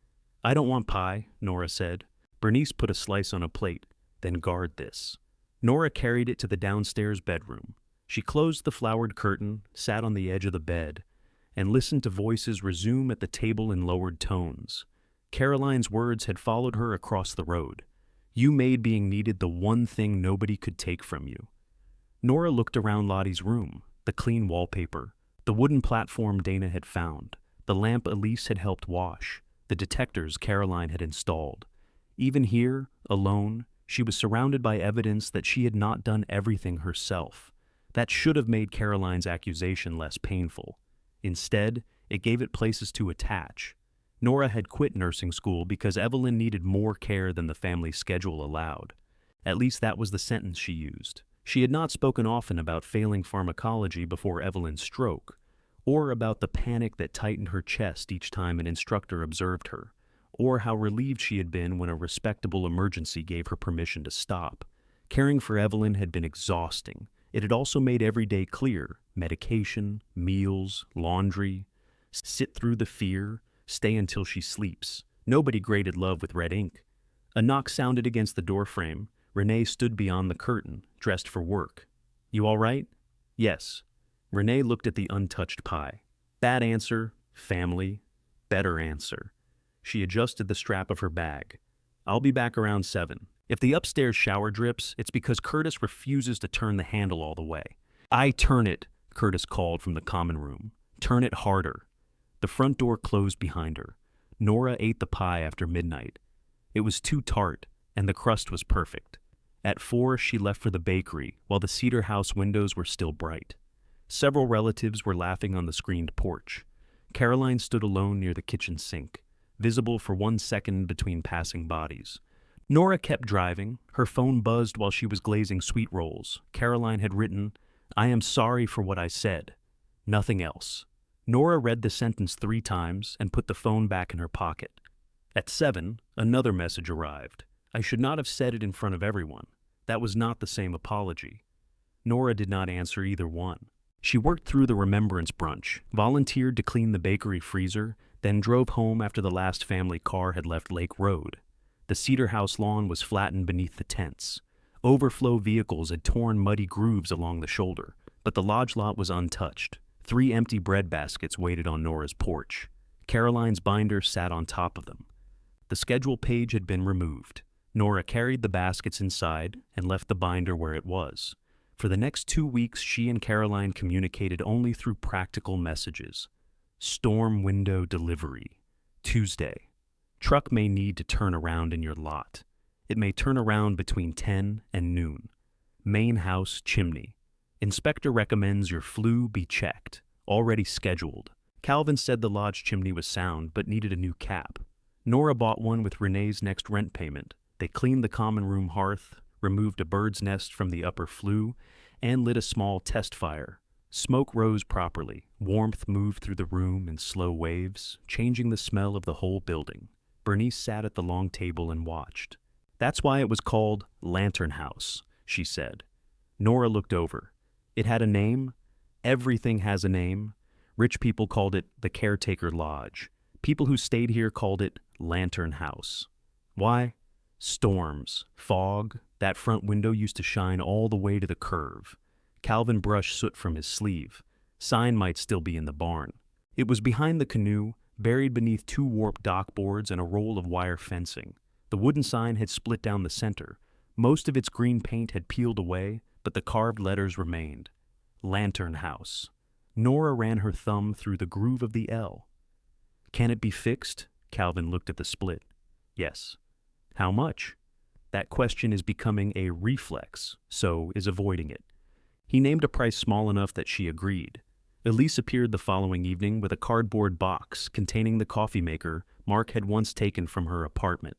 "I don't want pie," Nora said. Bernice put a slice on a plate. "Then guard this." Nora carried it to the downstairs bedroom. She closed the flowered curtain, sat on the edge of the bed, and listened to voices resume at the table in lowered tones. Caroline's words had followed her across the road. "You made being needed the one thing nobody could take from you." Nora looked around Lottie's room, the clean wallpaper, the wooden platform Dana had found, the lamp Elise had helped wash, the detectors Caroline had installed. Even here, alone, she was surrounded by evidence that she had not done everything herself. That should have made Caroline's accusation less painful. Instead, it gave it places to attach. Nora had quit nursing school because Evelyn needed more care than the family schedule allowed. At least that was the sentence she used. She had not spoken often about failing pharmacology before Evelyn's stroke, or about the panic that tightened her chest each time an instructor observed her, or how relieved she had been when a respectable emergency gave her permission to stop. Caring for Evelyn had been exhausting. It had also made every day clear: medication, meals, laundry. Sit through the fear, stay until she sleeps. Nobody graded love with red ink. A knock sounded against the doorframe. Renee stood beyond the curtain, dressed for work. "You all right?" "Yes." Renee looked at the untouched pie. Bad answer, family. Better answer. She adjusted the strap of her bag. "I'll be back around 7. If the upstairs shower drips, it's because Curtis refuses to turn the handle all the way." "I turn it," Curtis called from the common room. "Turn it harder." The front door closed behind her. Nora ate the pie after midnight. It was too tart, and the crust was perfect. At 4, she left for the bakery, while the Cedar House windows were still bright. Several relatives were laughing on the screened porch. Caroline stood alone near the kitchen sink, visible for 1 second between passing bodies. Nora kept driving. Her phone buzzed while she was glazing sweet rolls. Caroline had written, "I am sorry for what I said." Nothing else. Nora read the sentence 3 times and put the phone back in her pocket. At 7, another message arrived. "I should not have said it in front of everyone." That was not the same apology. Nora did not answer either one. She worked through the remembrance brunch, volunteered to clean the bakery freezer, then drove home after the last family car had left Lake Road. The Cedar House lawn was flattened beneath the tents. Overflow vehicles had torn muddy grooves along the shoulder, but the lodge lot was untouched. 3 empty bread baskets waited on Nora's porch. Caroline's binder sat on top of them. The schedule page had been removed. Nora carried the baskets inside and left the binder where it was. For the next 2 weeks, she and Caroline communicated only through practical messages. Storm window delivery. Tuesday. Truck may need to turn around in your lot. It may turn around between 10 and noon. Main house chimney. Inspector recommends your flue be checked. Already scheduled. Calvin said the lodge chimney was sound but needed a new cap. Nora bought one with Renee's next rent payment. They cleaned the common room hearth, removed a bird's nest from the upper flue, and lit a small test fire. Smoke rose properly. Warmth moved through the room in slow waves, changing the smell of the whole building. Bernice sat at the long table and watched. "That's why it was called Lantern House," she said. Nora looked over. It had a name. Everything has a name. Rich people called it the Caretaker Lodge. People who stayed here called it Lantern House. Why? Storms, fog. That front window used to shine all the way to the curve. Calvin brushed soot from his sleeve. Sign might still be in the barn. It was behind the canoe, buried beneath 2 warped dock boards and a roll of wire fencing. The wooden sign had split down the center. Most of its green paint had peeled away, but the carved letters remained. Lantern House. Nora ran her thumb through the groove of the L. "Can it be fixed?" Calvin looked at the split. "Yes." "How much?" That question is becoming a reflex, so is avoiding it. He named a price small enough that she agreed. Elise appeared the following evening with a cardboard box containing the coffee maker Mark had once taken from her apartment.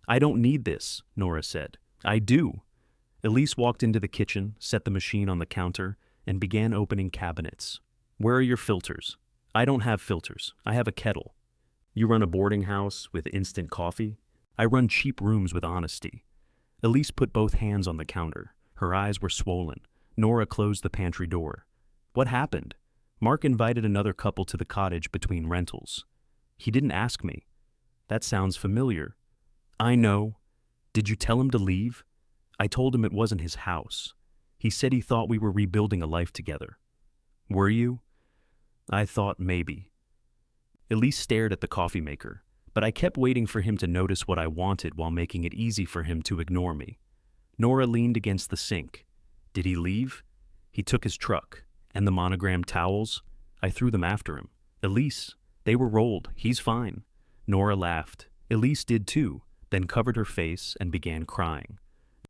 "I don't need this," Nora said. "I do." Elise walked into the kitchen, set the machine on the counter, and began opening cabinets. Where are your filters? I don't have filters. I have a kettle. You run a boarding house with instant coffee? I run cheap rooms with honesty. Elise put both hands on the counter. Her eyes were swollen. Nora closed the pantry door. What happened? Mark invited another couple to the cottage between rentals. He didn't ask me. That sounds familiar. I know. Did you tell him to leave? I told him it wasn't his house. He said he thought we were rebuilding a life together. Were you? I thought maybe. Elise stared at the coffee maker, but I kept waiting for him to notice what I wanted while making it easy for him to ignore me. Nora leaned against the sink. Did he leave? He took his truck. And the monogrammed towels? I threw them after him. Elise, they were rolled. He's fine. Nora laughed. Elise did too, then covered her face and began crying.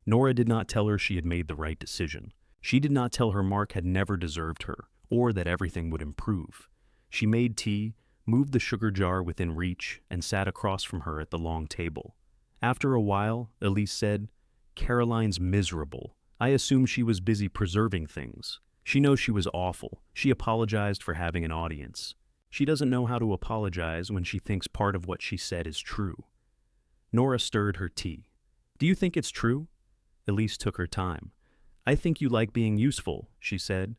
Nora did not tell her she had made the right decision. She did not tell her Mark had never deserved her, or that everything would improve. She made tea, moved the sugar jar within reach, and sat across from her at the long table. After a while, Elise said, Caroline's miserable. I assume she was busy preserving things. She knows she was awful. She apologized for having an audience. She doesn't know how to apologize when she thinks part of what she said is true. Nora stirred her tea. Do you think it's true? Elise took her time. I think you like being useful, she said.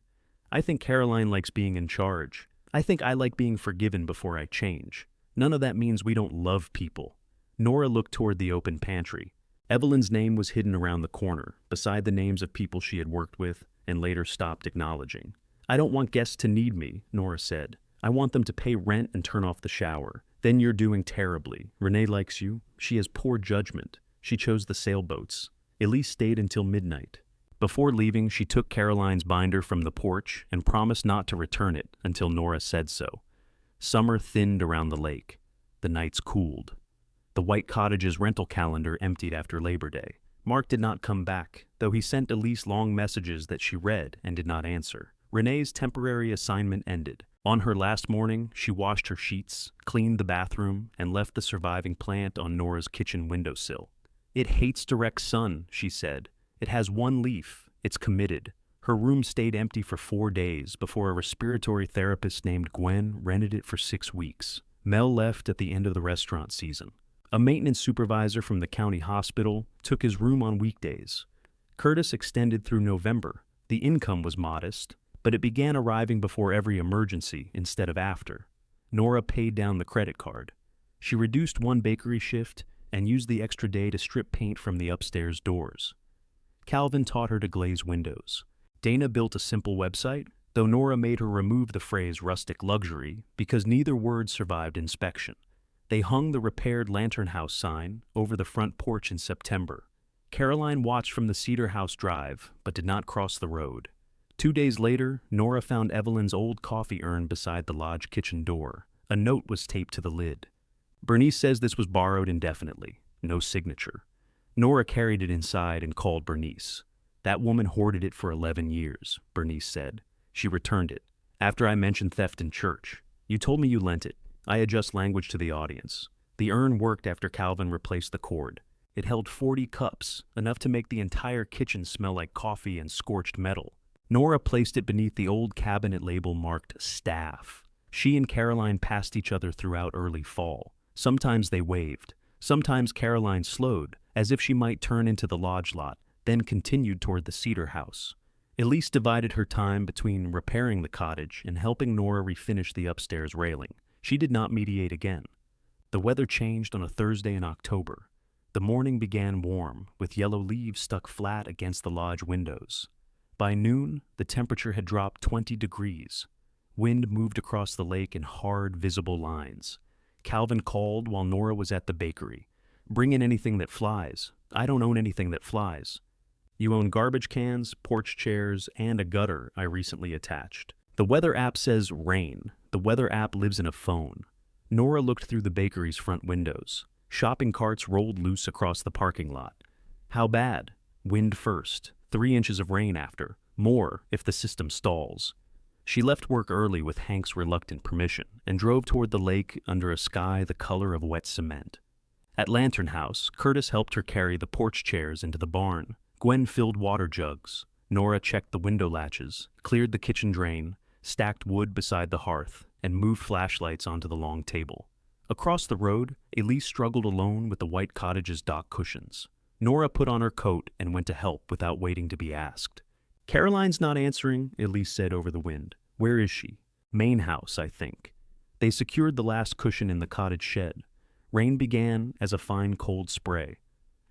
I think Caroline likes being in charge. I think I like being forgiven before I change. None of that means we don't love people. Nora looked toward the open pantry. Evelyn's name was hidden around the corner, beside the names of people she had worked with and later stopped acknowledging. I don't want guests to need me, Nora said. I want them to pay rent and turn off the shower. Then you're doing terribly. Renee likes you. She has poor judgment. She chose the sailboats. Elise stayed until midnight. Before leaving, she took Caroline's binder from the porch and promised not to return it until Nora said so. Summer thinned around the lake. The nights cooled. The White Cottage's rental calendar emptied after Labor Day. Mark did not come back, though he sent Elise long messages that she read and did not answer. Renee's temporary assignment ended. On her last morning, she washed her sheets, cleaned the bathroom, and left the surviving plant on Nora's kitchen windowsill. It hates direct sun, she said. It has one leaf. It's committed. Her room stayed empty for 4 days before a respiratory therapist named Gwen rented it for 6 weeks. Mel left at the end of the restaurant season. A maintenance supervisor from the county hospital took his room on weekdays. Curtis extended through November. The income was modest, but it began arriving before every emergency instead of after. Nora paid down the credit card. She reduced one bakery shift and used the extra day to strip paint from the upstairs doors. Calvin taught her to glaze windows. Dana built a simple website, though Nora made her remove the phrase rustic luxury because neither word survived inspection. They hung the repaired Lantern House sign over the front porch in September. Caroline watched from the Cedar House Drive, but did not cross the road. 2 days later, Nora found Evelyn's old coffee urn beside the lodge kitchen door. A note was taped to the lid. Bernice says this was borrowed indefinitely. No signature. Nora carried it inside and called Bernice. That woman hoarded it for 11 years, Bernice said. She returned it. After I mentioned theft in church. You told me you lent it. I adjust language to the audience. The urn worked after Calvin replaced the cord. It held 40 cups, enough to make the entire kitchen smell like coffee and scorched metal. Nora placed it beneath the old cabinet label marked staff. She and Caroline passed each other throughout early fall. Sometimes they waved. Sometimes Caroline slowed, as if she might turn into the lodge lot, then continued toward the Cedar House. Elise divided her time between repairing the cottage and helping Nora refinish the upstairs railing. She did not mediate again. The weather changed on a Thursday in October. The morning began warm, with yellow leaves stuck flat against the lodge windows. By noon, the temperature had dropped 20 degrees. Wind moved across the lake in hard, visible lines. Calvin called while Nora was at the bakery. Bring in anything that flies. I don't own anything that flies. You own garbage cans, porch chairs, and a gutter I recently attached. The weather app says rain. The weather app lives in a phone. Nora looked through the bakery's front windows. Shopping carts rolled loose across the parking lot. How bad? Wind first. 3 inches of rain after. More if the system stalls. She left work early with Hank's reluctant permission and drove toward the lake under a sky the color of wet cement. At Lantern House, Curtis helped her carry the porch chairs into the barn. Gwen filled water jugs. Nora checked the window latches, cleared the kitchen drain, stacked wood beside the hearth, and moved flashlights onto the long table. Across the road, Elise struggled alone with the white cottage's dock cushions. Nora put on her coat and went to help without waiting to be asked. "Caroline's not answering," Elise said over the wind. "Where is she?" "Main house, I think." They secured the last cushion in the cottage shed. Rain began as a fine cold spray.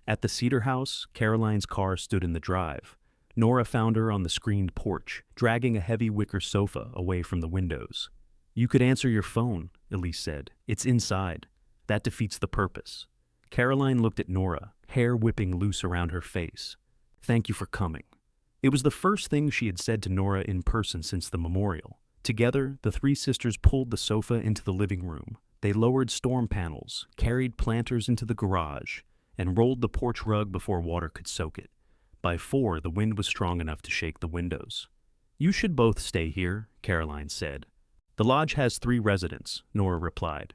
At the Cedar house, Caroline's car stood in the drive. Nora found her on the screened porch, dragging a heavy wicker sofa away from the windows. "You could answer your phone," Elise said. "It's inside. That defeats the purpose." Caroline looked at Nora, hair whipping loose around her face. "Thank you for coming." It was the first thing she had said to Nora in person since the memorial. Together, the three sisters pulled the sofa into the living room. They lowered storm panels, carried planters into the garage, and rolled the porch rug before water could soak it. By 4, the wind was strong enough to shake the windows. "You should both stay here," Caroline said. "The lodge has 3 residents," Nora replied.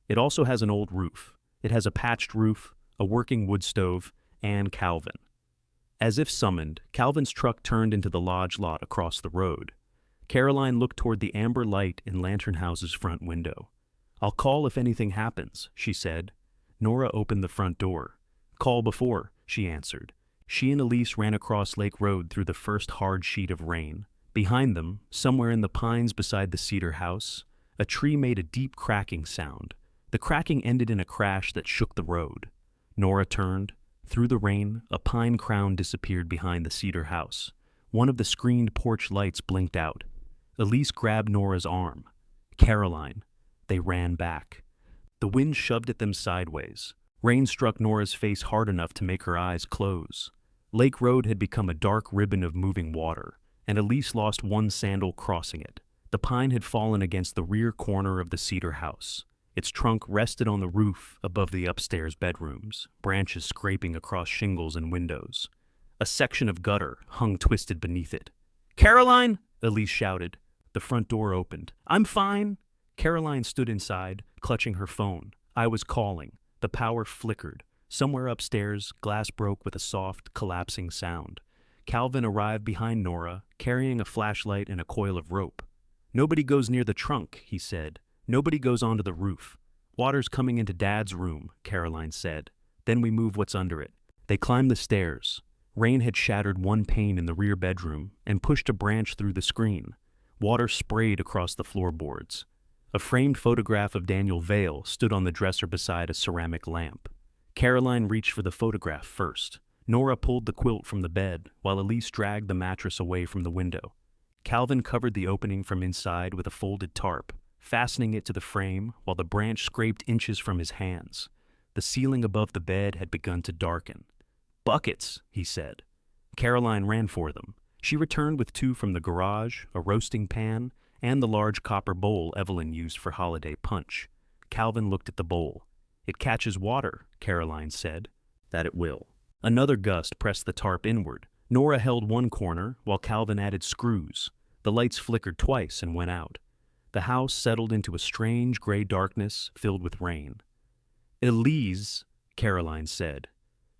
"It also has an old roof. It has a patched roof, a working wood stove, and Calvin." As if summoned, Calvin's truck turned into the lodge lot across the road. Caroline looked toward the amber light in Lantern House's front window. "I'll call if anything happens," she said. Nora opened the front door. "Call before," she answered. She and Elise ran across Lake Road through the first hard sheet of rain. Behind them, somewhere in the pines beside the Cedar house, a tree made a deep cracking sound. The cracking ended in a crash that shook the road. Nora turned. Through the rain, a pine crown disappeared behind the Cedar house. One of the screened porch lights blinked out. Elise grabbed Nora's arm. "Caroline." They ran back. The wind shoved at them sideways. Rain struck Nora's face hard enough to make her eyes close. Lake Road had become a dark ribbon of moving water, and Elise lost one sandal crossing it. The pine had fallen against the rear corner of the Cedar house. Its trunk rested on the roof above the upstairs bedrooms, branches scraping across shingles and windows. A section of gutter hung twisted beneath it. "Caroline!" Elise shouted. The front door opened. "I'm fine." Caroline stood inside, clutching her phone. "I was calling." The power flickered. Somewhere upstairs, glass broke with a soft, collapsing sound. Calvin arrived behind Nora, carrying a flashlight and a coil of rope. "Nobody goes near the trunk," he said. "Nobody goes onto the roof." "Water's coming into Dad's room," Caroline said. "Then we move what's under it." They climbed the stairs. Rain had shattered one pane in the rear bedroom and pushed a branch through the screen. Water sprayed across the floorboards. A framed photograph of Daniel Vale stood on the dresser beside a ceramic lamp. Caroline reached for the photograph first. Nora pulled the quilt from the bed, while Elise dragged the mattress away from the window. Calvin covered the opening from inside with a folded tarp, fastening it to the frame while the branch scraped inches from his hands. The ceiling above the bed had begun to darken. "Buckets," he said. Caroline ran for them. She returned with 2 from the garage, a roasting pan, and the large copper bowl Evelyn used for holiday punch. Calvin looked at the bowl. "It catches water," Caroline said. "That it will." Another gust pressed the tarp inward. Nora held one corner, while Calvin added screws. The lights flickered twice and went out. The house settled into a strange gray darkness filled with rain. "Elise," Caroline said.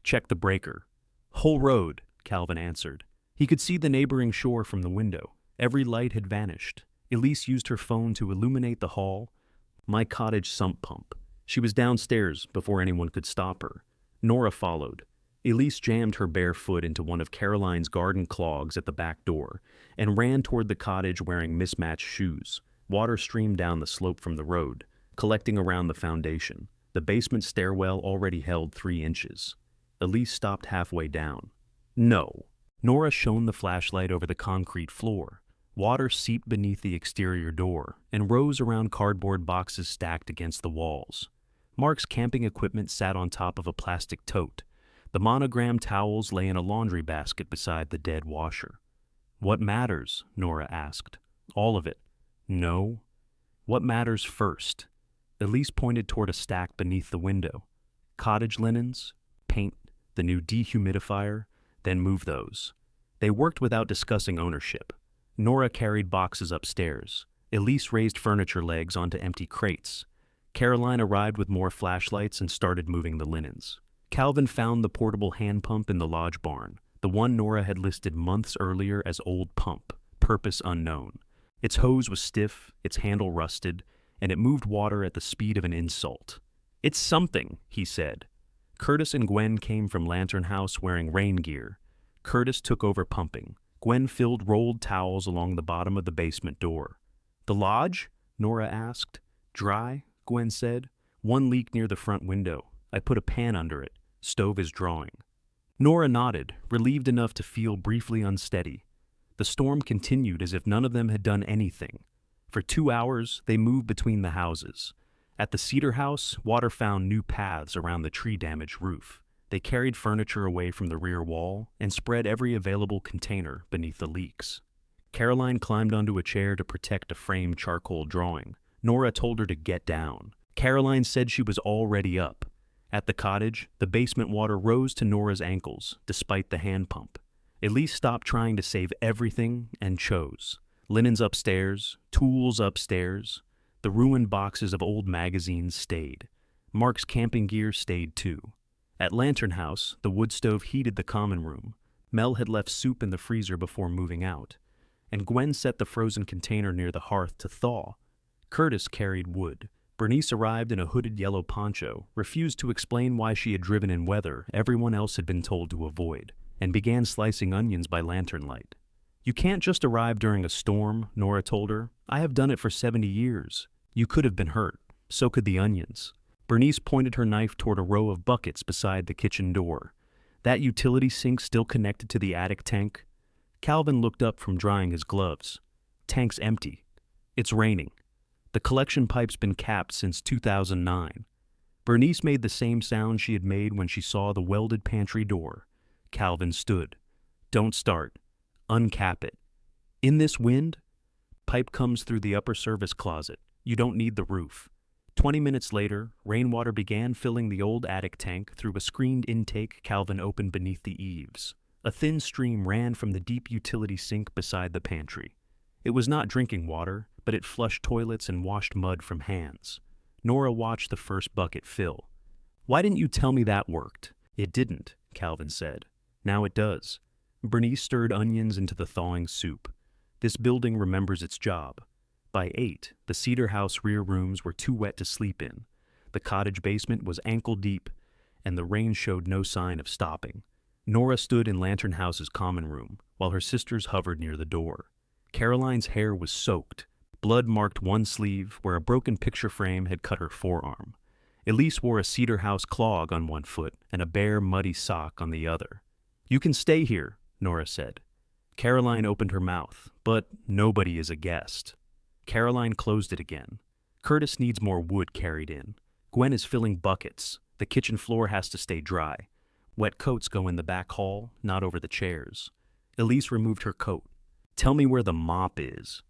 "Check the breaker." "Whole road," Calvin answered. He could see the neighboring shore from the window. Every light had vanished. Elise used her phone to illuminate the hall. "My cottage sump pump." She was downstairs before anyone could stop her. Nora followed. Elise jammed her bare foot into one of Caroline's garden clogs at the back door and ran toward the cottage wearing mismatched shoes. Water streamed down the slope from the road, collecting around the foundation. The basement stairwell already held 3 inches. Elise stopped halfway down. "No." Nora shone the flashlight over the concrete floor. Water seeped beneath the exterior door and rose around cardboard boxes stacked against the walls. Mark's camping equipment sat on top of a plastic tote. The monogrammed towels lay in a laundry basket beside the dead washer. "What matters?" Nora asked. "All of it." "No." "What matters first?" Elise pointed toward a stack beneath the window. "Cottage linens, paint, the new dehumidifier, then move those." They worked without discussing ownership. Nora carried boxes upstairs. Elise raised furniture legs onto empty crates. Caroline arrived with more flashlights and started moving the linens. Calvin found the portable hand pump in the lodge barn, the one Nora had listed months earlier as old pump, purpose unknown. Its hose was stiff, its handle rusted, and it moved water at the speed of an insult. "It's something," he said. Curtis and Gwen came from Lantern House wearing rain gear. Curtis took over pumping. Gwen filled rolled towels along the bottom of the basement door. "The lodge?" Nora asked. "Dry," Gwen said. "One leak near the front window. I put a pan under it. Stove is drawing." Nora nodded, relieved enough to feel briefly unsteady. The storm continued as if none of them had done anything. For 2 hours, they moved between the houses. At the Cedar House, water found new paths around the tree-damaged roof. They carried furniture away from the rear wall and spread every available container beneath the leaks. Caroline climbed onto a chair to protect a framed charcoal drawing. Nora told her to get down. Caroline said she was already up. At the cottage, the basement water rose to Nora's ankles, despite the hand pump. Elise stopped trying to save everything and chose. Linens upstairs, tools upstairs. The ruined boxes of old magazines stayed. Mark's camping gear stayed too. At Lantern House, the wood stove heated the common room. Mel had left soup in the freezer before moving out, and Gwen set the frozen container near the hearth to thaw. Curtis carried wood. Bernice arrived in a hooded yellow poncho, refused to explain why she had driven in weather everyone else had been told to avoid, and began slicing onions by lantern light. "You can't just arrive during a storm," Nora told her. "I have done it for 70 years. You could have been hurt. So could the onions." Bernice pointed her knife toward a row of buckets beside the kitchen door. "That utility sink still connected to the attic tank?" Calvin looked up from drying his gloves. "Tank's empty. It's raining. The collection pipe's been capped since 2009. Bernice made the same sound she had made when she saw the welded pantry door. Calvin stood. "Don't start. Uncap it. In this wind? Pipe comes through the upper service closet. You don't need the roof." 20 minutes later, rainwater began filling the old attic tank through a screened intake Calvin opened beneath the eaves. A thin stream ran from the deep utility sink beside the pantry. It was not drinking water, but it flushed toilets and washed mud from hands. Nora watched the first bucket fill. "Why didn't you tell me that worked?" "It didn't," Calvin said. "Now it does." Bernice stirred onions into the thawing soup. This building remembers its job. By 8, the Cedar House rear rooms were too wet to sleep in. The cottage basement was ankle deep, and the rain showed no sign of stopping. Nora stood in Lantern House's common room, while her sisters hovered near the door. Caroline's hair was soaked. Blood marked one sleeve where a broken picture frame had cut her forearm. Elise wore a Cedar House clog on one foot and a bare, muddy sock on the other. "You can stay here," Nora said. Caroline opened her mouth, but nobody is a guest. Caroline closed it again. "Curtis needs more wood carried in. Gwen is filling buckets. The kitchen floor has to stay dry. Wet coats go in the back hall, not over the chairs." Elise removed her coat. "Tell me where the mop is."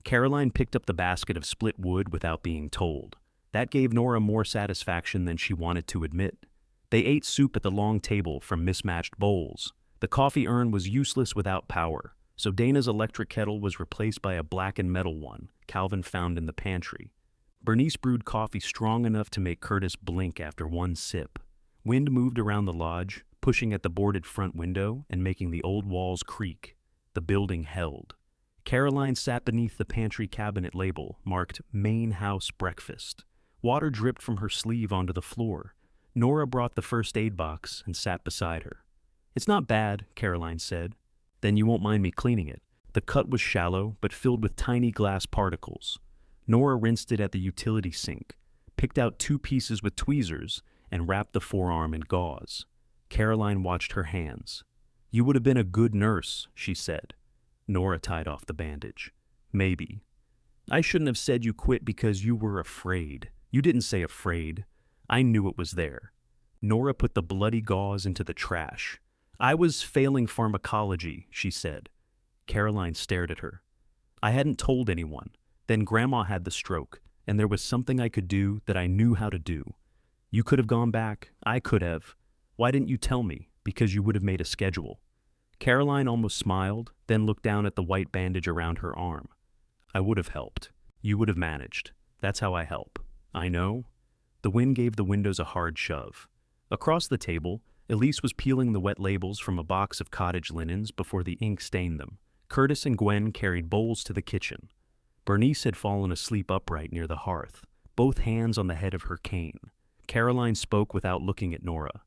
Caroline picked up the basket of split wood without being told. That gave Nora more satisfaction than she wanted to admit. They ate soup at the long table from mismatched bowls. The coffee urn was useless without power, so Dana's electric kettle was replaced by a blackened metal one Calvin found in the pantry. Bernice brewed coffee strong enough to make Curtis blink after one sip. Wind moved around the lodge, pushing at the boarded front window and making the old walls creak. The building held. Caroline sat beneath the pantry cabinet label marked "Main House Breakfast." Water dripped from her sleeve onto the floor. Nora brought the first aid box and sat beside her. "It's not bad," Caroline said. "Then you won't mind me cleaning it." The cut was shallow, but filled with tiny glass particles. Nora rinsed it at the utility sink, picked out 2 pieces with tweezers, and wrapped the forearm in gauze. Caroline watched her hands. "You would have been a good nurse," she said. Nora tied off the bandage. "Maybe. I shouldn't have said you quit because you were afraid. You didn't say afraid. I knew it was there." Nora put the bloody gauze into the trash. "I was failing pharmacology," she said. Caroline stared at her. "I hadn't told anyone. Then Grandma had the stroke, and there was something I could do that I knew how to do. You could have gone back. I could have. Why didn't you tell me? Because you would have made a schedule." Caroline almost smiled, then looked down at the white bandage around her arm. "I would have helped. You would have managed. That's how I help. I know." The wind gave the windows a hard shove. Across the table, Elise was peeling the wet labels from a box of cottage linens before the ink stained them. Curtis and Gwen carried bowls to the kitchen. Bernice had fallen asleep upright near the hearth, both hands on the head of her cane. Caroline spoke without looking at Nora.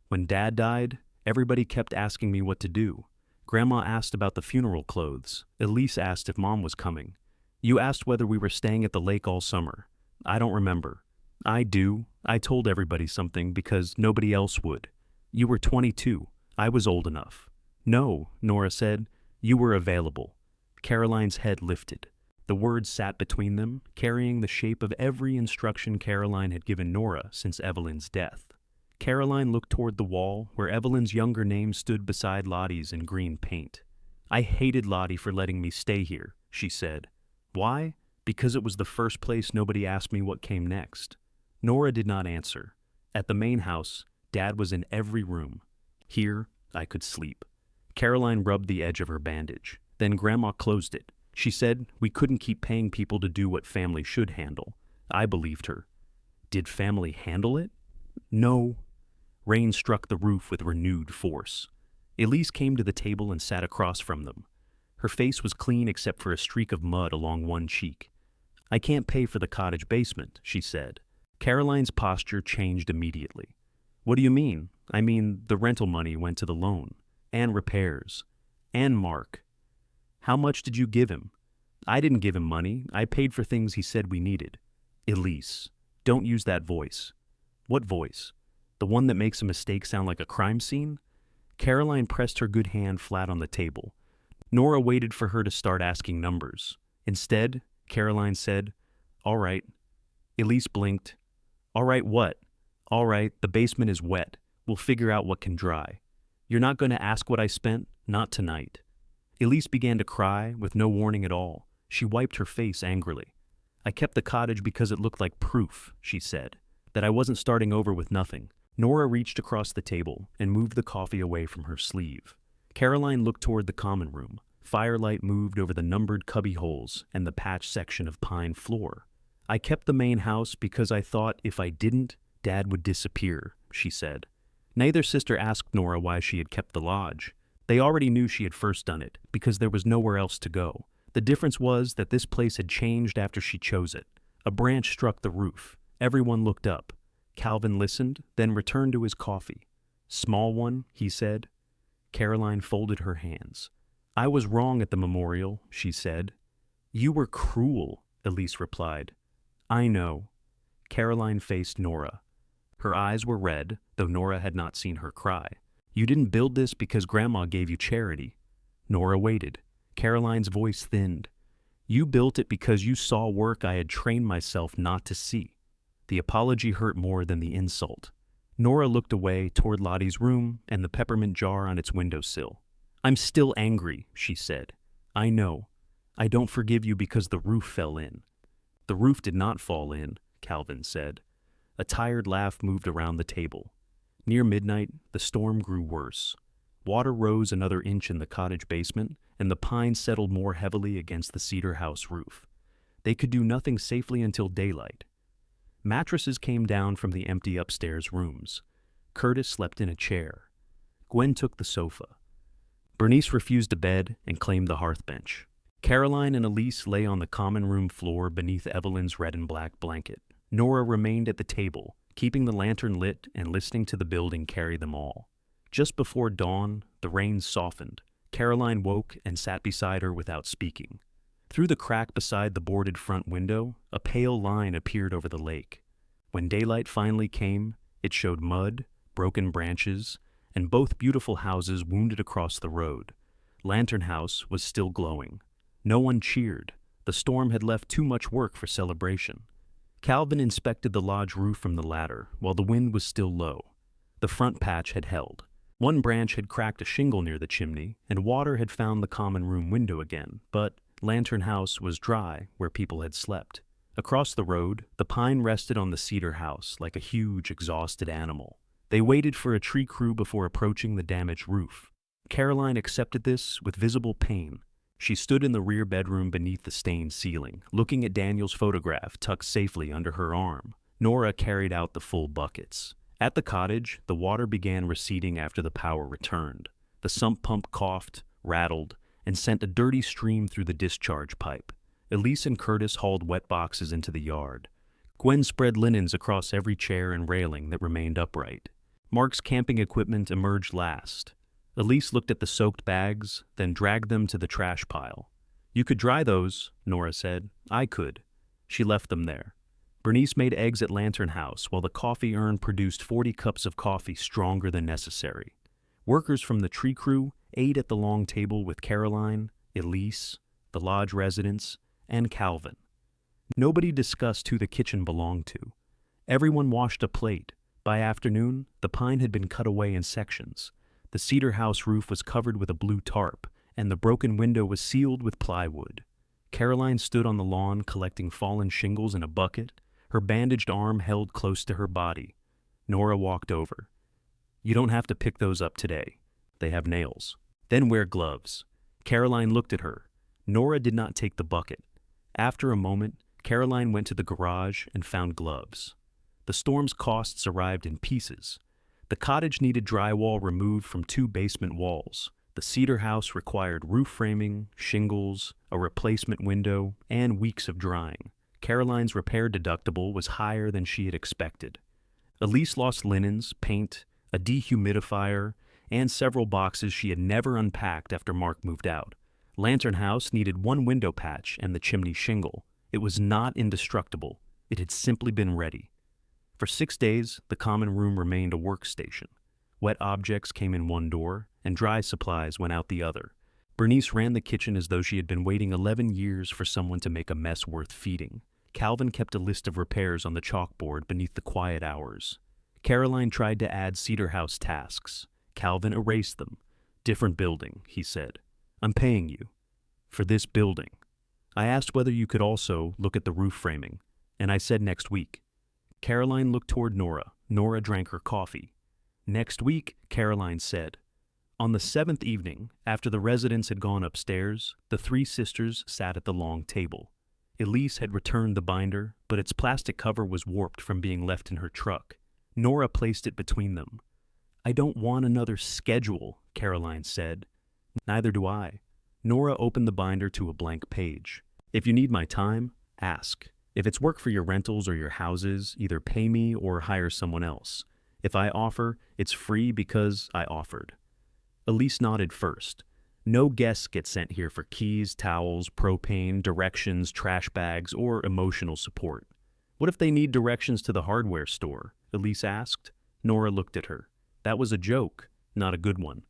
When Dad died, everybody kept asking me what to do. Grandma asked about the funeral clothes. Elise asked if Mom was coming. You asked whether we were staying at the lake all summer. I don't remember. I do. I told everybody something because nobody else would. You were 22. I was old enough. No, Nora said. You were available. Caroline's head lifted. The words sat between them, carrying the shape of every instruction Caroline had given Nora since Evelyn's death. Caroline looked toward the wall where Evelyn's younger name stood beside Lottie's in green paint. I hated Lottie for letting me stay here, she said. Why? Because it was the first place nobody asked me what came next. Nora did not answer. At the main house, Dad was in every room. Here, I could sleep. Caroline rubbed the edge of her bandage. Then Grandma closed it. She said we couldn't keep paying people to do what family should handle. I believed her. Did family handle it? No. Rain struck the roof with renewed force. Elise came to the table and sat across from them. Her face was clean except for a streak of mud along one cheek. I can't pay for the cottage basement, she said. Caroline's posture changed immediately. What do you mean? I mean, the rental money went to the loan. And repairs. And Mark. How much did you give him? I didn't give him money. I paid for things he said we needed. Elise, don't use that voice. What voice? The one that makes a mistake sound like a crime scene? Caroline pressed her good hand flat on the table. Nora waited for her to start asking numbers. Instead, Caroline said, All right. Elise blinked. All right what? All right, the basement is wet. We'll figure out what can dry. You're not going to ask what I spent? Not tonight. Elise began to cry with no warning at all. She wiped her face angrily. I kept the cottage because it looked like proof, she said, that I wasn't starting over with nothing. Nora reached across the table and moved the coffee away from her sleeve. Caroline looked toward the common room. Firelight moved over the numbered cubby holes and the patched section of pine floor. I kept the main house because I thought if I didn't, Dad would disappear, she said. Neither sister asked Nora why she had kept the lodge. They already knew she had first done it, because there was nowhere else to go. The difference was that this place had changed after she chose it. A branch struck the roof. Everyone looked up. Calvin listened, then returned to his coffee. Small one, he said. Caroline folded her hands. I was wrong at the memorial, she said. You were cruel, Elise replied. I know. Caroline faced Nora. Her eyes were red, though Nora had not seen her cry. You didn't build this because Grandma gave you charity. Nora waited. Caroline's voice thinned. You built it because you saw work I had trained myself not to see. The apology hurt more than the insult. Nora looked away toward Lottie's room and the peppermint jar on its windowsill. I'm still angry, she said. I know. I don't forgive you because the roof fell in. The roof did not fall in, Calvin said. A tired laugh moved around the table. Near midnight, the storm grew worse. Water rose another inch in the cottage basement, and the pine settled more heavily against the cedar house roof. They could do nothing safely until daylight. Mattresses came down from the empty upstairs rooms. Curtis slept in a chair. Gwen took the sofa. Bernice refused a bed and claimed the hearth bench. Caroline and Elise lay on the common room floor beneath Evelyn's red and black blanket. Nora remained at the table, keeping the lantern lit and listening to the building carry them all. Just before dawn, the rain softened. Caroline woke and sat beside her without speaking. Through the crack beside the boarded front window, a pale line appeared over the lake. When daylight finally came, it showed mud, broken branches, and both beautiful houses wounded across the road. Lantern House was still glowing. No one cheered. The storm had left too much work for celebration. Calvin inspected the lodge roof from the ladder, while the wind was still low. The front patch had held. One branch had cracked a shingle near the chimney, and water had found the common room window again, but Lantern House was dry where people had slept. Across the road, the pine rested on the cedar house like a huge, exhausted animal. They waited for a tree crew before approaching the damaged roof. Caroline accepted this with visible pain. She stood in the rear bedroom beneath the stained ceiling, looking at Daniel's photograph tucked safely under her arm. Nora carried out the full buckets. At the cottage, the water began receding after the power returned. The sump pump coughed, rattled, and sent a dirty stream through the discharge pipe. Elise and Curtis hauled wet boxes into the yard. Gwen spread linens across every chair and railing that remained upright. Mark's camping equipment emerged last. Elise looked at the soaked bags, then dragged them to the trash pile. "You could dry those," Nora said. "I could." She left them there. Bernice made eggs at Lantern House while the coffee urn produced 40 cups of coffee stronger than necessary. Workers from the tree crew ate at the long table with Caroline, Elise, the lodge residents, and Calvin. Nobody discussed who the kitchen belonged to. Everyone washed a plate. By afternoon, the pine had been cut away in sections. The cedar house roof was covered with a blue tarp, and the broken window was sealed with plywood. Caroline stood on the lawn collecting fallen shingles in a bucket, her bandaged arm held close to her body. Nora walked over. "You don't have to pick those up today. They have nails. Then wear gloves." Caroline looked at her. Nora did not take the bucket. After a moment, Caroline went to the garage and found gloves. The storm's costs arrived in pieces. The cottage needed drywall removed from 2 basement walls. The cedar house required roof framing, shingles, a replacement window, and weeks of drying. Caroline's repair deductible was higher than she had expected. Elise lost linens, paint, a dehumidifier, and several boxes she had never unpacked after Mark moved out. Lantern House needed 1 window patch and the chimney shingle. It was not indestructible. It had simply been ready. For 6 days, the common room remained a workstation. Wet objects came in one door, and dry supplies went out the other. Bernice ran the kitchen as though she had been waiting 11 years for someone to make a mess worth feeding. Calvin kept a list of repairs on the chalkboard beneath the quiet hours. Caroline tried to add cedar house tasks. Calvin erased them. "Different building," he said. "I'm paying you. For this building." I asked whether you could also look at the roof framing, and I said next week. Caroline looked toward Nora. Nora drank her coffee. "Next week," Caroline said. On the 7th evening, after the residents had gone upstairs, the 3 sisters sat at the long table. Elise had returned the binder, but its plastic cover was warped from being left in her truck. Nora placed it between them. "I don't want another schedule," Caroline said. "Neither do I." Nora opened the binder to a blank page. "If you need my time, ask. If it's work for your rentals or your houses, either pay me or hire someone else. If I offer, it's free because I offered." Elise nodded first. "No guests get sent here for keys, towels, propane, directions, trash bags, or emotional support." "What if they need directions to the hardware store?" Elise asked. Nora looked at her. "That was a joke, not a good one."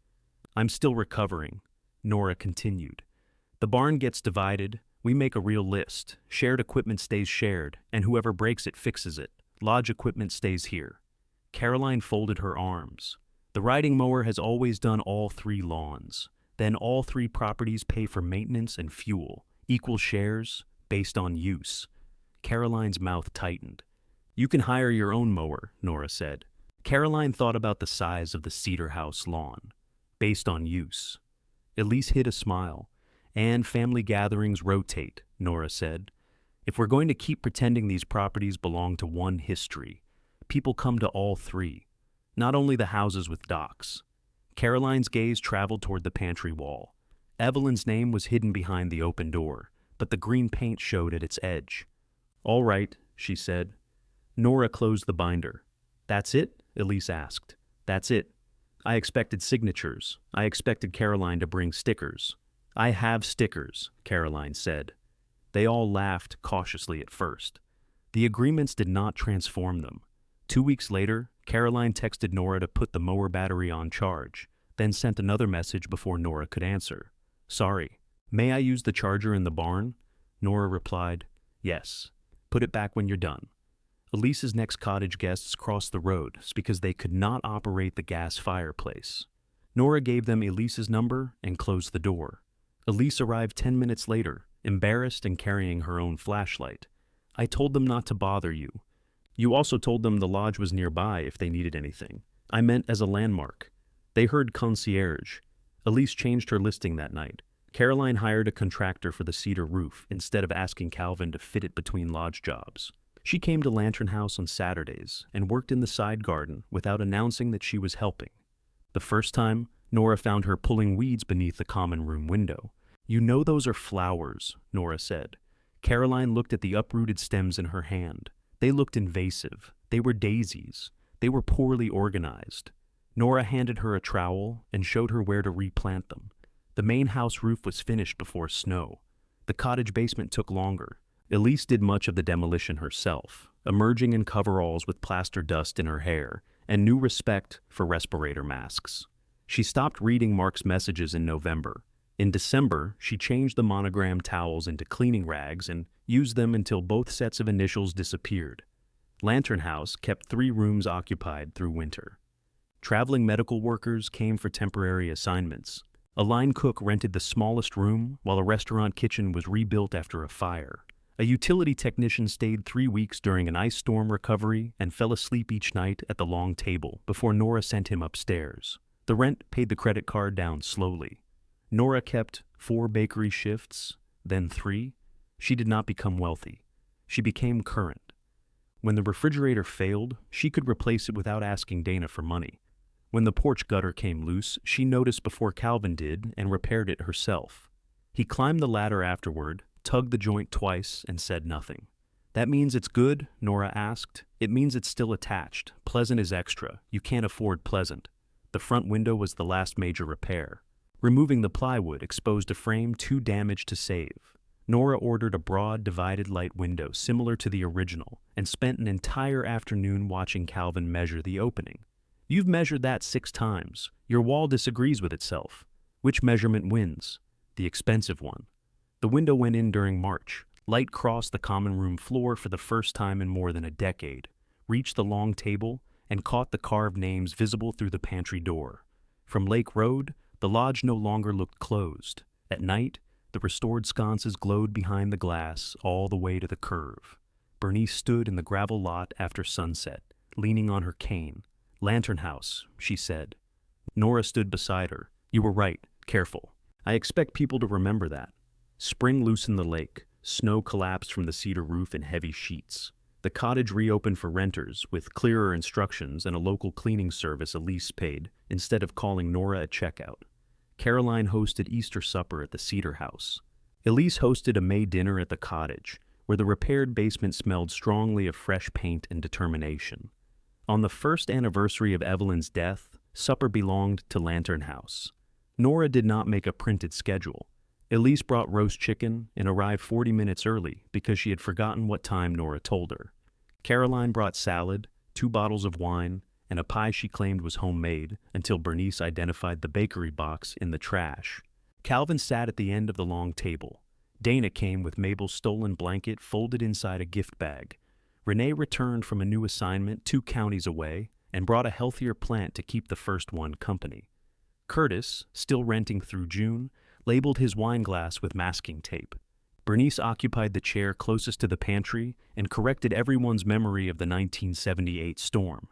"I'm still recovering," Nora continued. "The barn gets divided. We make a real list. Shared equipment stays shared, and whoever breaks it fixes it. Lodge equipment stays here." Caroline folded her arms. "The riding mower has always done all 3 lawns. Then all 3 properties pay for maintenance and fuel, equal shares, based on use." Caroline's mouth tightened. "You can hire your own mower," Nora said. Caroline thought about the size of the cedar house lawn. "Based on use." Elise hid a smile. "And family gatherings rotate," Nora said. "If we're going to keep pretending these properties belong to one history, people come to all 3, not only the houses with docks." Caroline's gaze traveled toward the pantry wall. Evelyn's name was hidden behind the open door, but the green paint showed at its edge. "All right," she said. Nora closed the binder. "That's it?" Elise asked. "That's it. I expected signatures. I expected Caroline to bring stickers." "I have stickers," Caroline said. They all laughed cautiously at first. The agreements did not transform them. 2 weeks later, Caroline texted Nora to put the mower battery on charge, then sent another message before Nora could answer. "Sorry. May I use the charger in the barn?" Nora replied, "Yes. Put it back when you're done." Elise's next cottage guests crossed the road because they could not operate the gas fireplace. Nora gave them Elise's number and closed the door. Elise arrived 10 minutes later, embarrassed and carrying her own flashlight. "I told them not to bother you. You also told them the lodge was nearby if they needed anything. I meant as a landmark." They heard concierge. Elise changed her listing that night. Caroline hired a contractor for the cedar roof instead of asking Calvin to fit it between lodge jobs. She came to Lantern House on Saturdays and worked in the side garden without announcing that she was helping. The first time, Nora found her pulling weeds beneath the common room window. "You know those are flowers," Nora said. Caroline looked at the uprooted stems in her hand. They looked invasive. They were daisies. They were poorly organized. Nora handed her a trowel and showed her where to replant them. The main house roof was finished before snow. The cottage basement took longer. Elise did much of the demolition herself, emerging in coveralls with plaster dust in her hair and new respect for respirator masks. She stopped reading Mark's messages in November. In December, she changed the monogram towels into cleaning rags and used them until both sets of initials disappeared. Lantern House kept 3 rooms occupied through winter. Traveling medical workers came for temporary assignments. A line cook rented the smallest room while a restaurant kitchen was rebuilt after a fire. A utility technician stayed 3 weeks during an ice storm recovery and fell asleep each night at the long table before Nora sent him upstairs. The rent paid the credit card down slowly. Nora kept 4 bakery shifts, then 3. She did not become wealthy. She became current. When the refrigerator failed, she could replace it without asking Dana for money. When the porch gutter came loose, she noticed before Calvin did and repaired it herself. He climbed the ladder afterward, tugged the joint twice, and said nothing. "That means it's good?" Nora asked. "It means it's still attached. Pleasant is extra. You can't afford pleasant." The front window was the last major repair. Removing the plywood exposed a frame too damaged to save. Nora ordered a broad, divided light window similar to the original and spent an entire afternoon watching Calvin measure the opening. "You've measured that 6 times. Your wall disagrees with itself. Which measurement wins?" "The expensive one." The window went in during March. Light crossed the common room floor for the first time in more than a decade, reached the long table, and caught the carved names visible through the pantry door. From Lake Road, the lodge no longer looked closed. At night, the restored sconces glowed behind the glass all the way to the curve. Bernice stood in the gravel lot after sunset, leaning on her cane. "Lantern House," she said. Nora stood beside her. "You were right. Careful. I expect people to remember that." Spring loosened the lake. Snow collapsed from the cedar roof in heavy sheets. The cottage reopened for renters, with clearer instructions and a local cleaning service Elise paid, instead of calling Nora at checkout. Caroline hosted Easter supper at the Cedar House. Elise hosted a May dinner at the cottage, where the repaired basement smelled strongly of fresh paint and determination. On the first anniversary of Evelyn's death, supper belonged to Lantern House. Nora did not make a printed schedule. Elise brought roast chicken and arrived 40 minutes early because she had forgotten what time Nora told her. Caroline brought salad, 2 bottles of wine, and a pie she claimed was homemade until Bernice identified the bakery box in the trash. Calvin sat at the end of the long table. Dana came with Mabel's stolen blanket folded inside a gift bag. Renee returned from a new assignment 2 counties away and brought a healthier plant to keep the first one company. Curtis, still renting through June, labeled his wine glass with masking tape. Bernice occupied the chair closest to the pantry and corrected everyone's memory of the 1978 storm.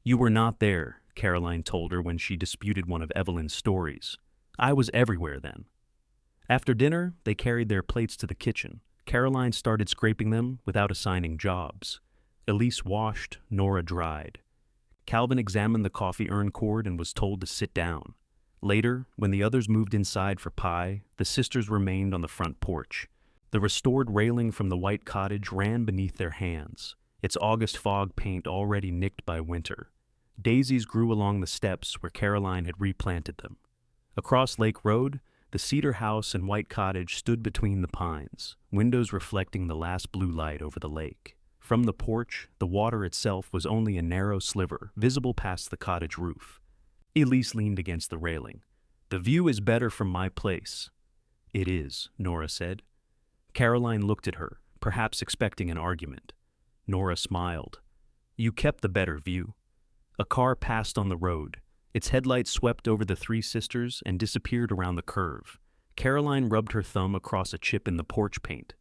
"You were not there," Caroline told her when she disputed one of Evelyn's stories. "I was everywhere then." After dinner, they carried their plates to the kitchen. Caroline started scraping them without assigning jobs. Elise washed, Nora dried. Calvin examined the coffee urn cord and was told to sit down. Later, when the others moved inside for pie, the sisters remained on the front porch. The restored railing from the white cottage ran beneath their hands, its August fog paint already nicked by winter. Daisies grew along the steps where Caroline had replanted them. Across Lake Road, the cedar house and white cottage stood between the pines, windows reflecting the last blue light over the lake. From the porch, the water itself was only a narrow sliver, visible past the cottage roof. Elise leaned against the railing. "The view is better from my place." "It is," Nora said. Caroline looked at her, perhaps expecting an argument. Nora smiled. "You kept the better view." A car passed on the road. Its headlights swept over the 3 sisters and disappeared around the curve. Caroline rubbed her thumb across a chip in the porch paint.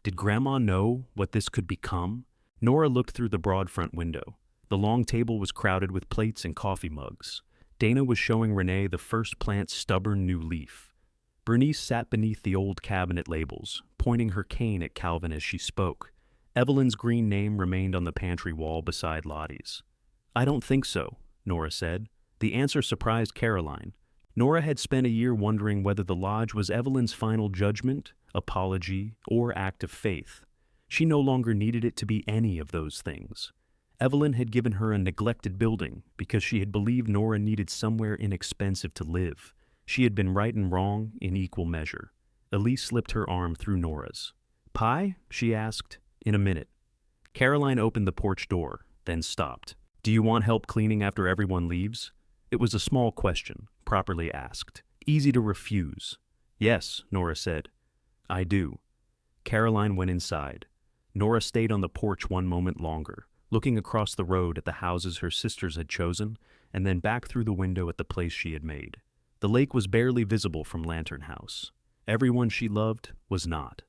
Did Grandma know what this could become? Nora looked through the broad front window. The long table was crowded with plates and coffee mugs. Dana was showing Renee the first plant's stubborn new leaf. Bernice sat beneath the old cabinet labels, pointing her cane at Calvin as she spoke. Evelyn's green name remained on the pantry wall beside Lottie's. "I don't think so," Nora said. The answer surprised Caroline. Nora had spent a year wondering whether the lodge was Evelyn's final judgment, apology, or act of faith. She no longer needed it to be any of those things. Evelyn had given her a neglected building because she had believed Nora needed somewhere inexpensive to live. She had been right and wrong in equal measure. Elise slipped her arm through Nora's. "Pie?" she asked. "In a minute." Caroline opened the porch door, then stopped. "Do you want help cleaning after everyone leaves?" It was a small question, properly asked. Easy to refuse. "Yes," Nora said. "I do." Caroline went inside. Nora stayed on the porch one moment longer, looking across the road at the houses her sisters had chosen, and then back through the window at the place she had made. The lake was barely visible from Lantern House. Everyone she loved was not.